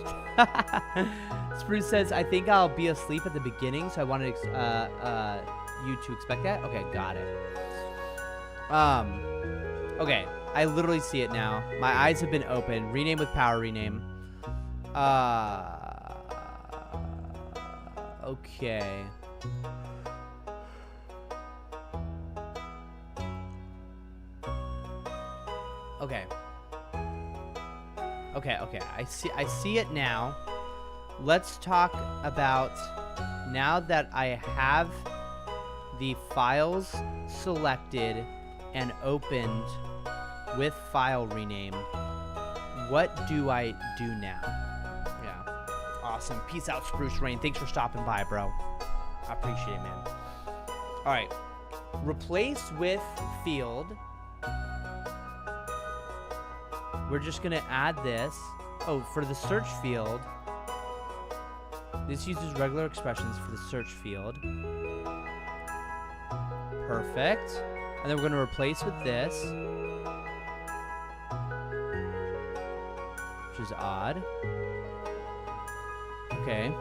Spruce says, I think I'll be asleep at the beginning, so I wanted you to expect that. Okay, got it. Okay, I literally see it now. My eyes have been open. Rename with Power Rename. Okay. Okay. Okay. I see it now. Let's talk about, now that I have the files selected and opened with file rename, what do I do now? Yeah. Awesome. Peace out, Spruce Rain. Thanks for stopping by, bro. I appreciate it, man. All right. Replace with field. We're just going to add this. Oh, for the search field. This uses regular expressions for the search field. Perfect. And then we're going to replace with this, which is odd. Okay.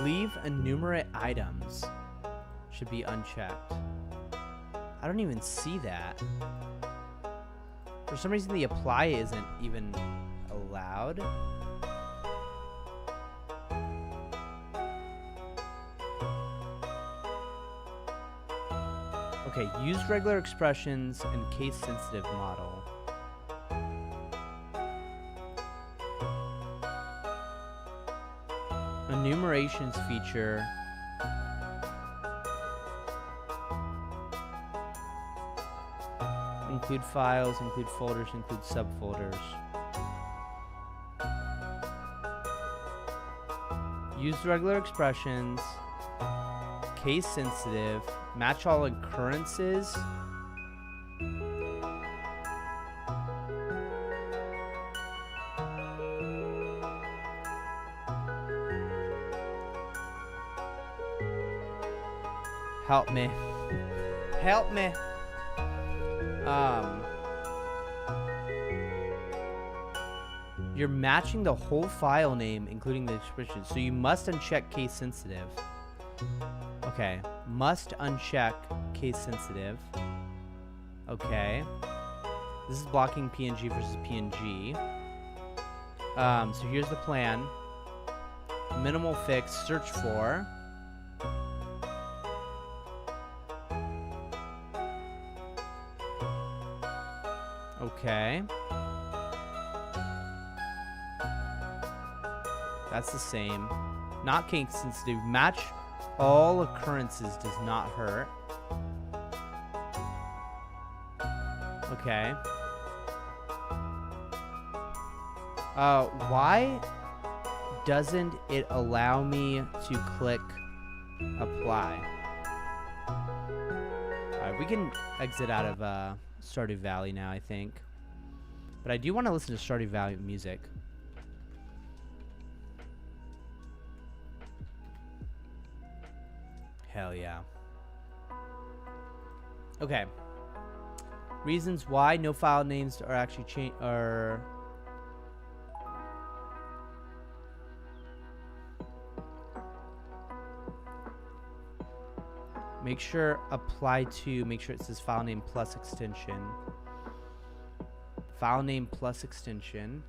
Leave enumerate items. Should be unchecked. I don't even see that. For some reason, the apply isn't even allowed. Okay, use regular expressions and case-sensitive model. Enumerations feature. Include files, include folders, include subfolders. Use regular expressions. Case sensitive. Match all occurrences. Help me. Help me. You're matching the whole file name, including the expression. So you must uncheck case sensitive. Okay. Must uncheck case sensitive. Okay. This is blocking PNG versus PNG. So here's the plan. Minimal fix, search for. Okay. That's the same. Not case sensitive. Match all occurrences does not hurt. Okay. Why doesn't it allow me to click apply? Alright, we can exit out of Stardew Valley now, I think. But I do want to listen to Stardew Valley music. Hell yeah. Okay. Reasons why no file names are actually changed are. Make sure apply to, make sure it says file name plus extension. File name plus extension.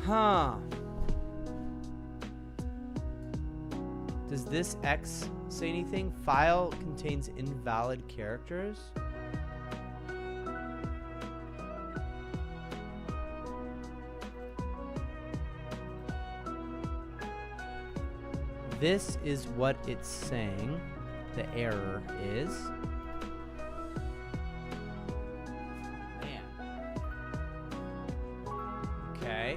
Huh. Does this X say anything? File contains invalid characters. This is what it's saying. The error is. Man. Okay.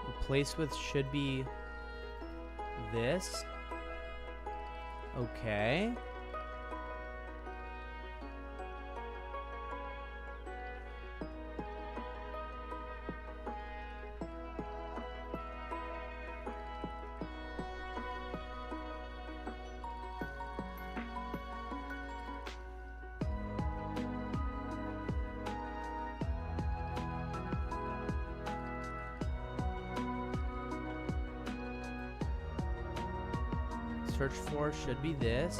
Replace with should be this. Okay. Search for should be this.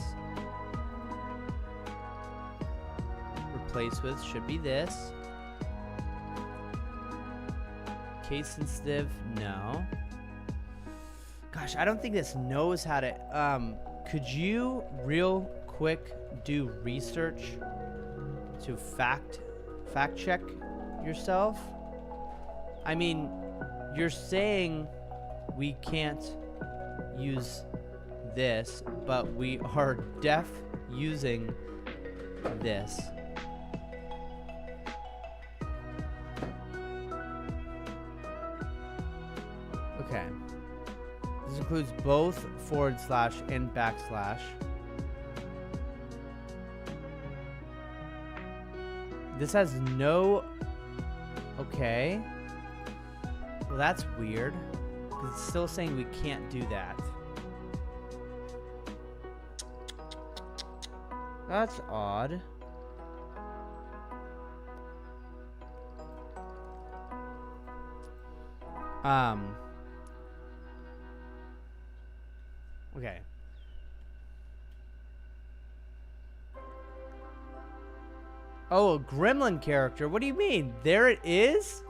Replace with should be this. Case sensitive, no. Gosh, I don't think this knows how to. Could you real quick do research to fact check yourself? I mean, you're saying we can't use this, but we are using this. Okay. This includes both / and \. This has no... Okay. Well, that's weird. Because it's still saying we can't do that. That's odd. Okay. Oh, a gremlin character. What do you mean? There it is?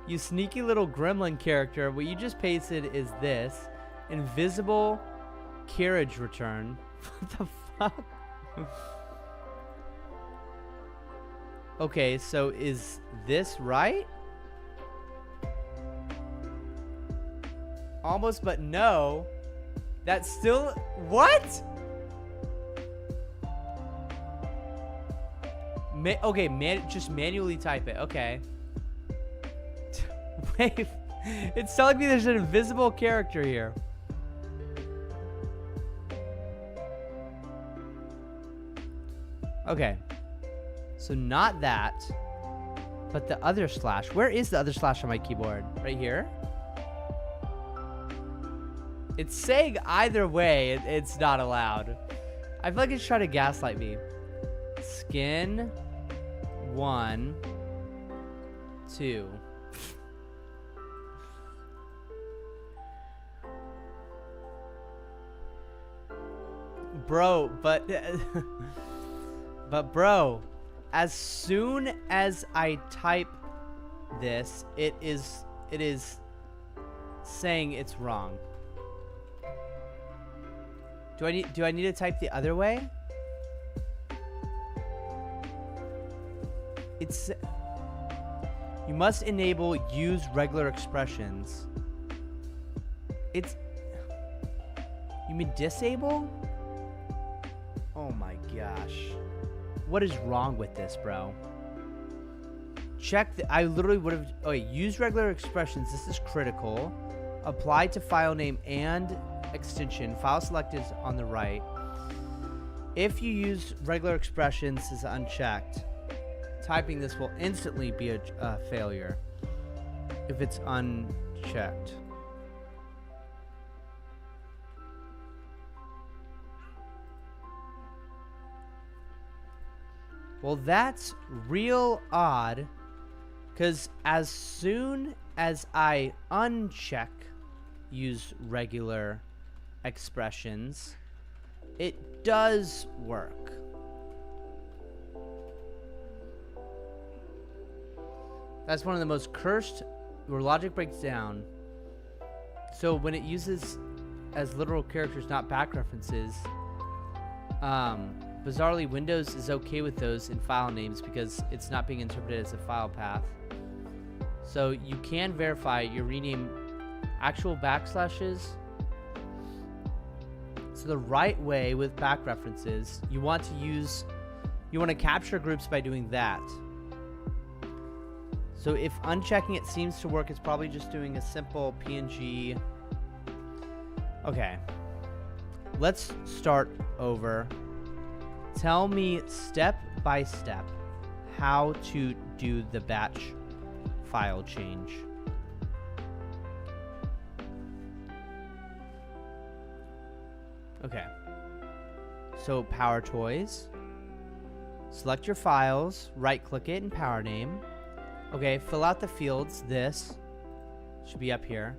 You sneaky little gremlin character. What you just pasted is this. Invisible carriage return. What the fuck? Okay, so is this right? Almost, but no. That's still... What? Okay, just manually type it. Okay. Wait. It's telling me there's an invisible character here. Okay. So not that, but the other slash. Where is the other slash on my keyboard? Right here? It's saying either way, it's not allowed. I feel like it's trying to gaslight me. Skin 1, 2. Bro, but bro, as soon as I type this, it is saying it's wrong. Do I need to type the other way? It's... You must enable use regular expressions. It's... You mean disable? Oh my gosh. What is wrong with this, bro? Check the... I literally would have... Okay, use regular expressions. This is critical. Apply to file name and extension. File select is on the right. If you use regular expressions is unchecked, typing this will instantly be a failure if it's unchecked. Well, that's real odd, because as soon as I uncheck use regular expressions, it does work. That's one of the most cursed where logic breaks down. So when it uses as literal characters, not back references, bizarrely Windows is okay with those in file names because it's not being interpreted as a file path. So you can verify your rename actual backslashes. So the right way with back references, you want to capture groups by doing that. So if unchecking it seems to work, it's probably just doing a simple PNG. Okay. Let's start over. Tell me step by step how to do the batch file change. Okay. So Power Toys. Select your files, right click it in Power Name. Okay, fill out the fields. This should be up here.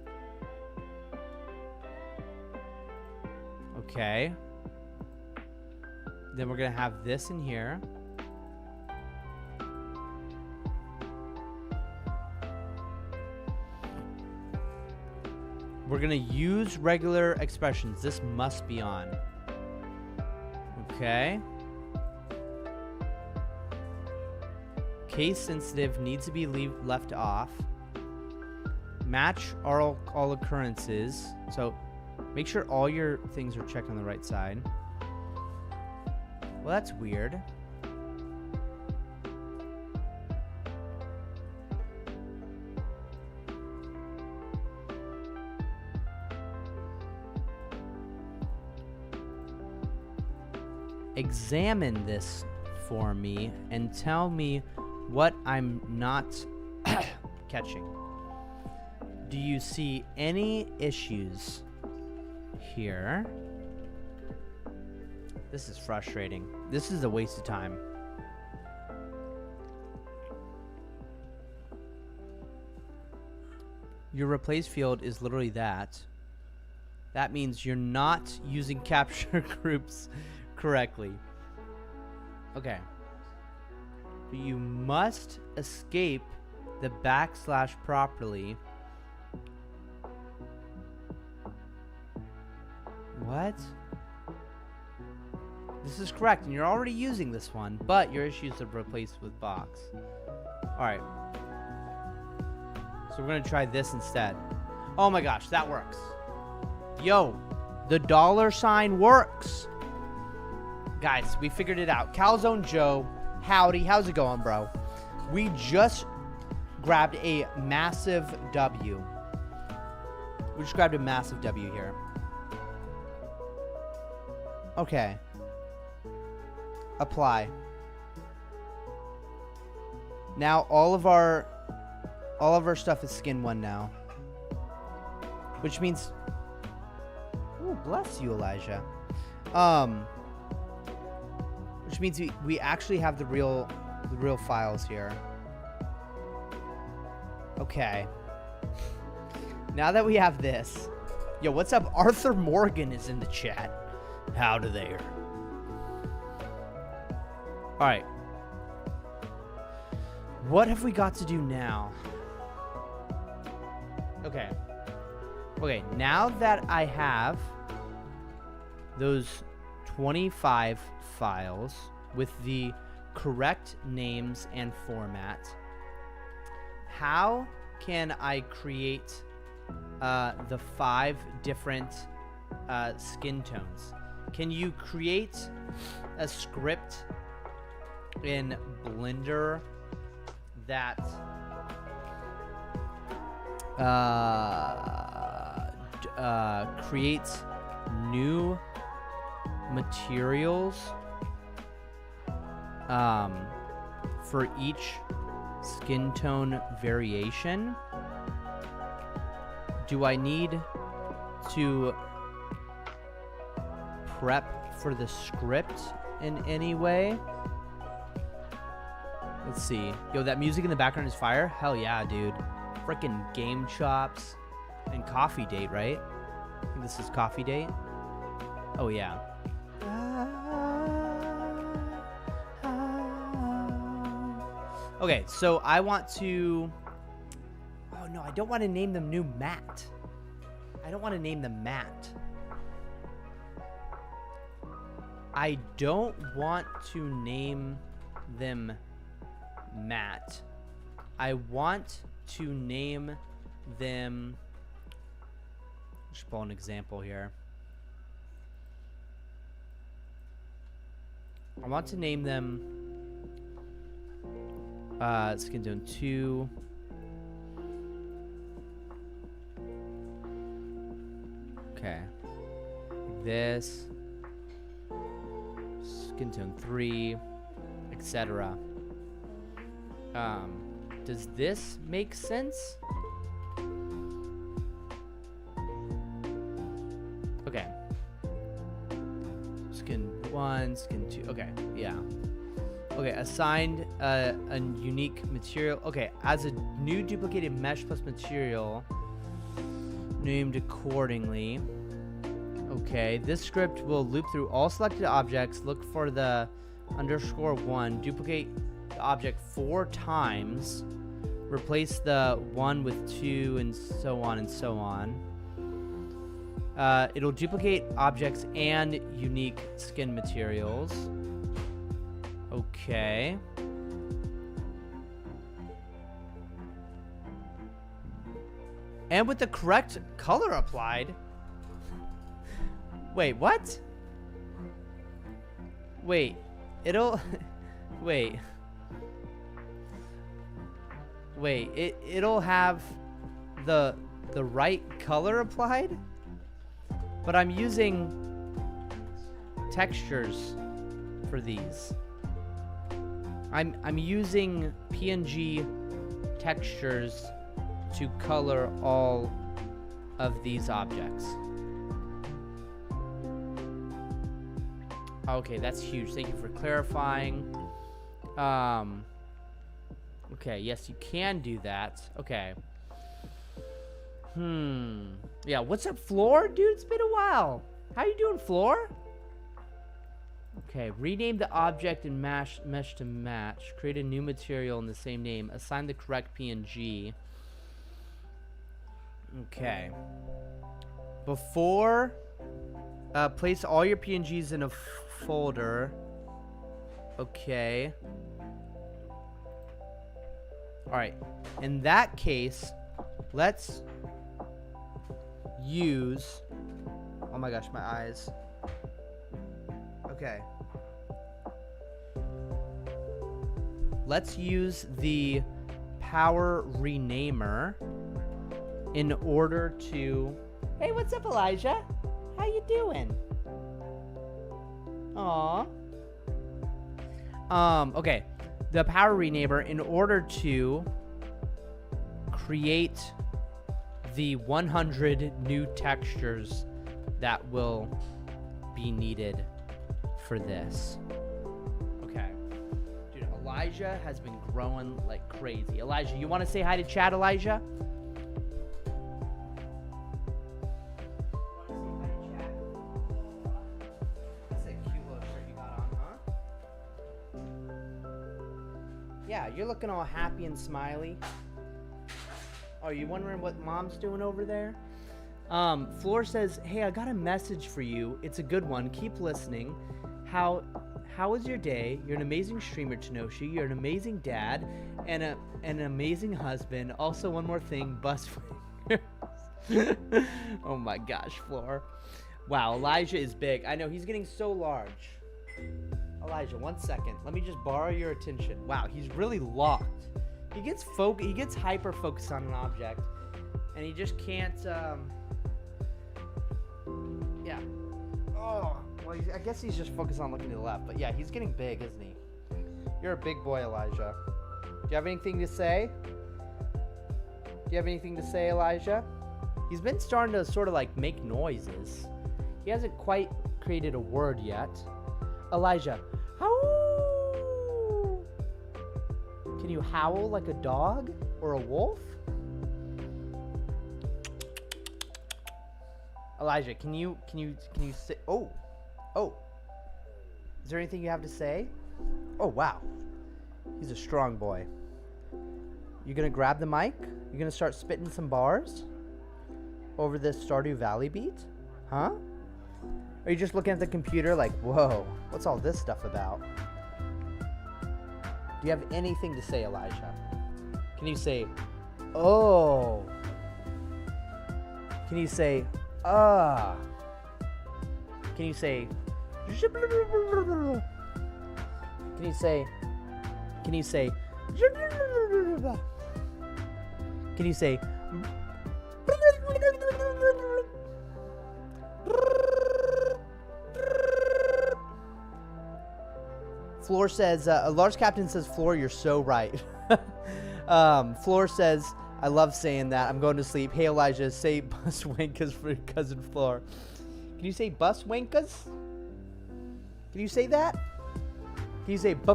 Okay. Then we're gonna have this in here. We're gonna use regular expressions. This must be on. Okay. Case sensitive needs to be left off. Match all occurrences. So make sure all your things are checked on the right side. Well, that's weird. examine this for me and tell me what I'm not catching. Do you see any issues here? This is frustrating. This is a waste of time. Your replace field is literally that. That means you're not using capture groups correctly. Okay. But you must escape the backslash properly. What? This is correct, and you're already using this one, but your issues are replaced with box. Alright. So we're gonna try this instead. Oh my gosh, that works. Yo, the $ works. Guys, we figured it out. Calzone Joe, howdy, how's it going, bro? We just grabbed a massive W. We just grabbed a massive W here. Okay. Apply. Now all of our stuff is skin 1 now. Which means, ooh, bless you, Elijah. Which means we actually have the real files here. Okay. Now that we have this, yo, what's up? Arthur Morgan is in the chat. Howdy there. All right. What have we got to do now? Okay. Okay, now that I have those 25 files with the correct names and format, how can I create the 5 different skin tones? Can you create a script in Blender that creates new materials for each skin tone variation? Do I need to prep for the script in any way? Let's see. Yo, that music in the background is fire? Hell yeah, dude. Frickin' Game Chops and Coffee Date, right? I think this is Coffee Date. Oh, yeah. Okay, so I want to... Oh, no, I don't want to name them new Matt. I don't want to name them Matt. I don't want to name them Matt. I want to name them... Just pull an example here. I want to name them Skin Tone 2. Okay. This. Skin Tone 3, etc. Does this make sense? Okay. Skin 1, skin 2. Okay, yeah. Okay, assigned a unique material. Okay, as a new duplicated mesh plus material named accordingly. Okay, this script will loop through all selected objects, look for the _1, duplicate the object 4 times, replace the 1 with 2, and so on and so on. It'll duplicate objects and unique skin materials. Okay. And with the correct color applied. Wait, what? Wait, it'll... Wait. Wait, it'll have the right color applied? But I'm using textures for these. I'm using PNG textures to color all of these objects. Okay, that's huge. Thank you for clarifying. Okay, yes, you can do that. Okay. Yeah, what's up, Floor? Dude, it's been a while. How you doing, Floor? Okay, rename the object in mesh to match. Create a new material in the same name. Assign the correct PNG. Okay. Before, place all your PNGs in a folder. Okay. Alright. In that case, let's use... Oh my gosh, my eyes. Okay. Let's use the power renamer in order to... Hey, what's up, Elijah? How you doing? Aww. Okay. The power renamer in order to create the 100 new textures that will be needed for this. Okay. Dude, Elijah has been growing like crazy. Elijah, you want to say hi to chat, Elijah? Yeah, you're looking all happy and smiley. Oh, you wondering what mom's doing over there? Floor says, hey, I got a message for you. It's a good one. Keep listening. How was your day? You're an amazing streamer, Tenoshi. You're an amazing dad and an amazing husband. Also, one more thing, bus fingers. Oh my gosh, Floor. Wow, Elijah is big. I know, he's getting so large. Elijah, 1 second. Let me just borrow your attention. Wow, he's really locked. He gets hyper focused on an object, and he just can't. Yeah. Oh, well, I guess he's just focused on looking to the left. But yeah, he's getting big, isn't he? You're a big boy, Elijah. Do you have anything to say? Do you have anything to say, Elijah? He's been starting to sort of like make noises. He hasn't quite created a word yet. Elijah, howl! Can you howl like a dog or a wolf? Elijah, can you say? Oh, is there anything you have to say? Oh wow, he's a strong boy. You gonna grab the mic? You gonna start spitting some bars over this Stardew Valley beat? Huh? Are you just looking at the computer like, whoa, what's all this stuff about? Do you have anything to say, Elijah? Can you say, oh? Can you say, ah? Can you say, can you say, can you say, can you say, Floor says, Large Captain says, Floor, you're so right. Floor says, I love saying that. I'm going to sleep. Hey, Elijah, say bus wankas for your cousin Floor. Can you say bus wankas? Can you say that? Can you say bus?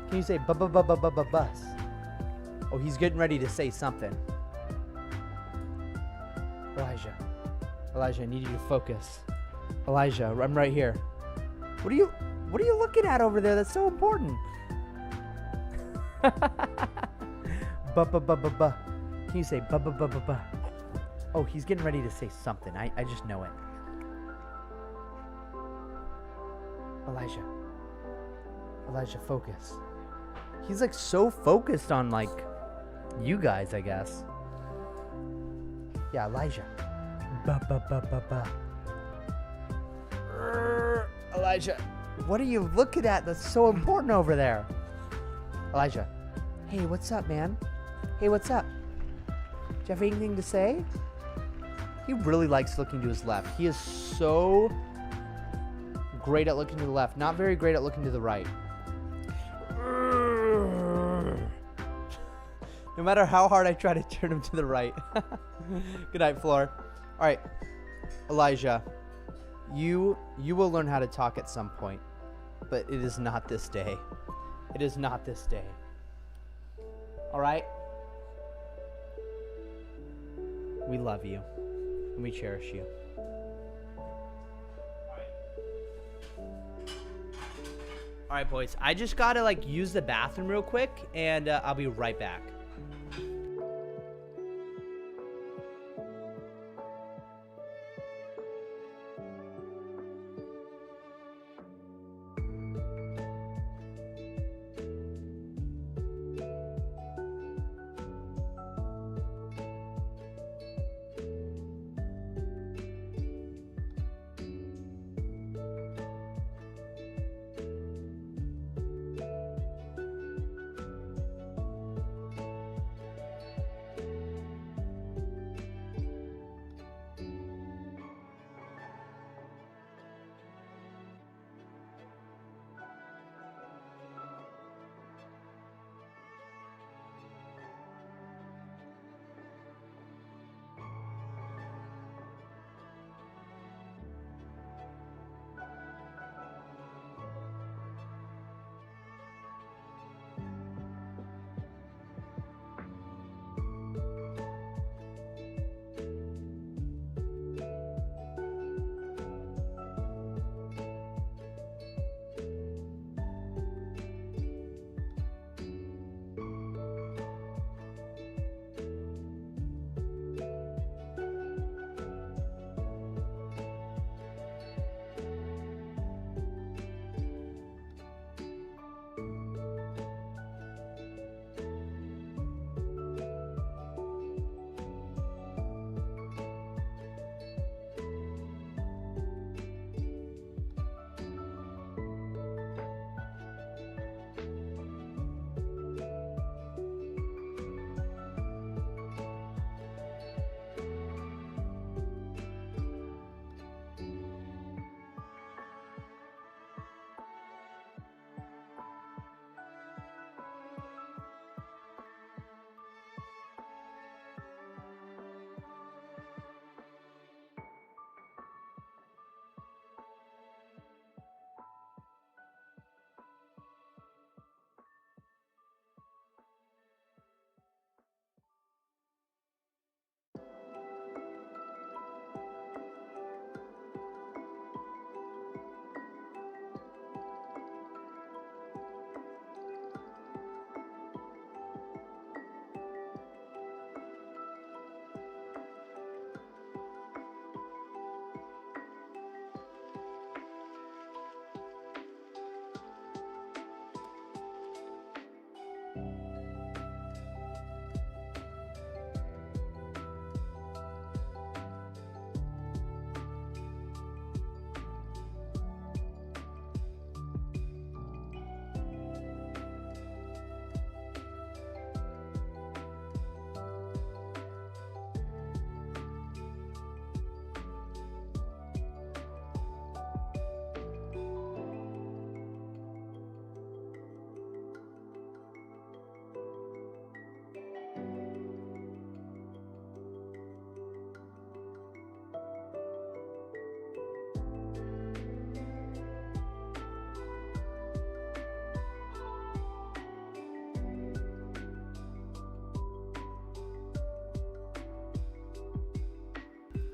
Can you say bus? Oh, he's getting ready to say something. Elijah, I need you to focus. Elijah, I'm right here. What are you looking at over there that's so important? Can you say Oh, he's getting ready to say something. I just know it. Elijah, focus. He's like so focused on like you guys, I guess. Yeah, Elijah. Elijah, what are you looking at that's so important over there? Elijah, hey, what's up, man? Hey, what's up? Do you have anything to say? He really likes looking to his left. He is so great at looking to the left. Not very great at looking to the right. No matter how hard I try to turn him to the right. Good night, Floor. All right, Elijah, you will learn how to talk at some point, but it is not this day. It is not this day. All right? We love you, and we cherish you. All right, boys. I just gotta like use the bathroom real quick, and I'll be right back.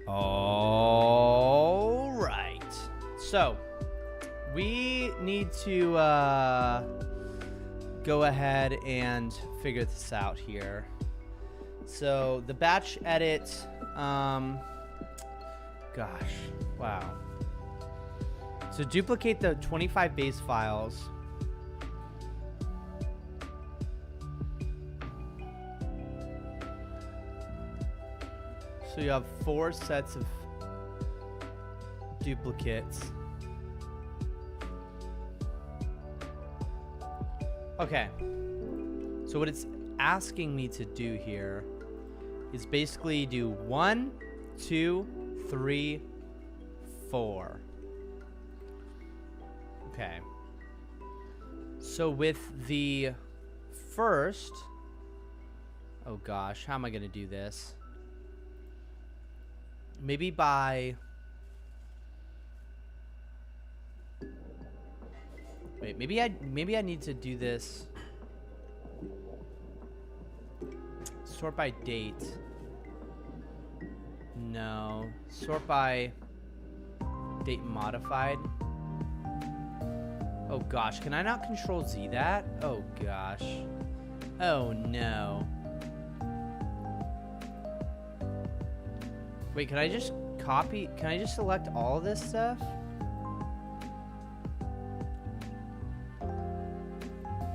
All right. So we need to go ahead and figure this out here. So the batch edit, gosh, wow. So duplicate the 25 base files. So you have 4 sets of duplicates. Okay. So what it's asking me to do here is basically do 1, 2, 3, 4. Okay. So with the first... Oh gosh, how am I going to do this? Maybe by... Wait, maybe I need to do this. Sort by date. No. Sort by date modified. Oh gosh, can I not control Z that? Oh gosh. Oh no. Wait, can I just copy? Can I just select all of this stuff?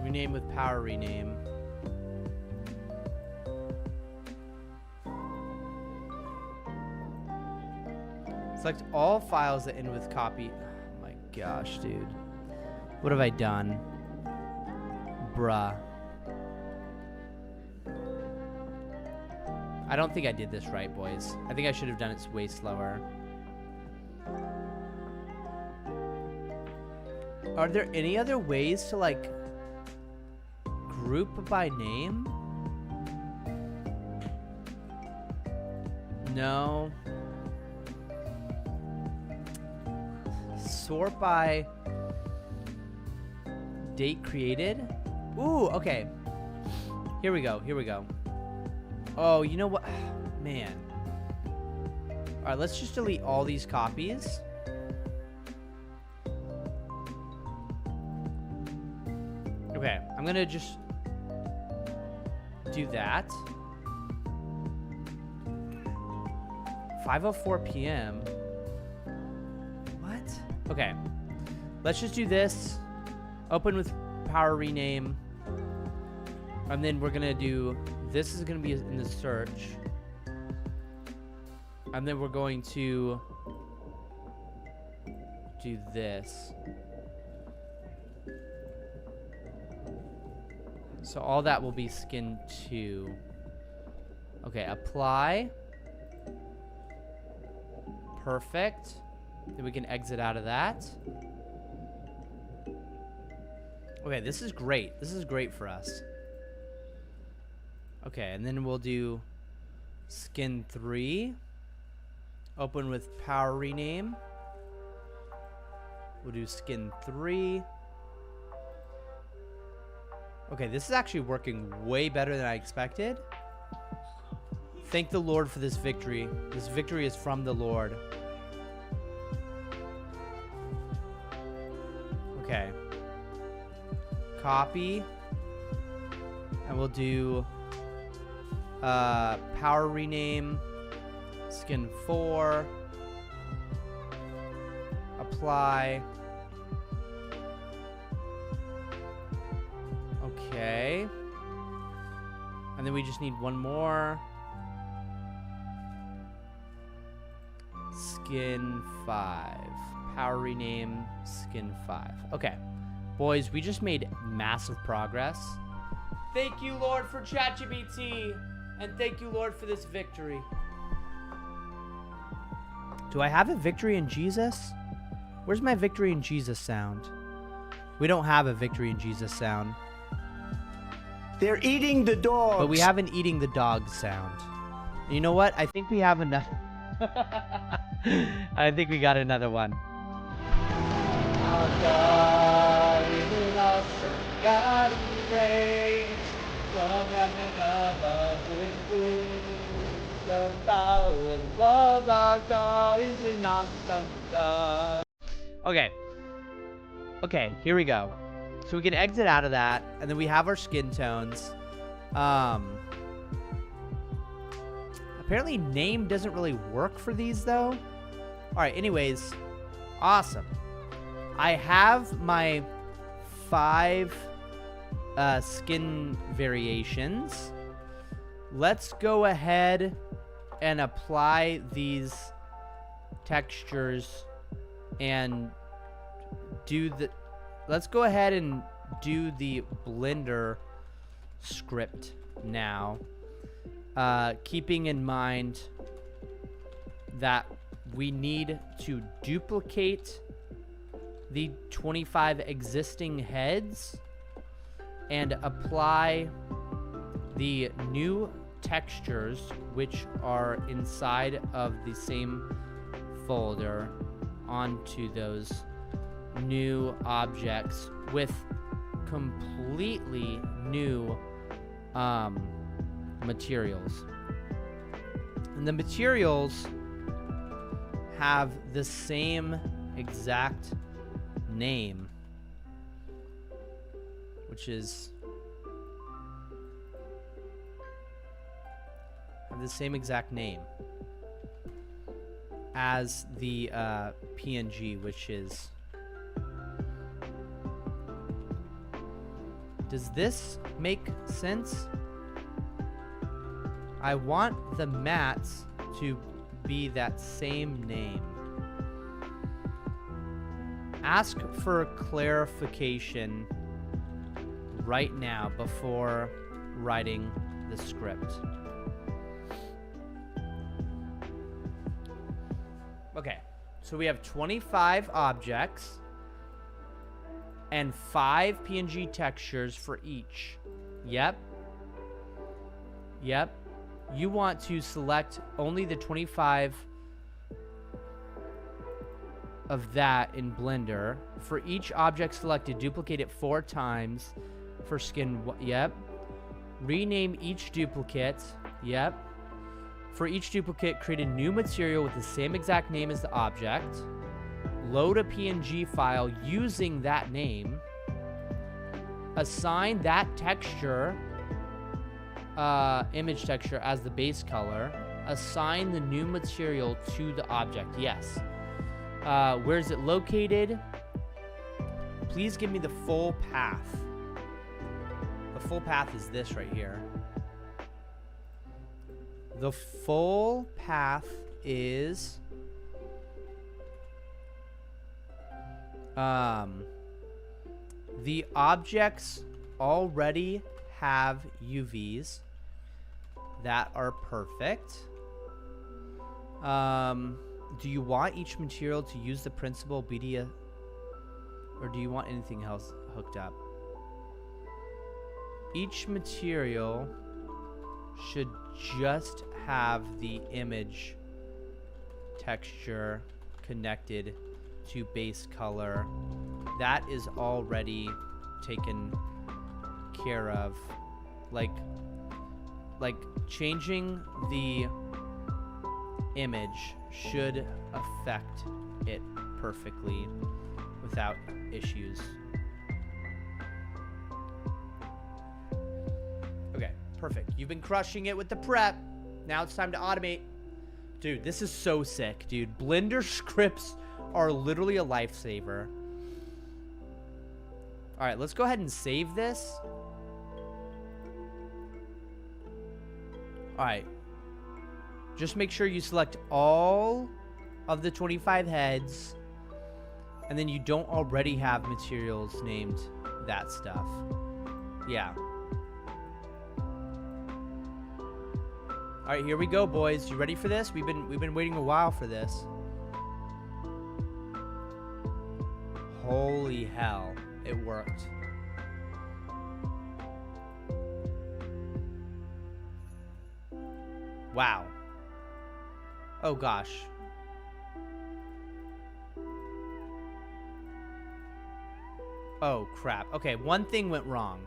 Rename with power rename. Select all files that end with copy. Oh my gosh, dude. What have I done? Bruh. I don't think I did this right, boys. I think I should have done it way slower. Are there any other ways to, like, group by name? No. Sort by date created? Ooh, okay. Here we go. Here we go. Oh, you know what? Man. All right, let's just delete all these copies. Okay, I'm gonna just do that. 5:04 p.m. What? Okay. Let's just do this. Open with power rename. And then we're gonna do, this is gonna be in the search. And then we're going to do this. So all that will be skin 2. Okay, apply. Perfect. Then we can exit out of that. Okay, this is great. This is great for us. Okay, and then we'll do skin 3. Open with power rename. We'll do skin 3. Okay, this is actually working way better than I expected. Thank the Lord for this victory. This victory is from the Lord. Okay. Copy. And we'll do power rename, skin 4, apply. Okay. And then we just need one more. Skin 5. Power rename, skin 5. Okay. Boys, we just made massive progress. Thank you, Lord, for ChatGPT. And thank you, Lord, for this victory. Do I have a victory in Jesus? Where's my victory in Jesus sound? We don't have a victory in Jesus sound. They're eating the dogs. But we have an eating the dog sound. And you know what? I think we have enough. I think we got another one. Our God is an awesome God we praise. From heaven above with wisdom, power, and love, our God is an awesome God. Okay. Okay, here we go. So we can exit out of that, and then we have our skin tones. Apparently name doesn't really work for these, though. All right, anyways. Awesome. I have my 5 skin variations. Let's go ahead and apply these textures and do the... Let's go ahead and do the Blender script now. Keeping in mind that we need to duplicate the 25 existing heads and apply the new textures, which are inside of the same folder, onto those new objects with completely new materials. And the materials have the same exact name, which is the same exact name as the PNG, which is... Does this make sense? I want the mats to be that same name. Ask for clarification right now before writing the script. Okay, so we have 25 objects and 5 PNG textures for each. Yep. Yep. You want to select only the 25 of that in Blender. For each object selected, duplicate it 4 times for skin. Yep. Rename each duplicate. Yep. For each duplicate, create a new material with the same exact name as the object. Load a PNG file using that name. Assign that texture, image texture, as the base color. Assign the new material to the object. Yes. Where is it located? Please give me the full path. The full path is this right here. The full path is the objects already have UVs that are perfect. Do you want each material to use the principal media, or do you want anything else hooked up? Each material should just have the image texture connected to base color. That is already taken care of. Like changing the image should affect it perfectly without issues. Okay, perfect. You've been crushing it with the prep. Now it's time to automate. Dude, this is so sick, dude. Blender scripts are literally a lifesaver. All right, let's go ahead and save this. All right. Just make sure you select all of the 25 heads, and then you don't already have materials named that stuff. Yeah. All right, here we go, boys. You ready for this? We've been waiting a while for this. Holy hell, it worked. Wow. Oh gosh. Oh crap. Okay, one thing went wrong.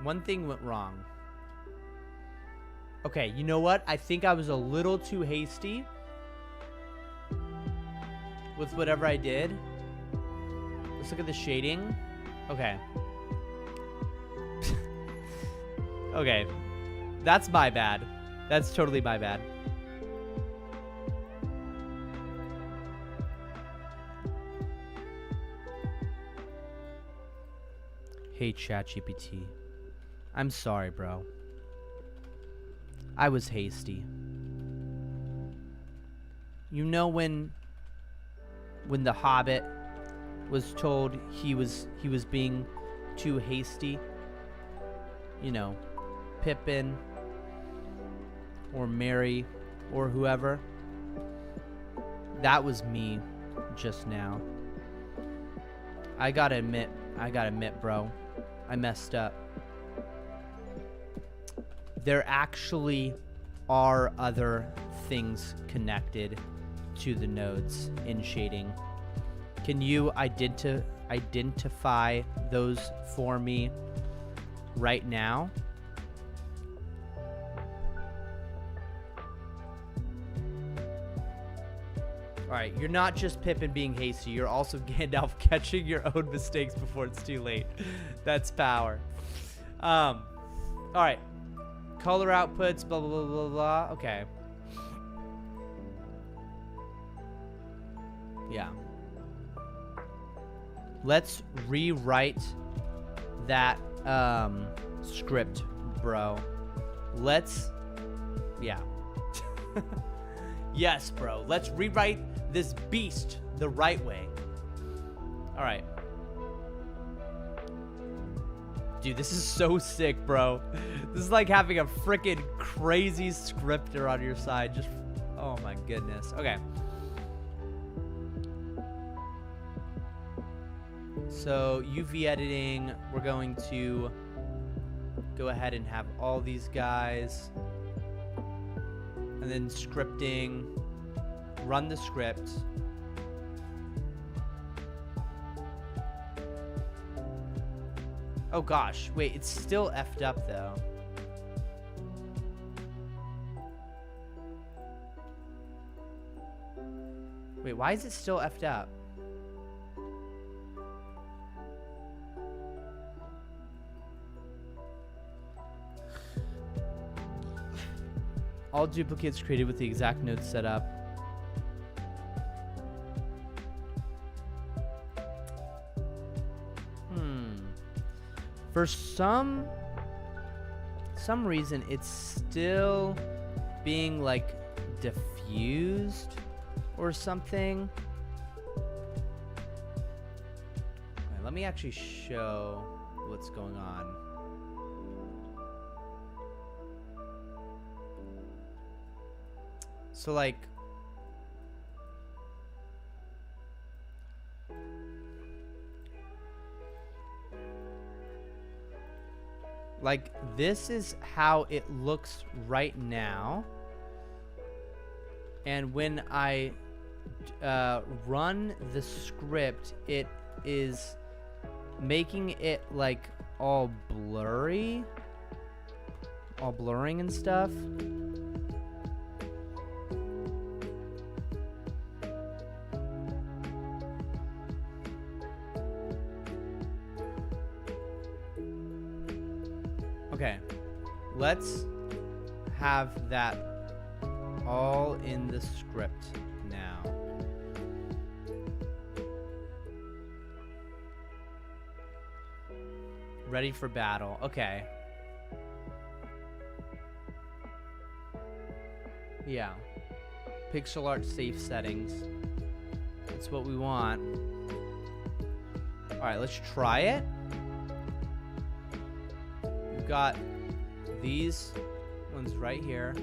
One thing went wrong. Okay, you know what? I think I was a little too hasty with whatever I did. Let's look at the shading. Okay. Okay. That's my bad. That's totally my bad. Hey, ChatGPT. I'm sorry, bro. I was hasty. You know when the Hobbit was told he was being too hasty? You know, Pippin or Mary or whoever. That was me just now. I gotta admit, bro. I messed up. There actually are other things connected to the nodes in shading. Can you identify those for me right now? Alright, you're not just Pippin being hasty, you're also Gandalf catching your own mistakes before it's too late. That's power. Alright. Color outputs, blah, blah, blah, blah, blah. Okay. Yeah. Let's rewrite that script, bro. Yeah. Yes, bro. Let's rewrite this beast the right way. All right. Dude, this is so sick, bro. This is like having a freaking crazy scripter on your side. Just, oh my goodness. Okay. So UV editing, we're going to go ahead and have all these guys. And then scripting, run the script. Oh gosh, wait, it's still effed up though. Wait, why is it still effed up? All duplicates created with the exact node set up. For some reason, it's still being like diffused or something. Right, let me actually show what's going on. So like this is how it looks right now, and when I run the script, it is making it like all blurring and stuff. Okay, let's have that all in the script now. Ready for battle. Okay. Yeah. Pixel art safe settings. That's what we want. All right, let's try it. Got these ones right here.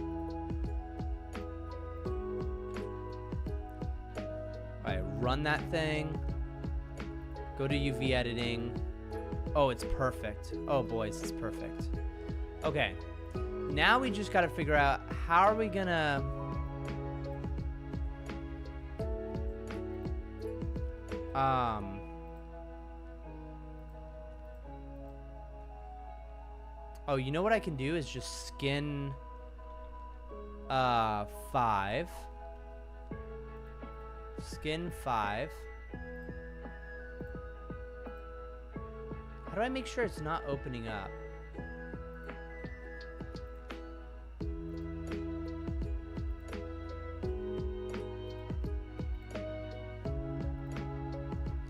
Alright, run that thing. Go to UV editing. Oh, it's perfect. Oh, boys, it's perfect. Okay. Now we just got to figure out how are we gonna oh, you know what I can do is just skin 5. Skin 5. How do I make sure it's not opening up?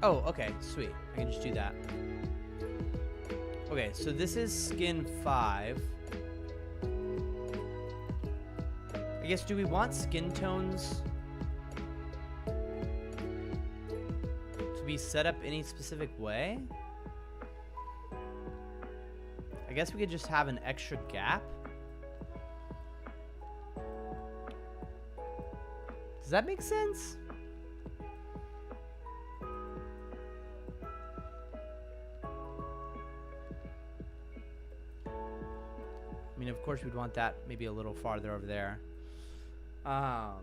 Oh, okay, sweet. I can just do that. Okay, so this is skin 5. I guess, do we want skin tones to be set up any specific way? I guess we could just have an extra gap. Does that make sense? I mean, of course, we'd want that maybe a little farther over there. Huh.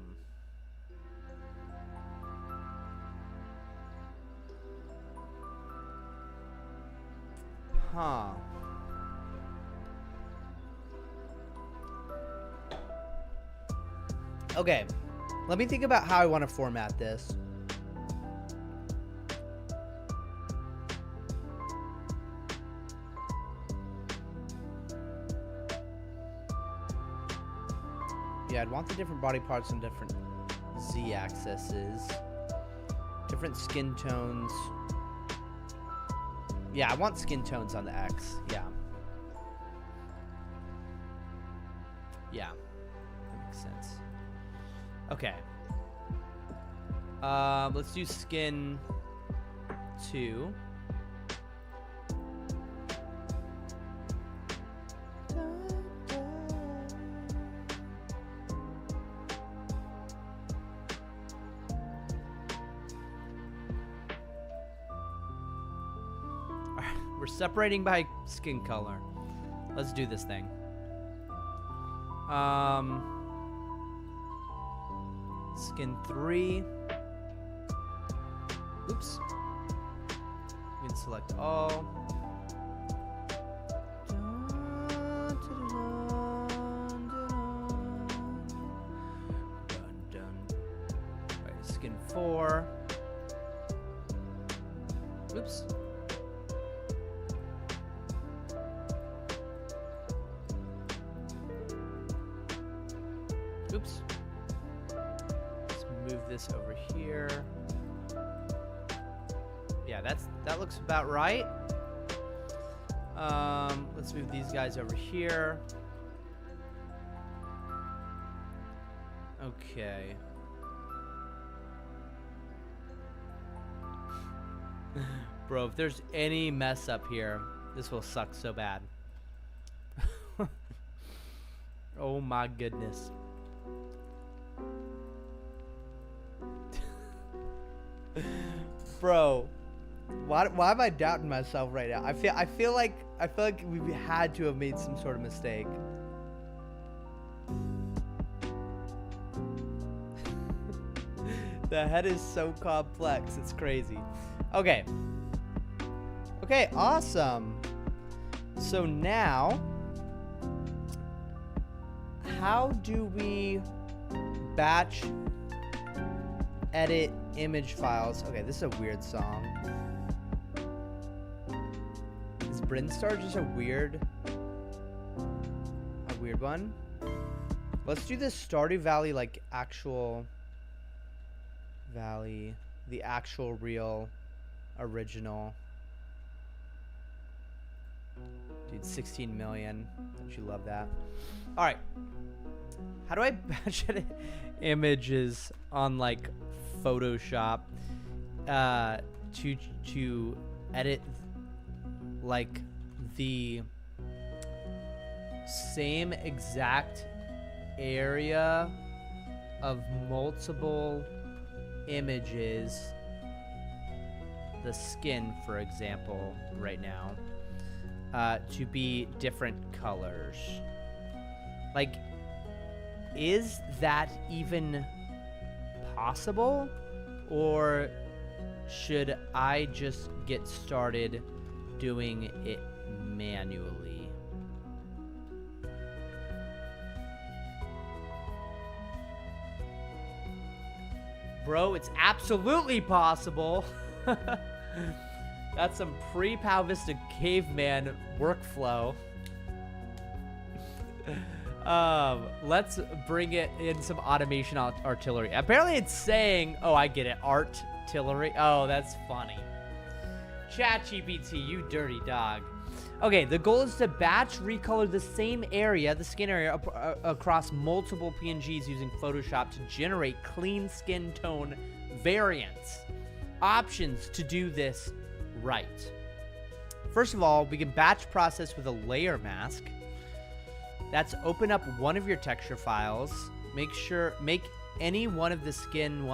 Okay. Let me think about how I want to format this. Yeah, I'd want the different body parts on different z-axes. Different skin tones. Yeah, I want skin tones on the X. Yeah. Yeah. That makes sense. Okay. Let's do skin 2. We're separating by skin color. Let's do this thing. Skin 3. Oops. We can select all. Alright, skin 4. Oops. Oops. Let's move this over here. Yeah, that looks about right. Let's move these guys over here. Okay. Bro, if there's any mess up here, this will suck so bad. Oh my goodness. Bro, why am I doubting myself right now? I feel like we had to have made some sort of mistake. The head is so complex, it's crazy. Okay. Okay, awesome. So now, how do we batch edit image files? Okay, this is a weird song. Is Brinstar just a weird one? Let's do this Stardew Valley, like actual Valley, the actual real original. Dude, 16 million. Don't you love that? All right. How do I batch edit images on like Photoshop to edit like the same exact area of multiple images, the skin for example right now, to be different colors? Like, is that even possible, or should I just get started doing it manually? Bro, it's absolutely possible. That's some pre-Pal Vista caveman workflow. Let's bring it in some automation artillery. Apparently it's saying, oh, I get it, artillery. Oh, that's funny. ChatGPT, you dirty dog. Okay, the goal is to batch recolor the same area, the skin area, across multiple PNGs using Photoshop to generate clean skin tone variants. Options to do this right. First of all, we can batch process with a layer mask. That's open up one of your texture files. Make any one of the skin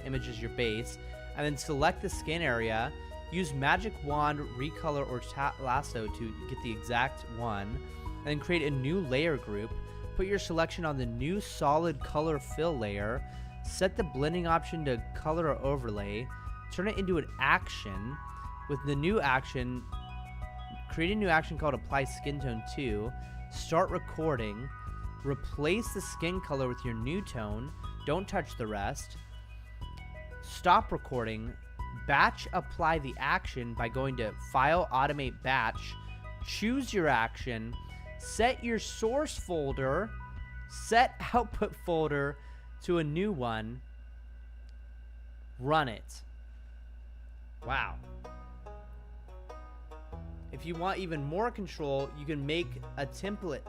images your base, and then select the skin area. Use magic wand, recolor, or lasso to get the exact one, and then create a new layer group. Put your selection on the new solid color fill layer. Set the blending option to color or overlay. Turn it into an action. With the new action, create a new action called Apply Skin Tone 2. Start recording. Replace the skin color with your new tone. Don't touch the rest. Stop recording. Batch apply the action by going to File, Automate Batch. Choose your action. Set your source folder. Set output folder to a new one. Run it. Wow. If you want even more control, you can make a template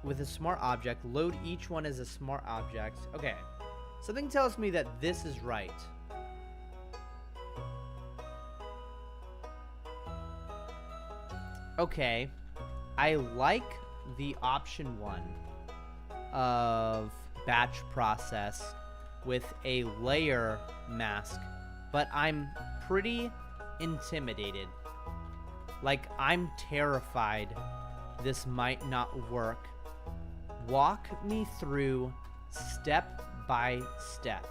with a smart object. Load each one as a smart object. Okay. Something tells me that this is right. Okay. I like the option 1 of batch process with a layer mask, but I'm pretty intimidated. Like, I'm terrified this might not work. Walk me through step by step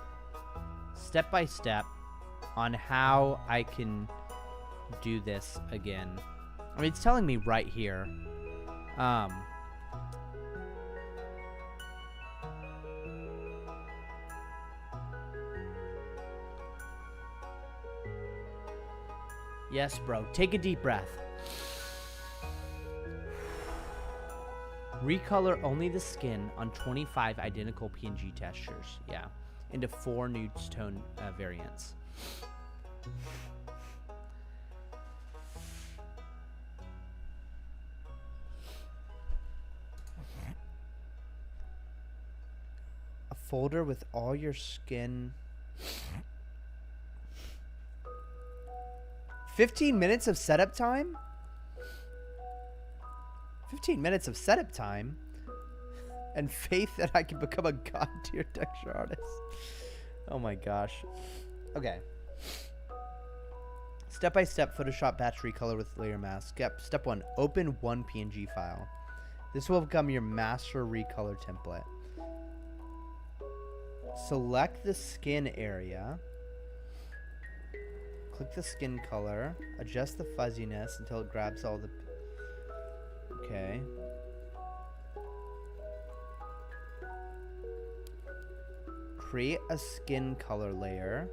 on how I can do this again. I mean, it's telling me right here. Yes, bro. Take a deep breath. Recolor only the skin on 25 identical PNG textures. Yeah. Into 4 new tone variants. A folder with all your skin. 15 minutes of setup time? 15 minutes of setup time? And faith that I can become a god tier texture artist. Oh my gosh. Okay. Step by step Photoshop batch recolor with layer mask. Step 1. Open one PNG file. This will become your master recolor template. Select the skin area. Click the skin color. Adjust the fuzziness until it grabs all the... Okay. Create a skin color layer.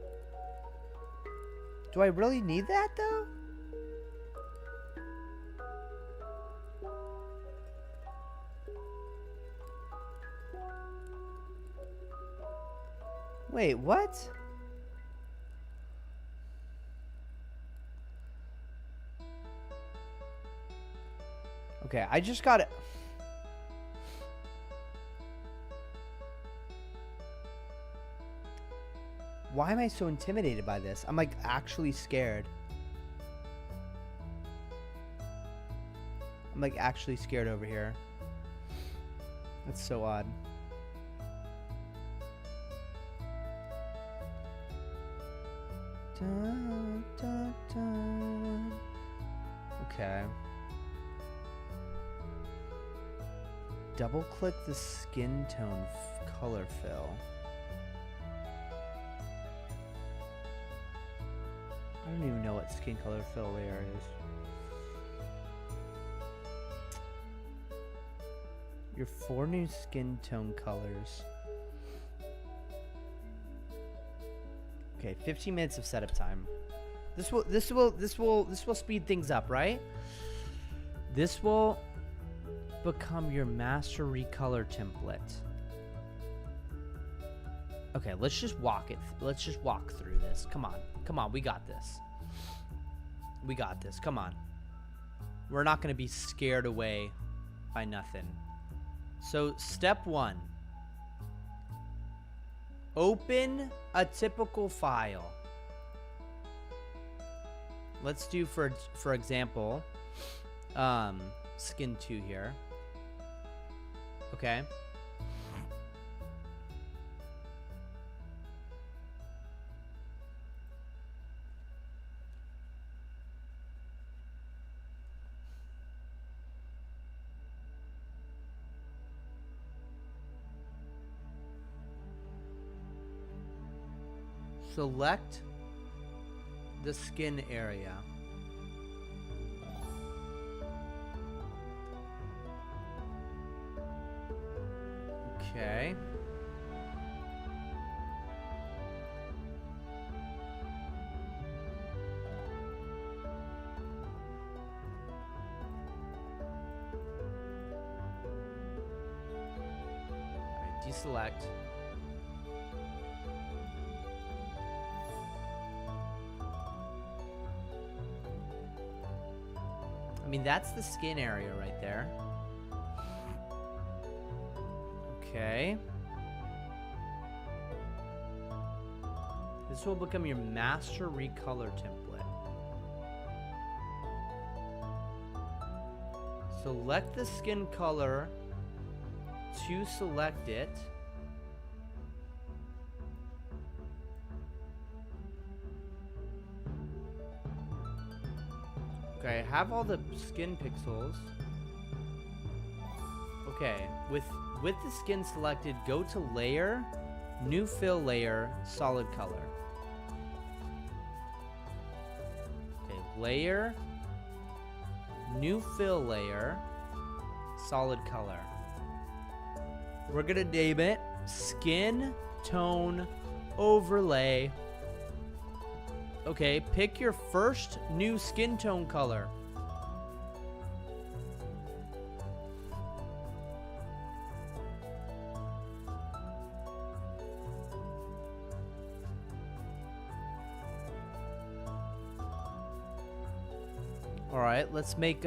Do I really need that, though? Wait, what? Okay, I just got it. Why am I so intimidated by this? I'm like actually scared. I'm like actually scared over here. That's so odd. Dun, dun, dun. Okay. Double click the skin tone color fill. I don't even know what skin color fill layer is. Your 4 new skin tone colors. Okay, 15 minutes of setup time. This will speed things up, right? This will become your master recolor template. Okay, let's just walk through this. Come on, we got this. We got this. Come on. We're not going to be scared away by nothing. So, step 1. Open a typical file. Let's do, for example, skin 2 here. Okay. select the skin area. Okay. Alright, deselect. I mean, that's the skin area right there. Okay. This will become your master recolor template. Select the skin color to select it. Okay, I have all the skin pixels. Okay, with the skin selected, go to layer, new fill layer, solid color. Okay, layer, new fill layer, solid color. We're gonna name it skin tone overlay. Okay, pick your first new skin tone color. All right, let's make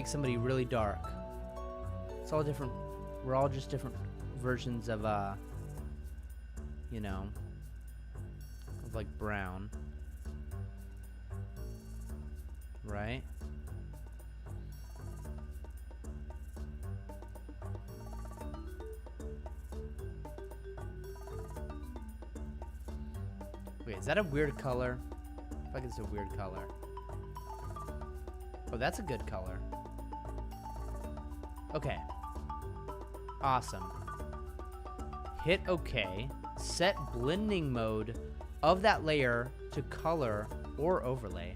somebody really dark. It's all different. We're all just different versions of you know, of like brown, right? Wait, is that a weird color? I feel like it's a weird color. Oh, that's a good color. Okay. Awesome. Hit OK. Set blending mode of that layer to color or overlay.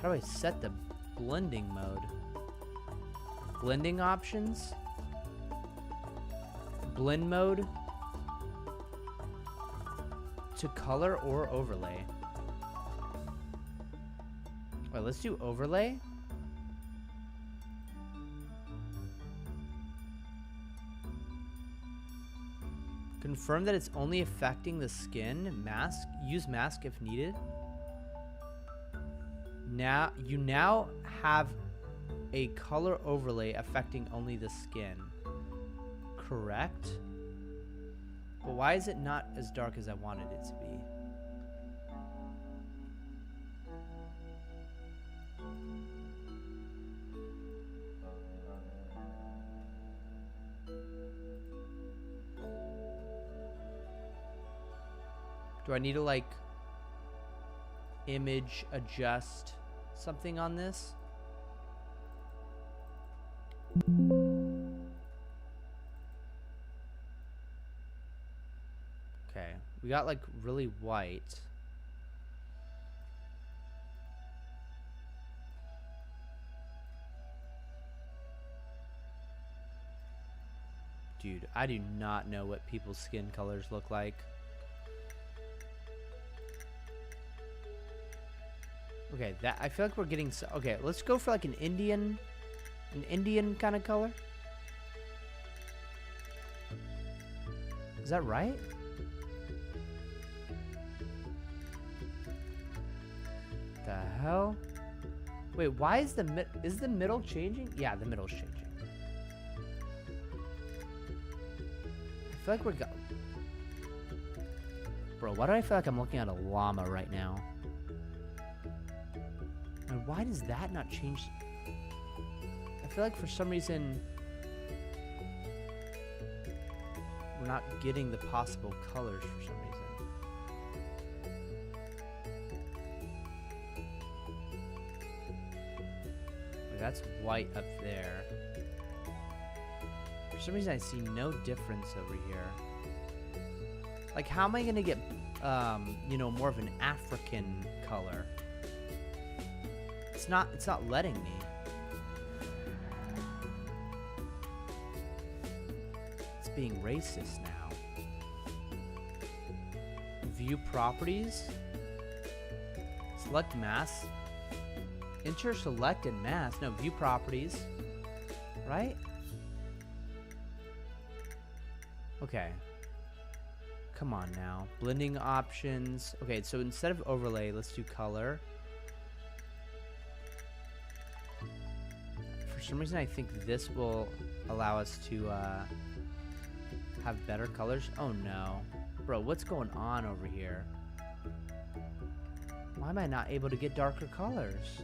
How do I set the blending mode? Blending options? Blend mode to color or overlay. Wait, let's do overlay. Confirm that it's only affecting the skin. Mask. Use mask if needed. Now you have a color overlay affecting only the skin. Correct. But why is it not as dark as I wanted it to be? Do I need to like image adjust something on this? Okay, we got like really white. Dude, I do not know what people's skin colors look like. Okay, that I feel like we're getting so okay, let's go for like an Indian kind of color. Is that right? The hell? Wait, why is the middle changing? Yeah, the middle's changing. I feel like we're Bro, why do I feel like I'm looking at a llama right now? And why does that not change? I feel like for some reason we're not getting the possible colors for some reason. Like that's white up there. For some reason I see no difference over here. Like, how am I gonna get, you know, more of an African color? It's not letting me. It's being racist now. View properties. Select mask. Enter selected mask. No, view properties. Right? Okay. Come on now. Blending options. Okay, so instead of overlay, let's do color. For some reason, I think this will allow us to have better colors. Oh no. Bro, what's going on over here? Why am I not able to get darker colors?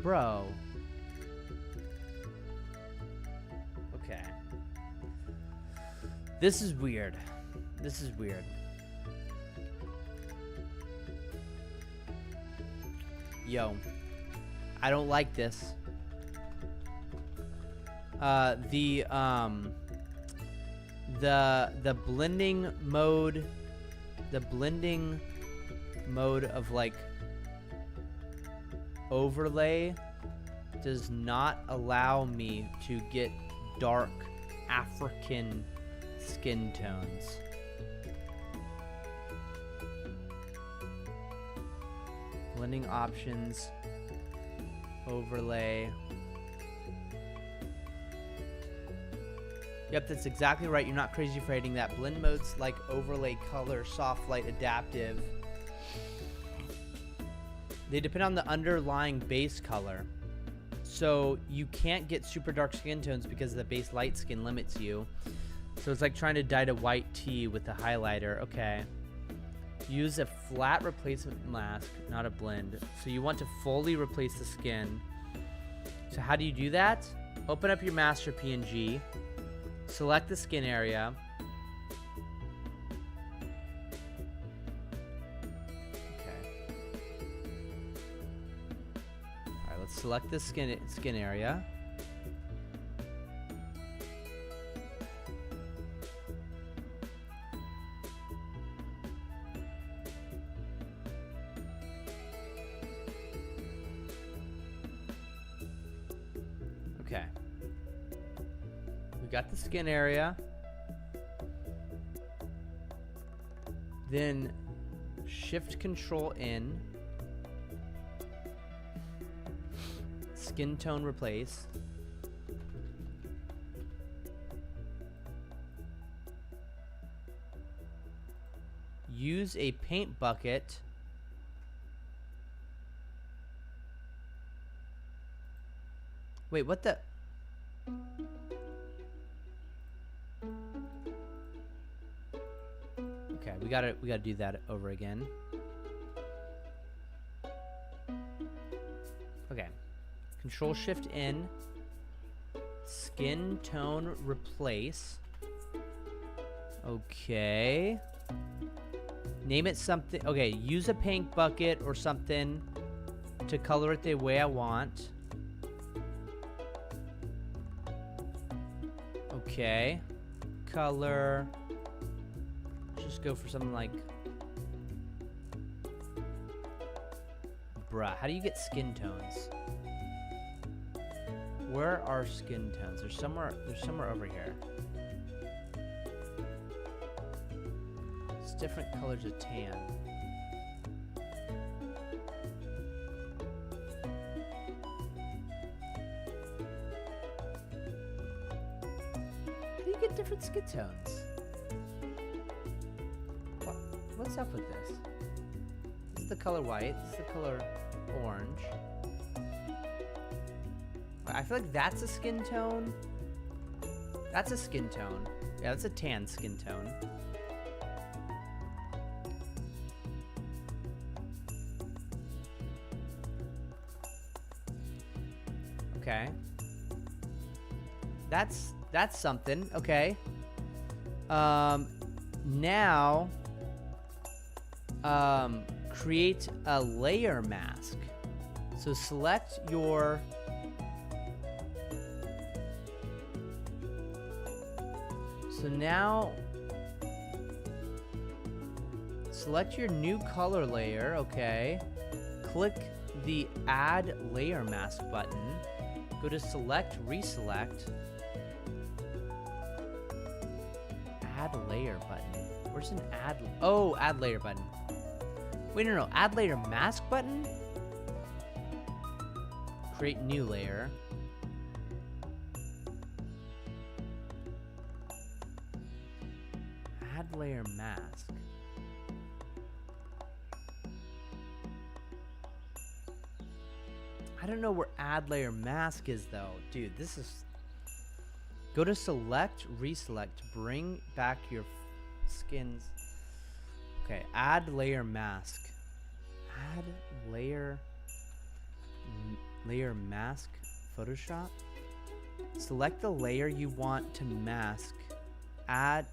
Bro. Okay. This is weird. This is weird. Yo. I don't like this. The blending mode, of like overlay does not allow me to get dark African skin tones. Blending options, overlay. Yep, that's exactly right. You're not crazy for hating that. Blend modes like overlay, color, soft light, adaptive. They depend on the underlying base color. So you can't get super dark skin tones because the base light skin limits you. So it's like trying to dye a white tee with a highlighter. Okay. Use a flat replacement mask, not a blend. So you want to fully replace the skin. So how do you do that? Open up your master PNG. Select the skin area. Okay. Alright, let's select the skin area. Okay. We got the skin area. Then shift control in. Skin tone replace. Use a paint bucket. Wait, what the? Okay, we gotta do that over again. Okay. Control Shift in. Skin tone replace. Okay. Name it something. Okay, use a paint bucket or something to color it the way I want. Okay. Color. Just go for something like. Bruh, how do you get skin tones? Where are skin tones? There's somewhere over here. It's different colors of tan. How do you get different skin tones? What's up with this? This is the color white. This is the color orange. I feel like that's a skin tone. That's a skin tone. Yeah, that's a tan skin tone. Okay. That's something. Okay. Now create a layer mask. So select your so now select your new color layer. Okay. Click the Add Layer Mask button. Go to Select, Reselect. Add Layer button. Where's an Add? Oh, Add Layer button. Wait, no. Add Layer Mask button? Create new layer. Add Layer Mask. I don't know where Add Layer Mask is though. Dude, this is... Go to Select, Reselect. Bring back your skins. Okay, Add Layer Mask. Add Layer... Layer Mask Photoshop. Select the layer you want to mask. Add...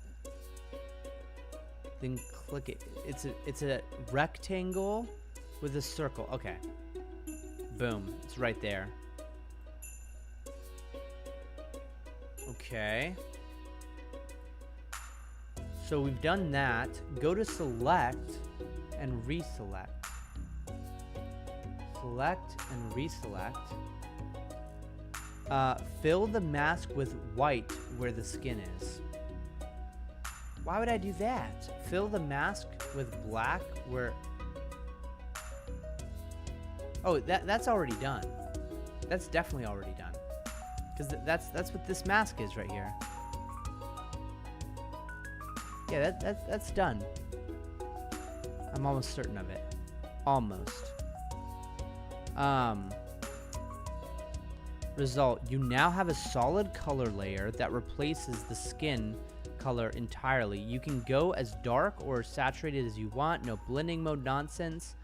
Then click it. It's a rectangle with a circle. Okay. Boom. It's right there. Okay. So we've done that. Go to Select and Reselect. Select and Reselect. Fill the mask with white where the skin is. Why would I do that? Fill the mask with black where... Oh, that's already done. That's definitely already done. Because that's what this mask is right here. Yeah, that's done. I'm almost certain of it. Almost. Result. You now have a solid color layer that replaces the skin color entirely. You can go as dark or saturated as you want. No blending mode nonsense.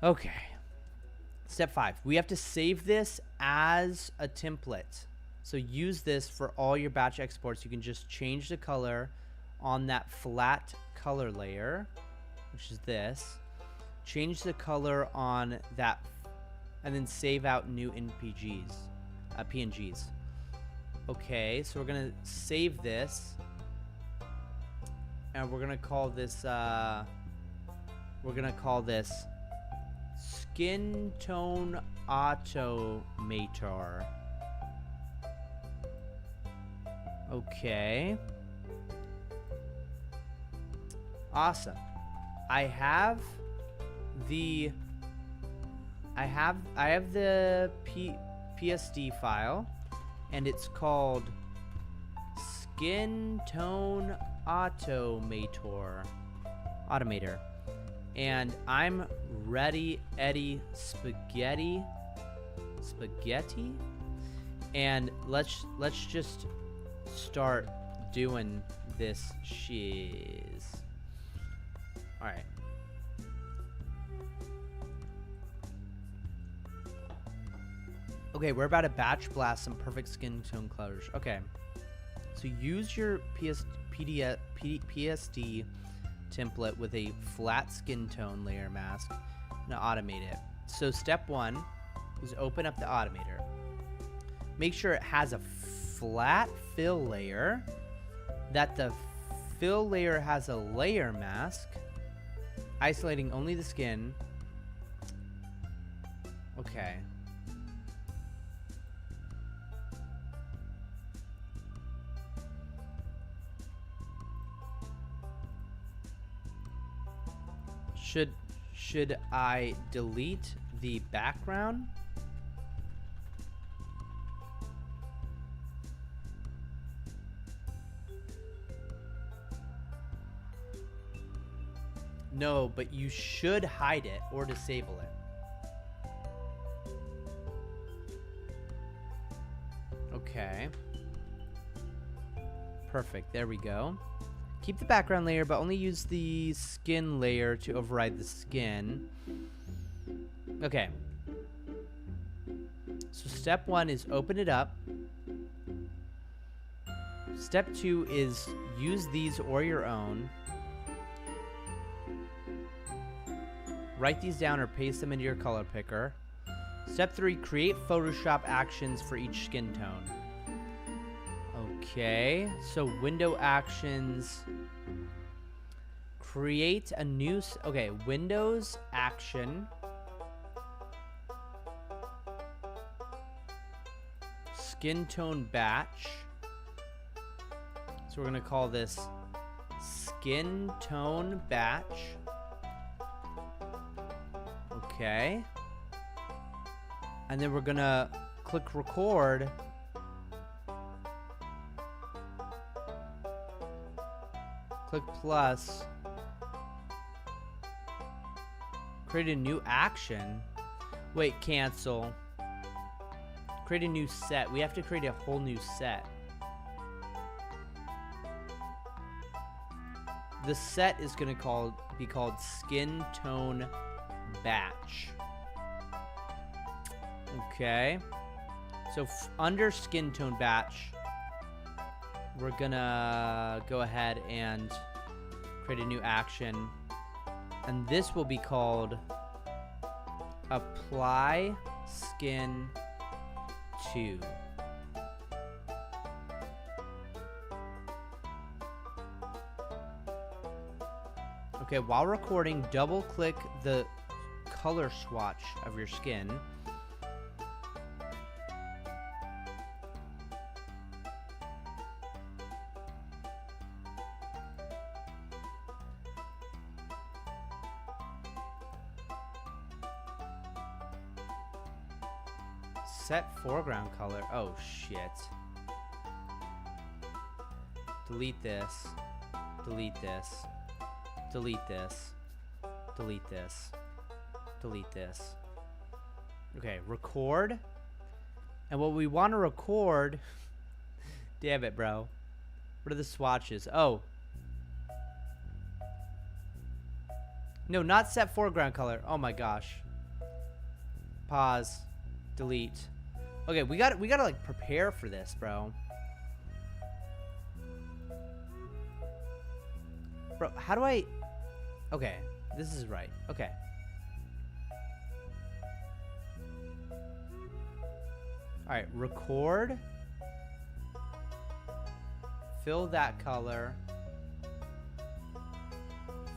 Okay. Step 5. We have to save this as a template. So use this for all your batch exports. You can just change the color on that flat color layer, which is this. Change the color on that, and then save out new PNGs. Okay, so we're gonna save this, and we're gonna call this Skin Tone Automator. Okay. Awesome. I have the PSD file, and it's called Skin Tone Automator. And I'm ready, Eddie Spaghetti. And let's just start doing this shiz. All right. Okay, we're about to batch blast some perfect skin tone colors. Okay, so use your PSD template with a flat skin tone layer mask and automate it. So step 1 is open up the automator. Make sure it has a flat fill layer, that the fill layer has a layer mask, isolating only the skin. Okay. Should I delete the background? No, but you should hide it or disable it. Okay. Perfect. There we go. Keep the background layer, but only use the skin layer to override the skin. Okay. So step 1 is open it up. Step 2 is use these or your own. Write these down or paste them into your color picker. Step 3, create Photoshop actions for each skin tone. Okay, so window actions, create a new, okay, Windows action. Skin tone batch. So we're gonna call this skin tone batch. Okay. And then we're gonna click record. Click plus. Create a new action. Wait, cancel. Create a new set. We have to create a whole new set. The set is going to be called skin tone batch. Okay. So under skin tone batch, we're going to go ahead and create a new action. And this will be called apply skin to. Okay, while recording, double click the color swatch of your skin. Set foreground color. Oh shit. Delete this. Delete this. Delete this. Delete this. Delete this. Okay, record. And what we want to record. Damn it, bro. What are the swatches? Oh. No, not set foreground color. Oh my gosh. Pause. Delete. Okay, we gotta like prepare for this, bro. Bro, how do I... Okay, this is right. Okay. Alright, record. Fill that color.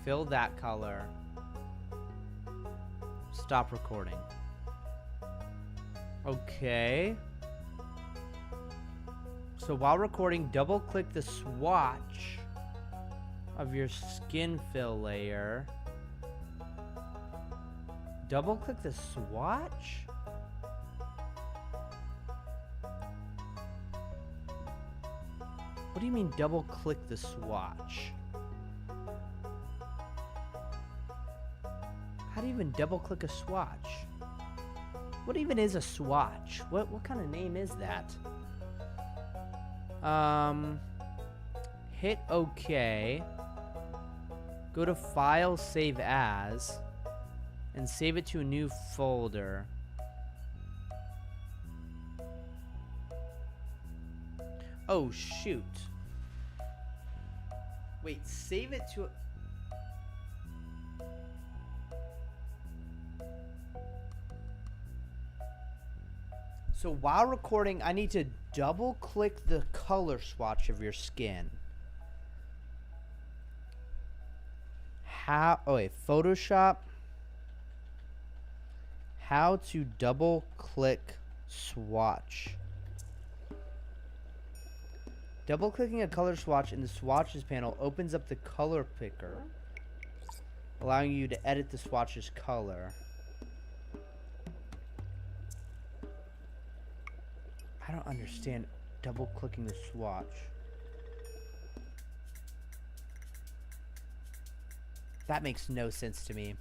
Fill that color. Stop recording. Okay. So while recording, double click the swatch of your skin fill layer. Double click the swatch? What do you mean double click the swatch? How do you even double click a swatch? What even is a swatch? What kind of name is that? Hit OK. Go to File, Save As, and save it to a new folder. Oh shoot. Wait, save it to a... So while recording, I need to double click the color swatch of your skin. How, oh wait, Photoshop. How to double click swatch. Double clicking a color swatch in the swatches panel opens up the color picker, allowing you to edit the swatch's color. I don't understand double clicking the swatch. That makes no sense to me.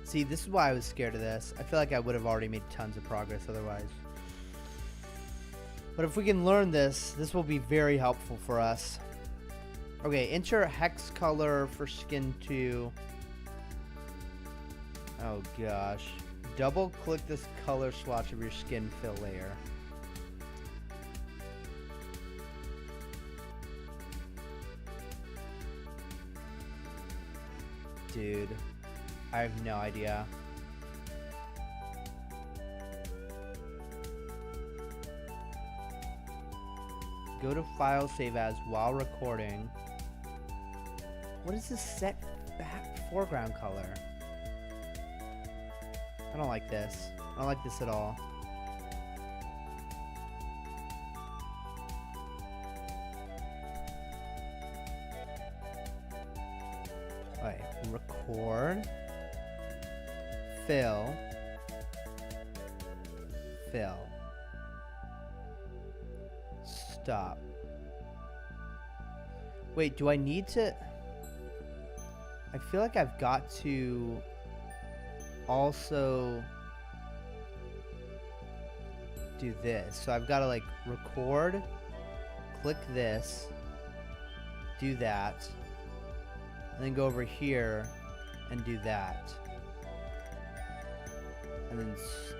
See, this is why I was scared of this. I feel like I would have already made tons of progress otherwise. But if we can learn this, this will be very helpful for us. Okay, enter hex color for skin 2. Oh gosh. Double click this color swatch of your skin fill layer. Dude, I have no idea. Go to File, Save As while recording. What is this set back foreground color? I don't like this. I don't like this at all. Alright, record. Fill. Fill. Stop. Wait, do I need to... I feel like I've got to also do this. So I've got to like record, click this, do that, and then go over here and do that.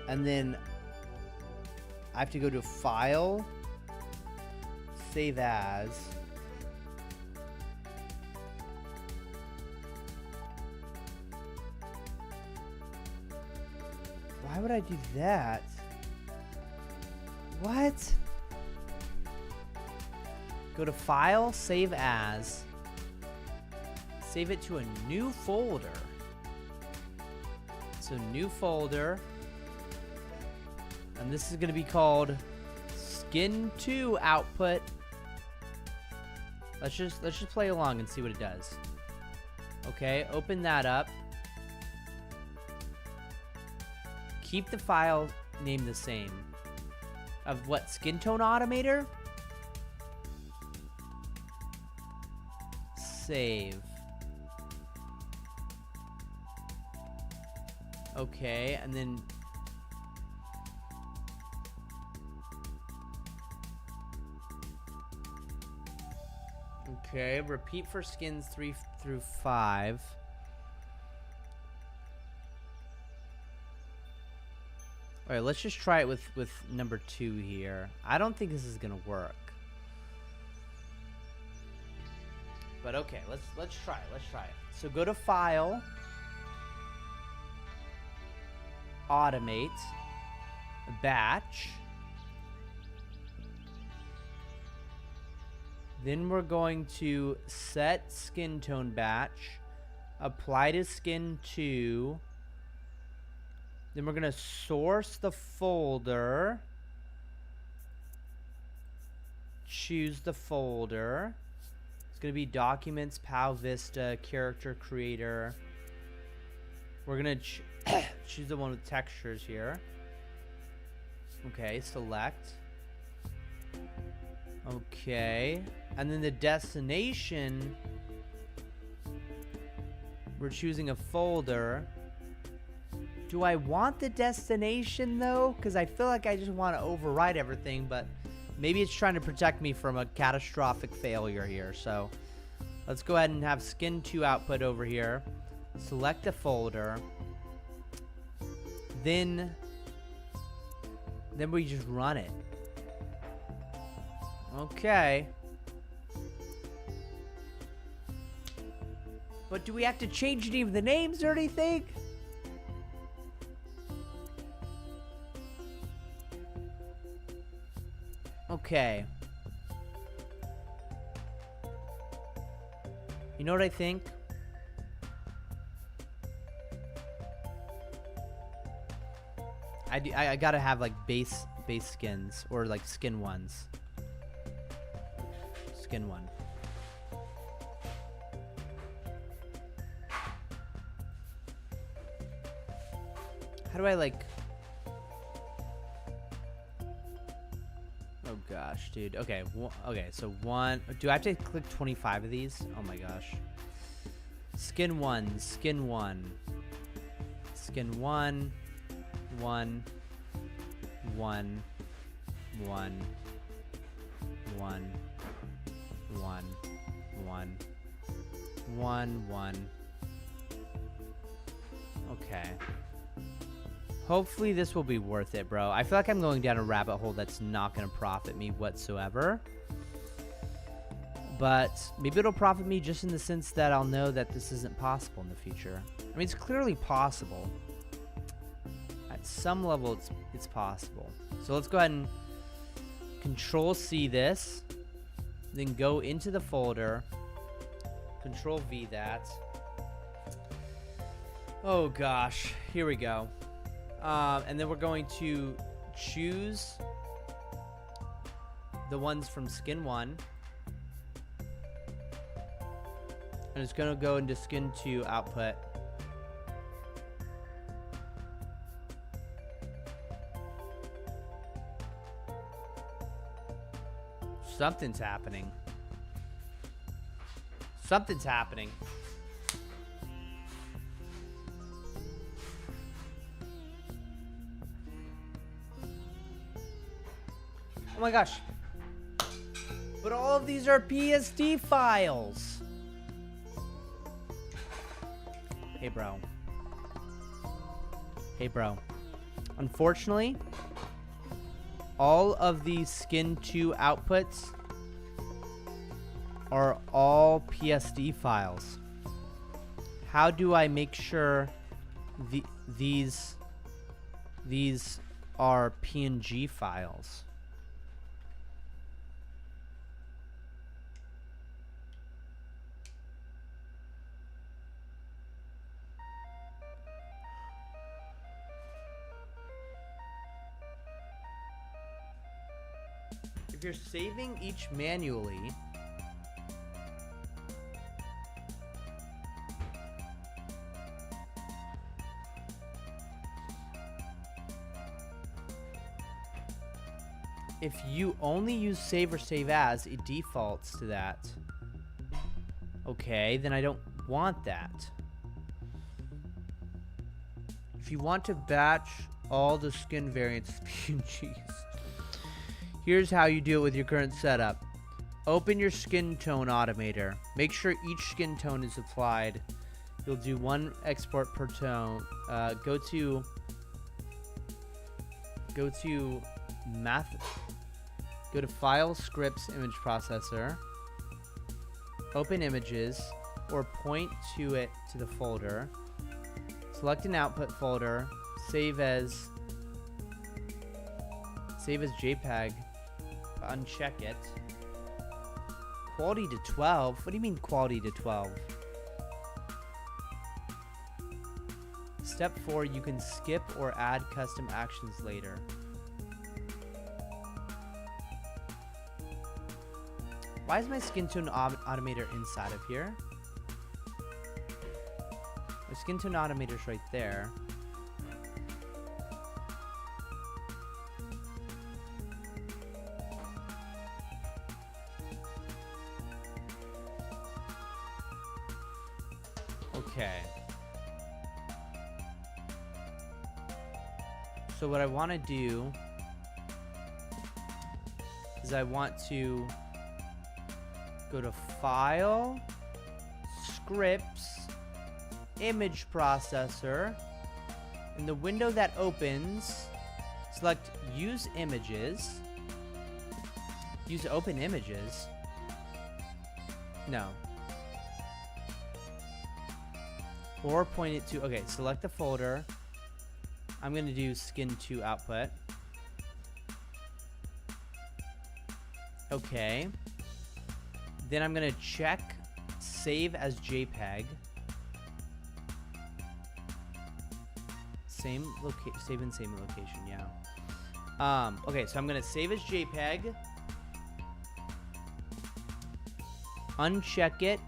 And then I have to go to File, Save As. Why would I do that? What? Go to File, Save As. Save it to a new folder. So new folder. And this is going to be called Skin 2 Output. Let's just play along and see what it does. Okay, open that up. Keep the file name the same. Of what? Skin tone automator? Save. Okay, and then okay, repeat for skins 3 through 5. All right, let's just try it with number 2 here. I don't think this is gonna work, but okay, let's try it. Let's try it. So go to File, Automate, Batch. Then we're going to set skin tone batch, apply to skin 2. Then we're going to source the folder, choose the folder. It's going to be Documents, PAL Vista, Character Creator. We're going to choose the one with textures here. Okay, select. Okay, and then the destination, we're choosing a folder. Do I want the destination though? Because I feel like I just want to overwrite everything, but maybe it's trying to protect me from a catastrophic failure here. So let's go ahead and have skin 2 output over here. Select a folder. Then we just run it. Okay. But do we have to change any of the names or anything? Okay. You know what I think? I gotta have like base skins or like skin ones. Skin 1. How do I like... Oh gosh, dude. Okay, okay, so 1... Do I have to click 25 of these? Oh my gosh. Skin 1, skin 1. Skin 1, 1, 1, 1, 1. 1, 1, 1, 1. Okay. Hopefully this will be worth it, bro. I feel like I'm going down a rabbit hole that's not going to profit me whatsoever. But maybe it'll profit me just in the sense that I'll know that this isn't possible in the future. I mean, it's clearly possible. At some level, it's possible. So let's go ahead and Control-C this. Then go into the folder, Control V that. Oh gosh, here we go. And then we're going to choose the ones from skin 1. And it's gonna go into skin 2 output. Something's happening. Something's happening. Oh my gosh. But all of these are PSD files. Hey, bro. Hey, bro. Unfortunately, all of these skin 2 outputs are all PSD files. How do I make sure these are PNG files? If you're saving each manually, if you only use save or save as, it defaults to that. Okay, then I don't want that. If you want to batch all the skin variants as PNGs, here's how you do it with your current setup. Open your skin tone automator. Make sure each skin tone is applied. You'll do one export per tone. Go to math. Go to File, Scripts, Image Processor. Open Images, or point to it to the folder. Select an output folder. Save as JPEG. Uncheck it. Quality to 12? What do you mean quality to 12? Step 4, you can skip or add custom actions later. Why is my skin tone automator inside of here? My skin tone automator's right there. Okay. So what I want to do is I want to go to File, Scripts, Image Processor. In the window that opens, select Use Images. Use Open Images. No. Or point it to, okay, select the folder. I'm going to do skin 2 output. Okay. Then I'm going to check save as JPEG. Save in same location, yeah. Okay, so I'm going to save as JPEG. Uncheck it.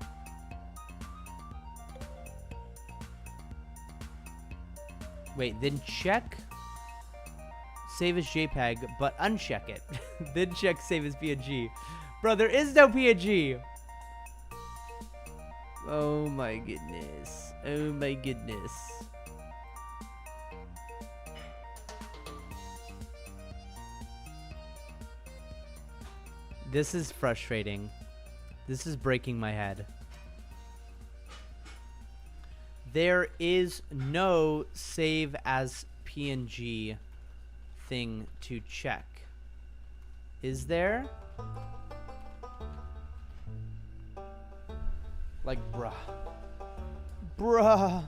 Wait, then check save as JPEG, but uncheck it. Then check save as PNG. Bro, there is no PNG. Oh my goodness. Oh my goodness. This is frustrating. This is breaking my head. There is no save as PNG thing to check. Is there? Like, bruh. Bruh.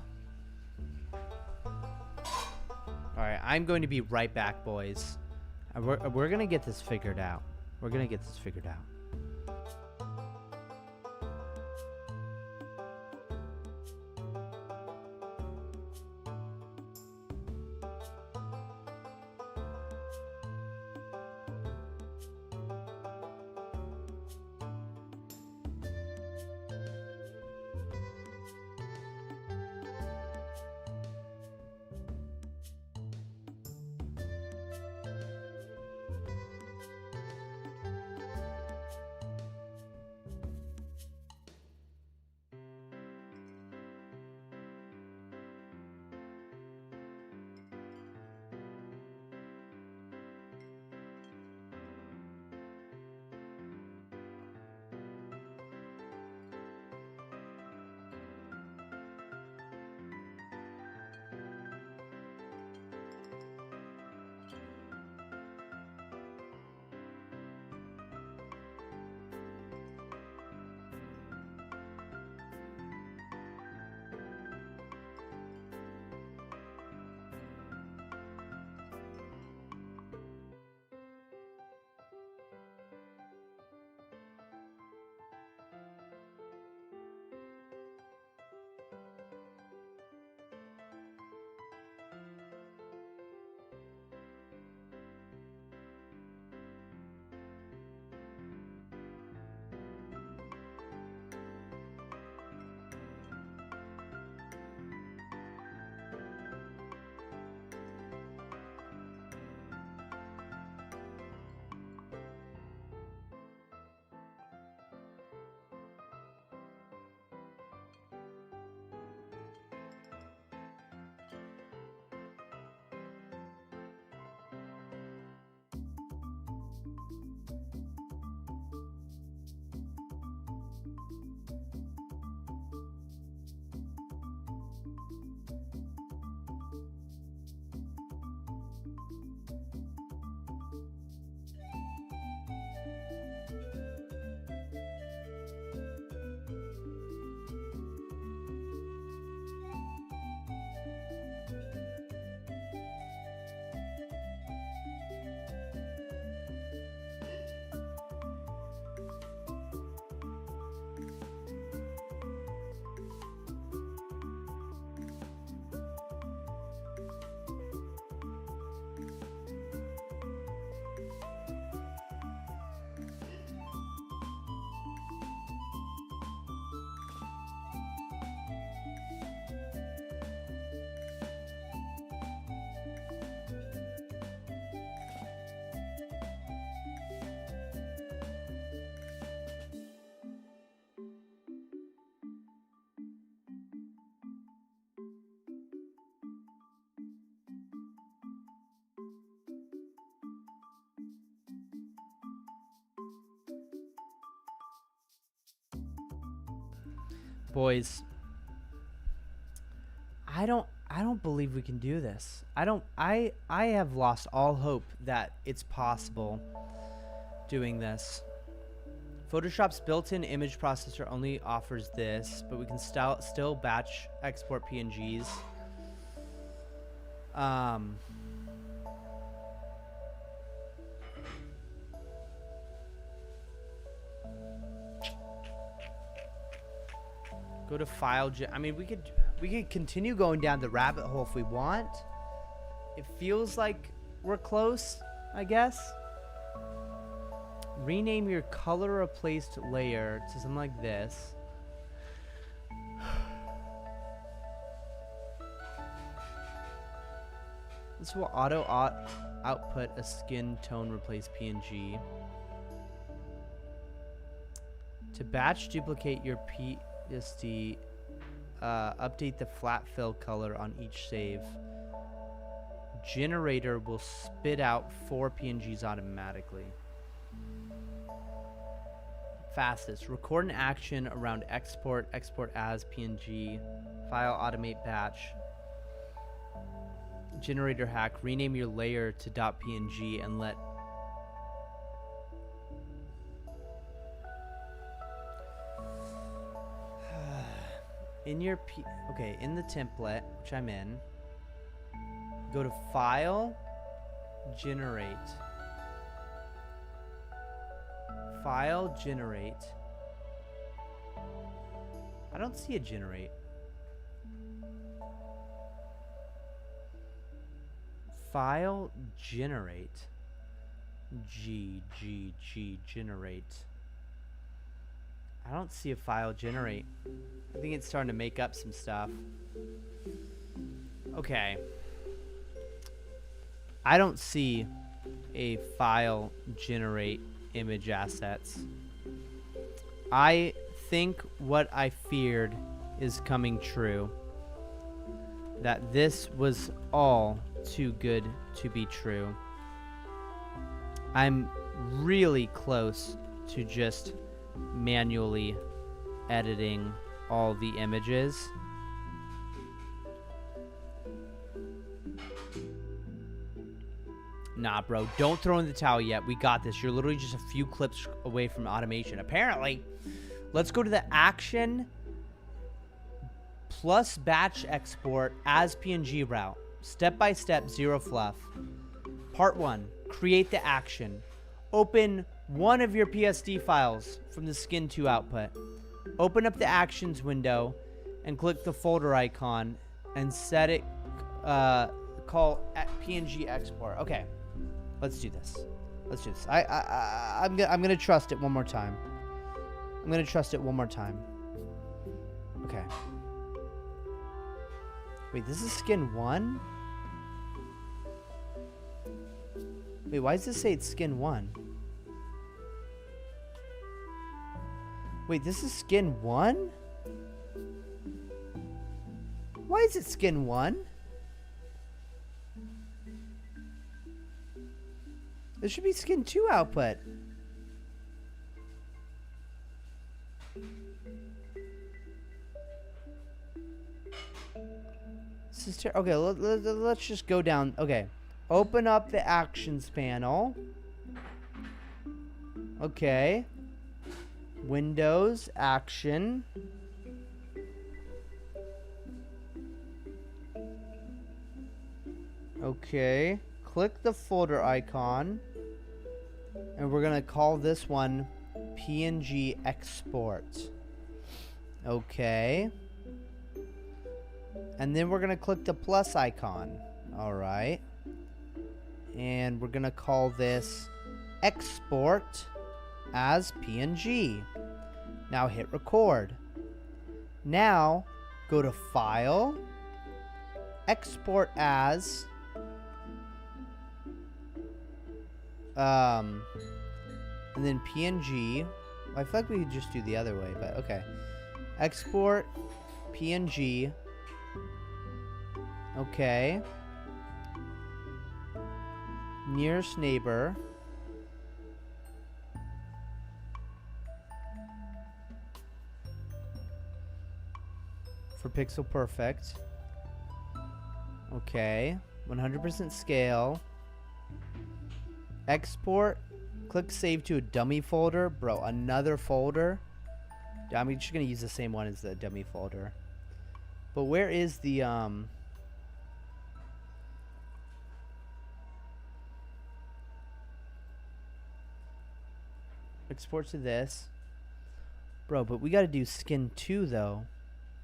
Alright, I'm going to be right back, boys. We're going to get this figured out. We're going to get this figured out. Boys, I don't believe we can do this. I have lost all hope that it's possible doing this. Photoshop's built-in image processor only offers this, but we can still batch export PNGs. Go to file. I mean, we could continue going down the rabbit hole if we want. It feels like we're close, I guess. Rename your color replaced layer to something like this. This will output a skin tone replace PNG. To batch duplicate your PSD, update the flat fill color on each save. Generator will spit out 4 PNGs automatically. Fastest. Record an action around export as PNG. File automate batch. Generator hack. Rename your layer to .png and let in your in the template, which I'm in, go to file, generate. File, generate. I don't see a generate. File, generate. Generate. I don't see a file generate. I think it's starting to make up some stuff. Okay. I don't see a file generate image assets. I think what I feared is coming true. That this was all too good to be true. I'm really close to just manually editing all the images. Nah, bro, don't throw in the towel yet. We got this. You're literally just a few clips away from automation. Apparently, let's go to the action plus batch export as PNG route. Step by step, zero fluff. Part 1, create the action. Open one of your PSD files from the Skin 2 output. Open up the actions window and click the folder icon and set it, call PNG export. Okay, let's do this. Let's do this. I'm gonna trust it one more time. I'm gonna trust it one more time. Okay. Wait, this is Skin 1? Wait, why does this say it's Skin 1? Wait, this is Skin 1? Why is it Skin 1? There should be Skin 2 output. This is okay, let's just go down. Okay. Open up the actions panel. Okay. Windows, action. Okay. Click the folder icon. And we're going to call this one PNG export. Okay. And then we're going to click the plus icon. All right. And we're going to call this export as PNG. Now hit record. Now go to file, export as, and then PNG. I feel like we could just do the other way, but okay. Export PNG. Okay. Nearest neighbor. for pixel perfect. Okay. 100% scale. Export. Click save to a dummy folder. Bro, another folder? I'm just going to use the same one as the dummy folder. But where is the, export to this. Bro, but we got to do skin 2, though.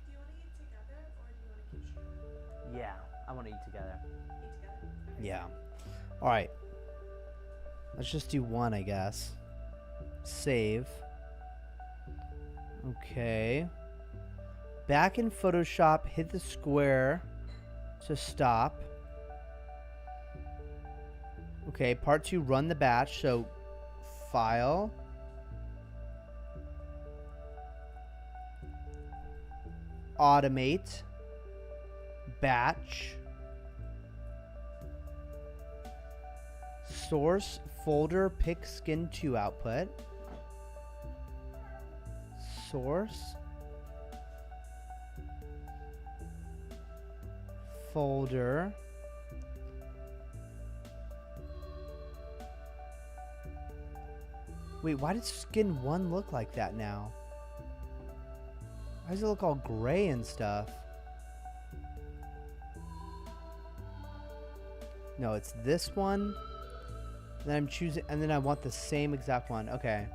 Do you want to eat together or do you want to keep streaming? Yeah, I want to eat together. Eat together. Yeah. All right. Let's just do one, I guess. Save. Okay. Back in Photoshop, hit the square to stop. Okay, part 2, run the batch. So, file. Automate. Batch. Source folder pick skin 2 output. Source folder wait, why does skin 1 look like that now? Why does it look all gray and stuff? No, it's this one. Then I'm choosing, and then I want the same exact one. Okay.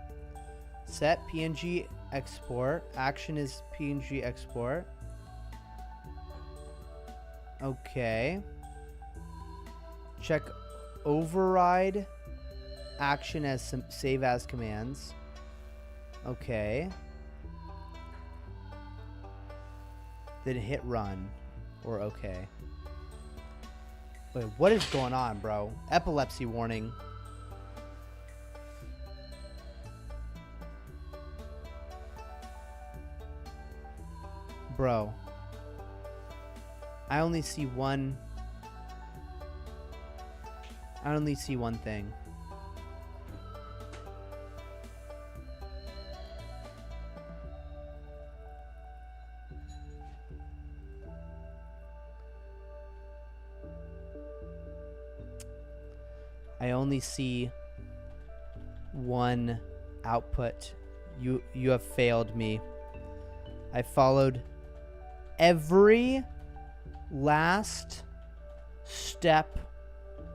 Set PNG export. Action is PNG export. Okay. Check override action as some save as commands. Okay. Then hit run or okay. Wait, what is going on, bro? Epilepsy warning. Bro. I only see one. I only see one thing. I only see one output. You have failed me. I followed every last step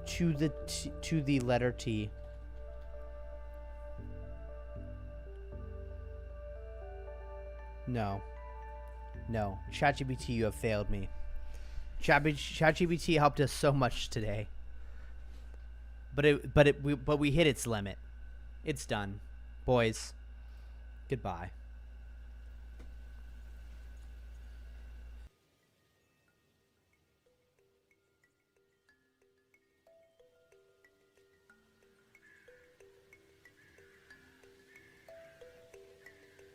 to the letter T. No. No. ChatGPT, you have failed me. ChatGPT helped us so much today. But we hit its limit. It's done. Boys, goodbye.